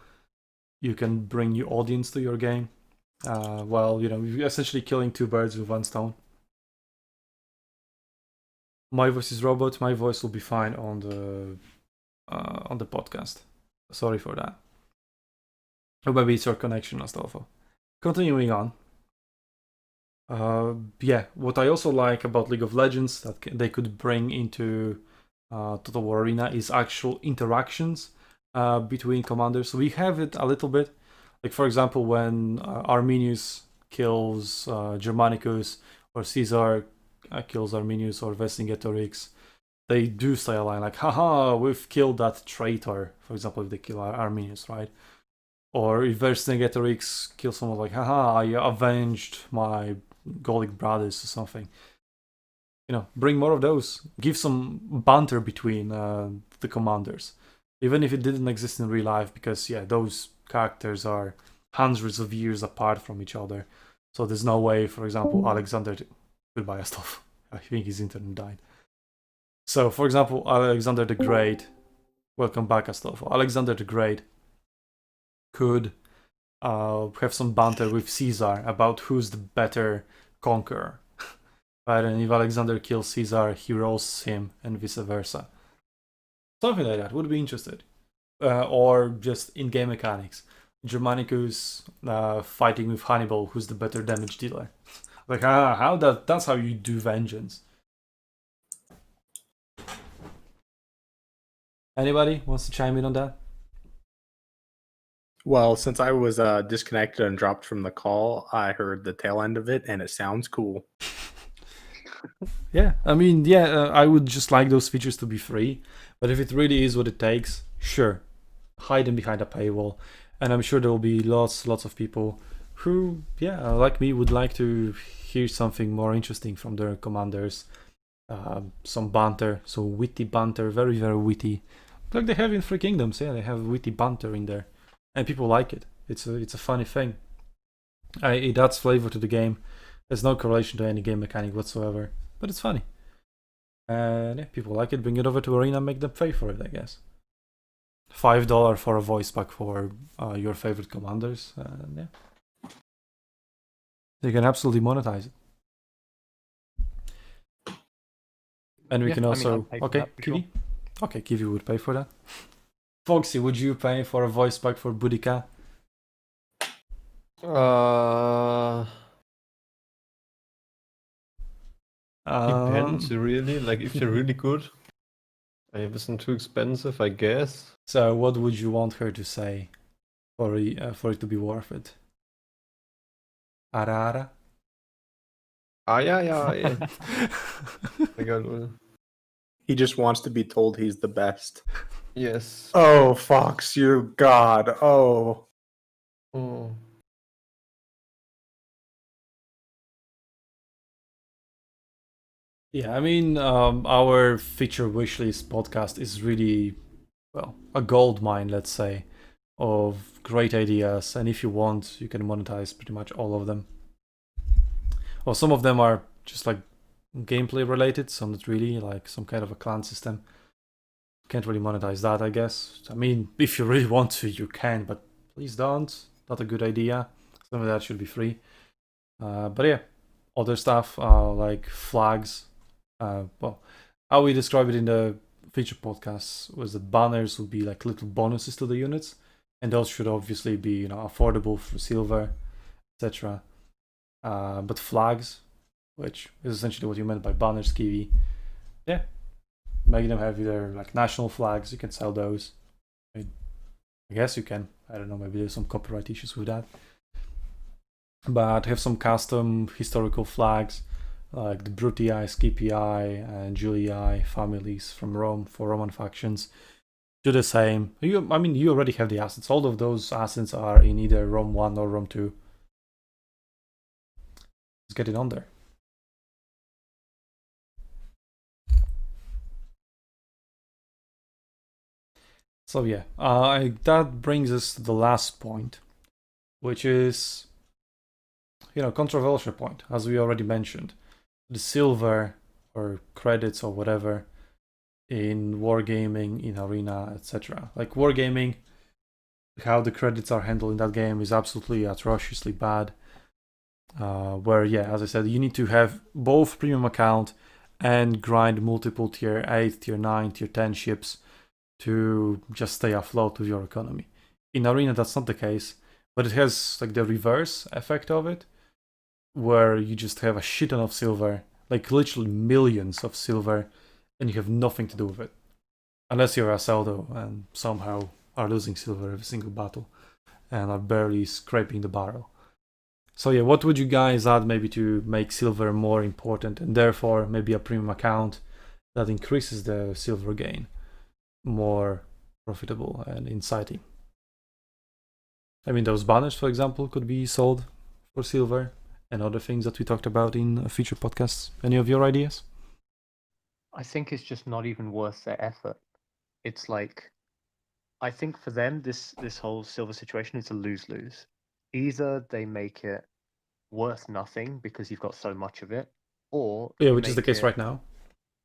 S1: you can bring new audience to your game. Well, you're essentially killing two birds with one stone. My voice is robot. My voice will be fine on the podcast. Sorry for that. Or maybe it's your connection, Astolfo. Continuing on. Yeah, what I also like about League of Legends that they could bring into Total War Arena is actual interactions between commanders. We have it a little bit. Like, for example, when Arminius kills Germanicus, or Caesar kills Arminius or Vercingetorix, they do say a line like, haha, we've killed that traitor, for example, if they kill Arminius, right? Or if Vercingetorix kills someone like, haha, I avenged my Gallic brothers or something. Bring more of those. Give some banter between the commanders. Even if it didn't exist in real life, because, yeah, those characters are hundreds of years apart from each other. So there's no way, for example, Alexander... Goodbye, Astolfo. I think his internet died. So, for example, Alexander the Great... Welcome back, Astolfo. Alexander the Great could have some banter with Caesar about who's the better conqueror. Right? And if Alexander kills Caesar, he roasts him, and vice versa. Something like that. Would be interested. Or just in-game mechanics. Germanicus fighting with Hannibal, who's the better damage dealer. Like, that's how you do vengeance. Anybody wants to chime in on that?
S5: Well, since I was disconnected and dropped from the call, I heard the tail end of it, and it sounds cool.
S1: Yeah, I mean, I would just like those features to be free, but if it really is what it takes, sure, hide them behind a paywall, and I'm sure there will be lots of people who, like me, would like to hear something more interesting from their commanders, some banter, so witty banter, very, very witty, like they have in Three Kingdoms. Yeah, they have witty banter in there, and people like it. It's a funny thing. It adds flavor to the game. There's no correlation to any game mechanic whatsoever, but it's funny. And people like it. Bring it over to Arena, make them pay for it, I guess. $5 for a voice pack for your favorite commanders. They can absolutely monetize it. And we can also... Okay, Kiwi? Sure. Okay, Kiwi would pay for that. Foxy, would you pay for a voice pack for Boudica?
S2: Depends, really. Like, if they're really good. It wasn't too expensive, I guess.
S1: So what would you want her to say for it to be worth it? Ara?
S2: Yeah.
S5: He just wants to be told he's the best.
S2: Yes.
S5: Oh, Fox, you god. Oh.
S1: Yeah, I mean, our feature wishlist podcast is really, well, a gold mine, let's say, of great ideas. And if you want, you can monetize pretty much all of them. Well, some of them are just like gameplay related, some not really, like some kind of a clan system. Can't really monetize that, I guess. I mean, if you really want to, you can, but please don't. Not a good idea. Some of that should be free. But yeah, other stuff like flags. Well, how we describe it in the feature podcast was that banners would be like little bonuses to the units, and those should obviously be affordable for silver, etc. But flags, which is essentially what you meant by banners, Kiwi, yeah, make them have either like national flags. You can sell those. I guess you can. I don't know. Maybe there's some copyright issues with that. But have some custom historical flags, like the Brutii, Scipii, and Julii families from Rome for Roman factions. Do the same. You already have the assets. All of those assets are in either Rome 1 or Rome 2. Just get it on there. So yeah, that brings us to the last point, which is, controversial point, as we already mentioned. The silver or credits or whatever in wargaming, in arena, etc. Like wargaming, how the credits are handled in that game is absolutely atrociously bad. Where, yeah, as I said, you need to have both premium account and grind multiple tier 8, tier 9, tier 10 ships to just stay afloat with your economy. In arena, that's not the case, but it has like the reverse effect of it, where you just have a shit ton of silver, like literally millions of silver, and you have nothing to do with it. Unless you're a Saldo and somehow are losing silver every single battle and are barely scraping the barrel. So yeah, what would you guys add maybe to make silver more important, and therefore maybe a premium account that increases the silver gain more profitable and inciting? I mean, those banners, for example, could be sold for silver, and other things that we talked about in future podcasts. Any of your ideas?
S3: I think it's just not even worth their effort. It's like, I think for them, this whole silver situation is a lose-lose. Either they make it worth nothing because you've got so much of it, or
S1: yeah, which is the case right now.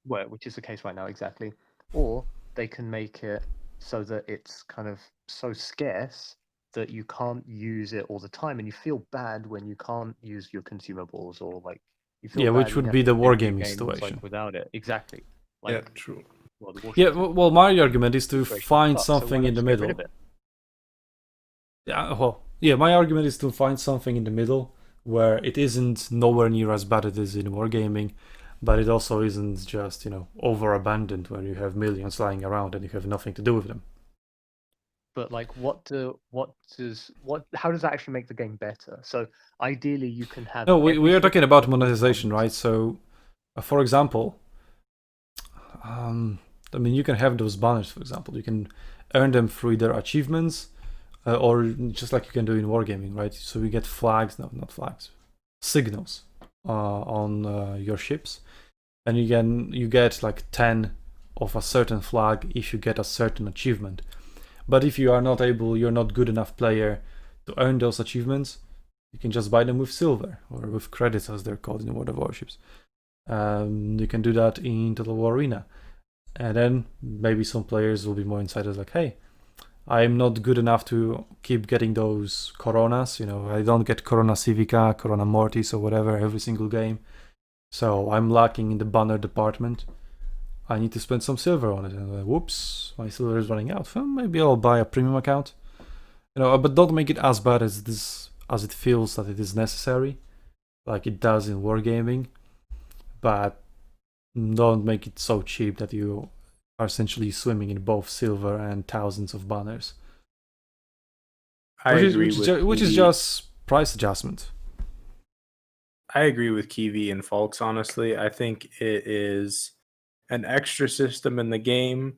S3: Well, which is the case right now, exactly. Or they can make it so that it's kind of so scarce that you can't use it all the time, and you feel bad when you can't use your consumables, or like you feel bad
S1: which
S3: when
S1: would
S3: you
S1: be
S3: have
S1: the
S3: to play
S1: wargaming
S3: games,
S1: situation.
S3: like, without it. Exactly.
S2: Yeah,
S3: Like,
S2: true.
S3: well, the
S1: Yeah,
S3: Washington
S1: well, my argument is to
S3: situation
S1: find
S3: sucks, so why
S1: something
S3: not
S1: in the
S3: just get rid
S1: middle.
S3: of it?
S1: Yeah, my argument is to find something in the middle where it isn't nowhere near as bad as it is in wargaming, but it also isn't just, over abandoned where you have millions lying around and you have nothing to do with them.
S3: But like, how does that actually make the game better? So ideally, you can have.
S1: No, we are
S3: everything
S1: talking about
S3: in
S1: monetization,
S3: one.
S1: right? So, for example, I mean, you can have those banners, for example. You can earn them through either achievements or just like you can do in wargaming, right? So you get flags, no, not flags, signals on your ships, and you get like 10 of a certain flag if you get a certain achievement. But if you are not able, you're not good enough player to earn those achievements, you can just buy them with silver or with credits, as they're called in the World of Warships. You can do that in Total War Arena, and then maybe some players will be more insiders, like, hey, I'm not good enough to keep getting those Coronas. I don't get Corona Civica, Corona Mortis, or whatever every single game. So I'm lacking in the banner department. I need to spend some silver on it. And whoops, my silver is running out. Well, maybe I'll buy a premium account. But don't make it as bad as it feels that it is necessary, like it does in wargaming. But don't make it so cheap that you are essentially swimming in both silver and thousands of banners. Which is just price adjustment.
S5: I agree with Kiwi and Folks, honestly. I think it is an extra system in the game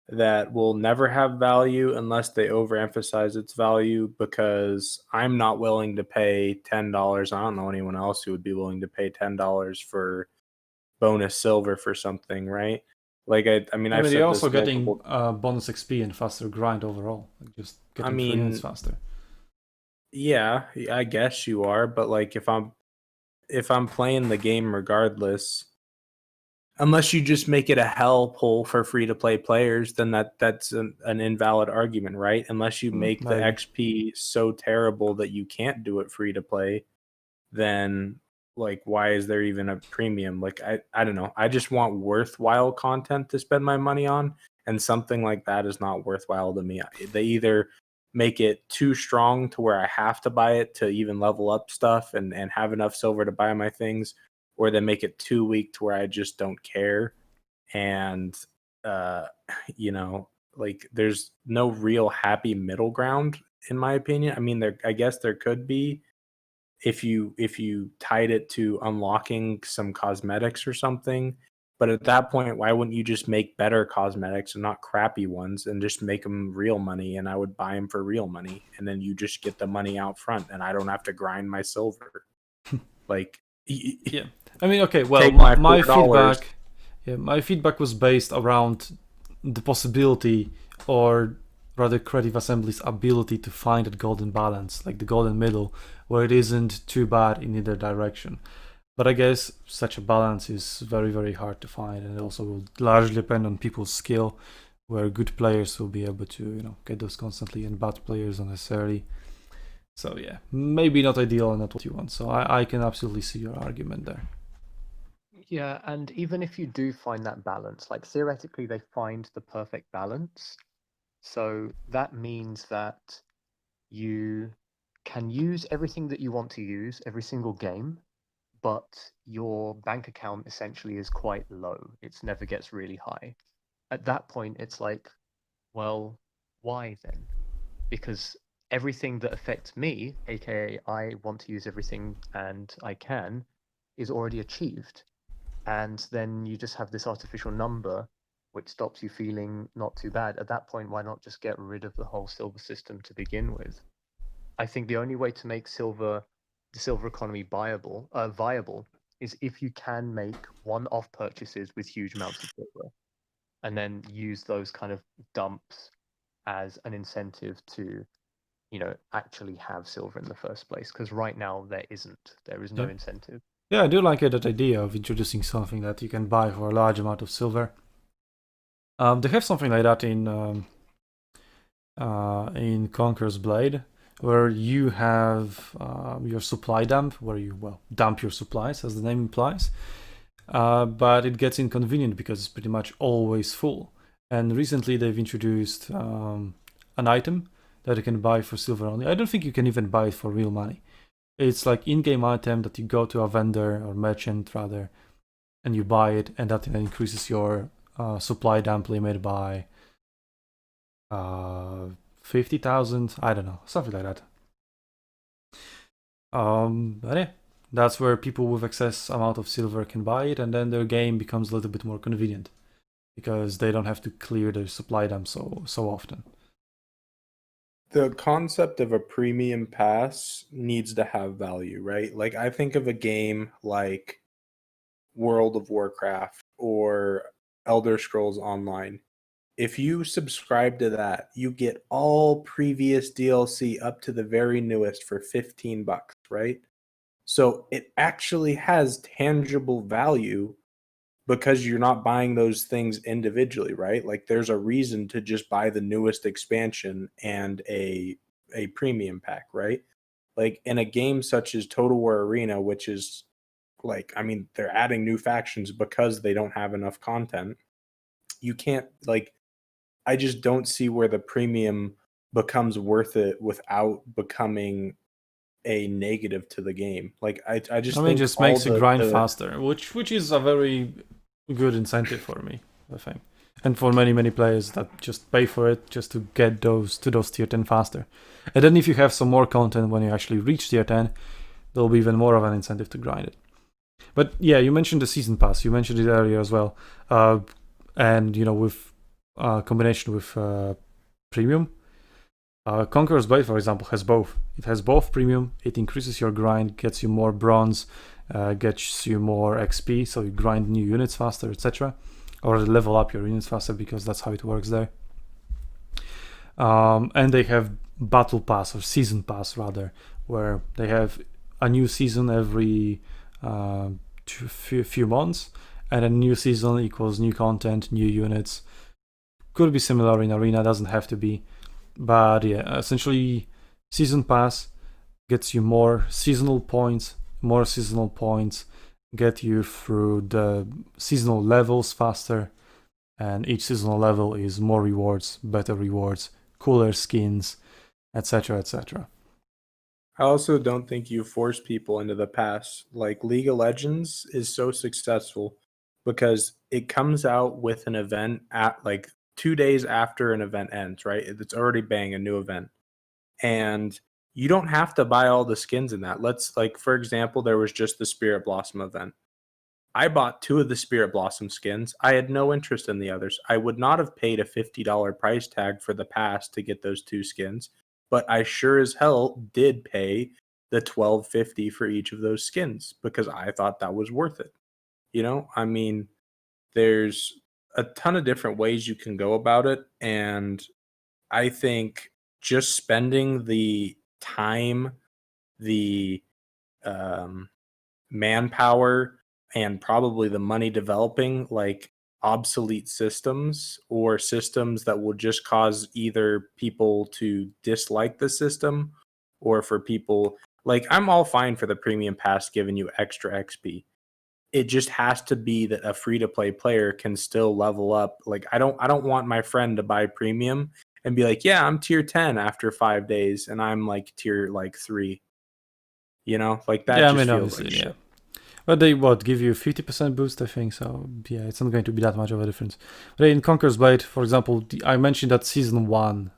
S5: that will never have value unless they overemphasize its value, because I'm not willing to pay $10. I don't know anyone else who would be willing to pay $10 for bonus silver for something, right? Like, I mean, I've said
S1: you're also
S5: this
S1: getting
S5: multiple...
S1: bonus XP and faster grind overall. Like just getting
S5: I mean,
S1: 3 units faster.
S5: Yeah, I guess you are, but like if I'm playing the game regardless, unless you just make it a hell pull for free to play players, then that's an invalid argument, right? Unless you make the
S1: maybe.
S5: XP so terrible that you can't do it free to play, then like why is there even a premium? Like I don't know. I just want worthwhile content to spend my money on, and something like that is not worthwhile to me. They either make it too strong to where I have to buy it to even level up stuff and have enough silver to buy my things, or they make it too weak to where I just don't care. And like there's no real happy middle ground in my opinion. I mean, I guess there could be if you tied it to unlocking some cosmetics or something. But at that point, why wouldn't you just make better cosmetics and not crappy ones and just make them real money, and I would buy them for real money, and then you just get the money out front and I don't have to grind my silver. Like,
S1: Yeah, I mean, okay. Well,
S5: Take
S1: my
S5: my $4.
S1: feedback, my feedback was based around the possibility, or rather, Creative Assembly's ability to find that golden balance, like the golden middle, where it isn't too bad in either direction. But I guess such a balance is very, very hard to find, and it also will largely depend on people's skill, where good players will be able to, get those constantly, and bad players not necessarily. So yeah, maybe not ideal and not what you want. So I can absolutely see your argument there.
S3: Yeah, and even if you do find that balance, like theoretically they find the perfect balance. So that means that you can use everything that you want to use every single game, but your bank account essentially is quite low. It never gets really high. At that point, it's like, well, why then? Because everything that affects me, aka I want to use everything and I can, is already achieved. And then you just have this artificial number which stops you feeling not too bad. At that point, why not just get rid of the whole silver system to begin with? I think the only way to make the silver economy viable is if you can make one-off purchases with huge amounts of silver, and then use those kind of dumps as an incentive to, actually have silver in the first place. Because right now there is no
S1: Yeah.
S3: incentive.
S1: Yeah, I do like that idea of introducing something that you can buy for a large amount of silver. They have something like that in Conqueror's Blade, where you have your supply dump, where you dump your supplies, as the name implies. But it gets inconvenient because it's pretty much always full. And recently they've introduced an item that you can buy for silver only. I don't think you can even buy it for real money. It's like in-game item that you go to a vendor or merchant rather, and you buy it, and that increases your supply dump limit by 50,000. I don't know, something like that. But yeah, that's where people with excess amount of silver can buy it, and then their game becomes a little bit more convenient because they don't have to clear their supply dump so often.
S4: The concept of a premium pass needs to have value, right? Like, I think of a game like World of Warcraft or Elder Scrolls Online. If you subscribe to that, you get all previous DLC up to the very newest for $15, right? So it actually has tangible value because you're not buying those things individually, right? Like, there's a reason to just buy the newest expansion and a premium pack, right? Like in a game such as Total War Arena, which is like, I mean, they're adding new factions because they don't have enough content. You can't, like, I just don't see where the premium becomes worth it without becoming a negative to the game. Like, I just think
S1: it just
S4: all
S1: makes you grind
S4: the
S1: faster, which is a very good incentive for me, I think, and for many players that just pay for it just to get those tier 10 faster. And then if you have some more content when you actually reach tier 10, there'll be even more of an incentive to grind it. But yeah, you mentioned the season pass. You mentioned it earlier as well, and with combination with premium. Conqueror's Blade, for example, has both. It has both premium. It increases your grind, gets you more bronze, gets you more XP, so you grind new units faster, etc. Or level up your units faster, because that's how it works there. And they have Battle Pass, or Season Pass rather, where they have a new season every few months, and a new season equals new content, new units. Could be similar in Arena, doesn't have to be. But yeah, essentially, Season Pass gets you more seasonal points. More seasonal points get you through the seasonal levels faster, and each seasonal level is more rewards, better rewards, cooler skins, etc., etc.
S4: I also don't think you force people into the pass. Like, League of Legends is so successful because it comes out with an event at like 2 days after an event ends, right? It's already bang, a new event. And you don't have to buy all the skins in that. Let's, like, for example, there was just the Spirit Blossom event. I bought 2 of the Spirit Blossom skins. I had no interest in the others. I would not have paid a $50 price tag for the pass to get those 2 skins, but I sure as hell did pay
S5: the $12.50 for each of those skins because I thought that was worth it. I mean, there's a ton of different ways you can go about it, and I think just spending the time, the manpower, and probably the money developing like obsolete systems or systems that will just cause either people to dislike the system or for people like I'm all fine for the premium pass giving you extra XP. It just has to be that a free to play player can still level up. Like I don't want my friend to buy premium and be like, yeah, I'm tier 10 after 5 days and I'm like tier like 3. Like that just feels like shit.
S1: But they give you 50% boost, I think. So yeah, it's not going to be that much of a difference. But in Conqueror's Blade, for example, I mentioned that season 1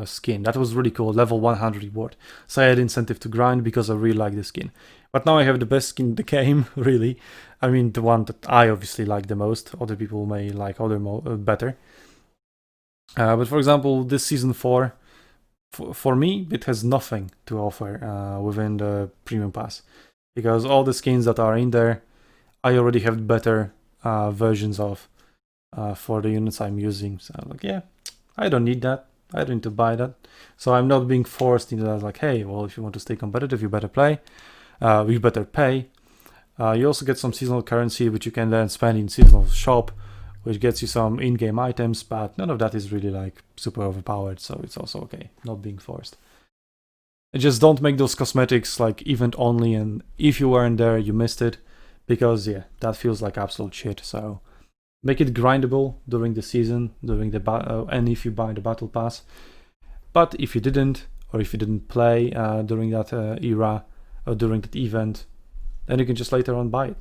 S1: skin. That was really cool, level 100 reward. So I had incentive to grind because I really like the skin. But now I have the best skin in the game, really. I mean, the one that I obviously like the most. Other people may like other better. But for example, this season 4, for me, it has nothing to offer within the premium pass. Because all the skins that are in there, I already have better versions of for the units I'm using. So I'm like, yeah, I don't need that. I don't need to buy that. So I'm not being forced into that. Like, hey, well, if you want to stay competitive, you better play. You better pay. You also get some seasonal currency, which you can then spend in seasonal shop, which gets you some in-game items. But none of that is really like super overpowered. So it's also okay, not being forced. Just don't make those cosmetics like event only, and if you weren't there, you missed it, because yeah, that feels like absolute shit. So make it grindable during the season, during the and if you buy the battle pass. But if you didn't, or if you didn't play during that era or during that event, then you can just later on buy it.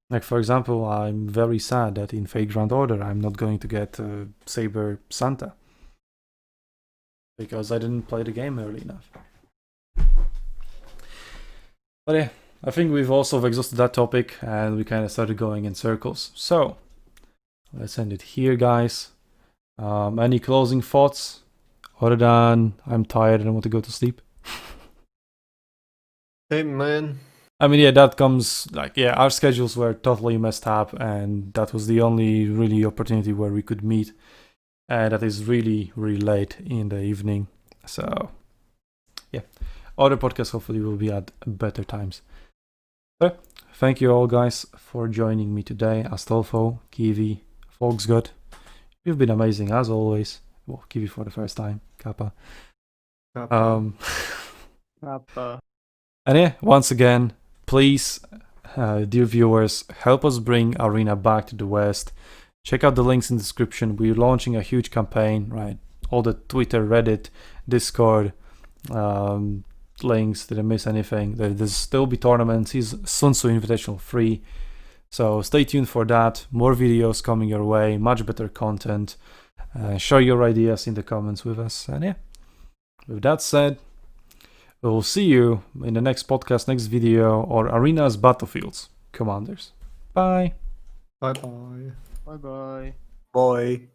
S1: Like for example, I'm very sad that in Fate Grand Order I'm not going to get Saber Santa because I didn't play the game early enough. But yeah, I think we've also exhausted that topic and we kind of started going in circles. So let's end it here, guys. Any closing thoughts other than I'm tired and I want to go to sleep?
S2: Hey man.
S1: I mean, yeah, that comes like, yeah, our schedules were totally messed up and that was the only really opportunity where we could meet. And that is really, really late in the evening. So yeah. Other podcasts hopefully will be at better times. But thank you all guys for joining me today. Astolfo, Kiwi, Folksgut. You've been amazing as always. Well, Kiwi for the first time. Kappa.
S2: Kappa.
S1: And yeah, once again, please, dear viewers, help us bring Arena back to the West. Check out the links in the description. We're launching a huge campaign, right? All the Twitter, Reddit, Discord, links. Did I miss anything? There's still be tournaments. Is SUNTZU Invitational free, so stay tuned for that. More videos coming your way, much better content. Share your ideas in the comments with us, and yeah, with that said, we'll see you in the next podcast, next video, or Arenas Battlefields Commanders. Bye.
S2: Bye bye.
S3: Bye bye.
S5: Boy.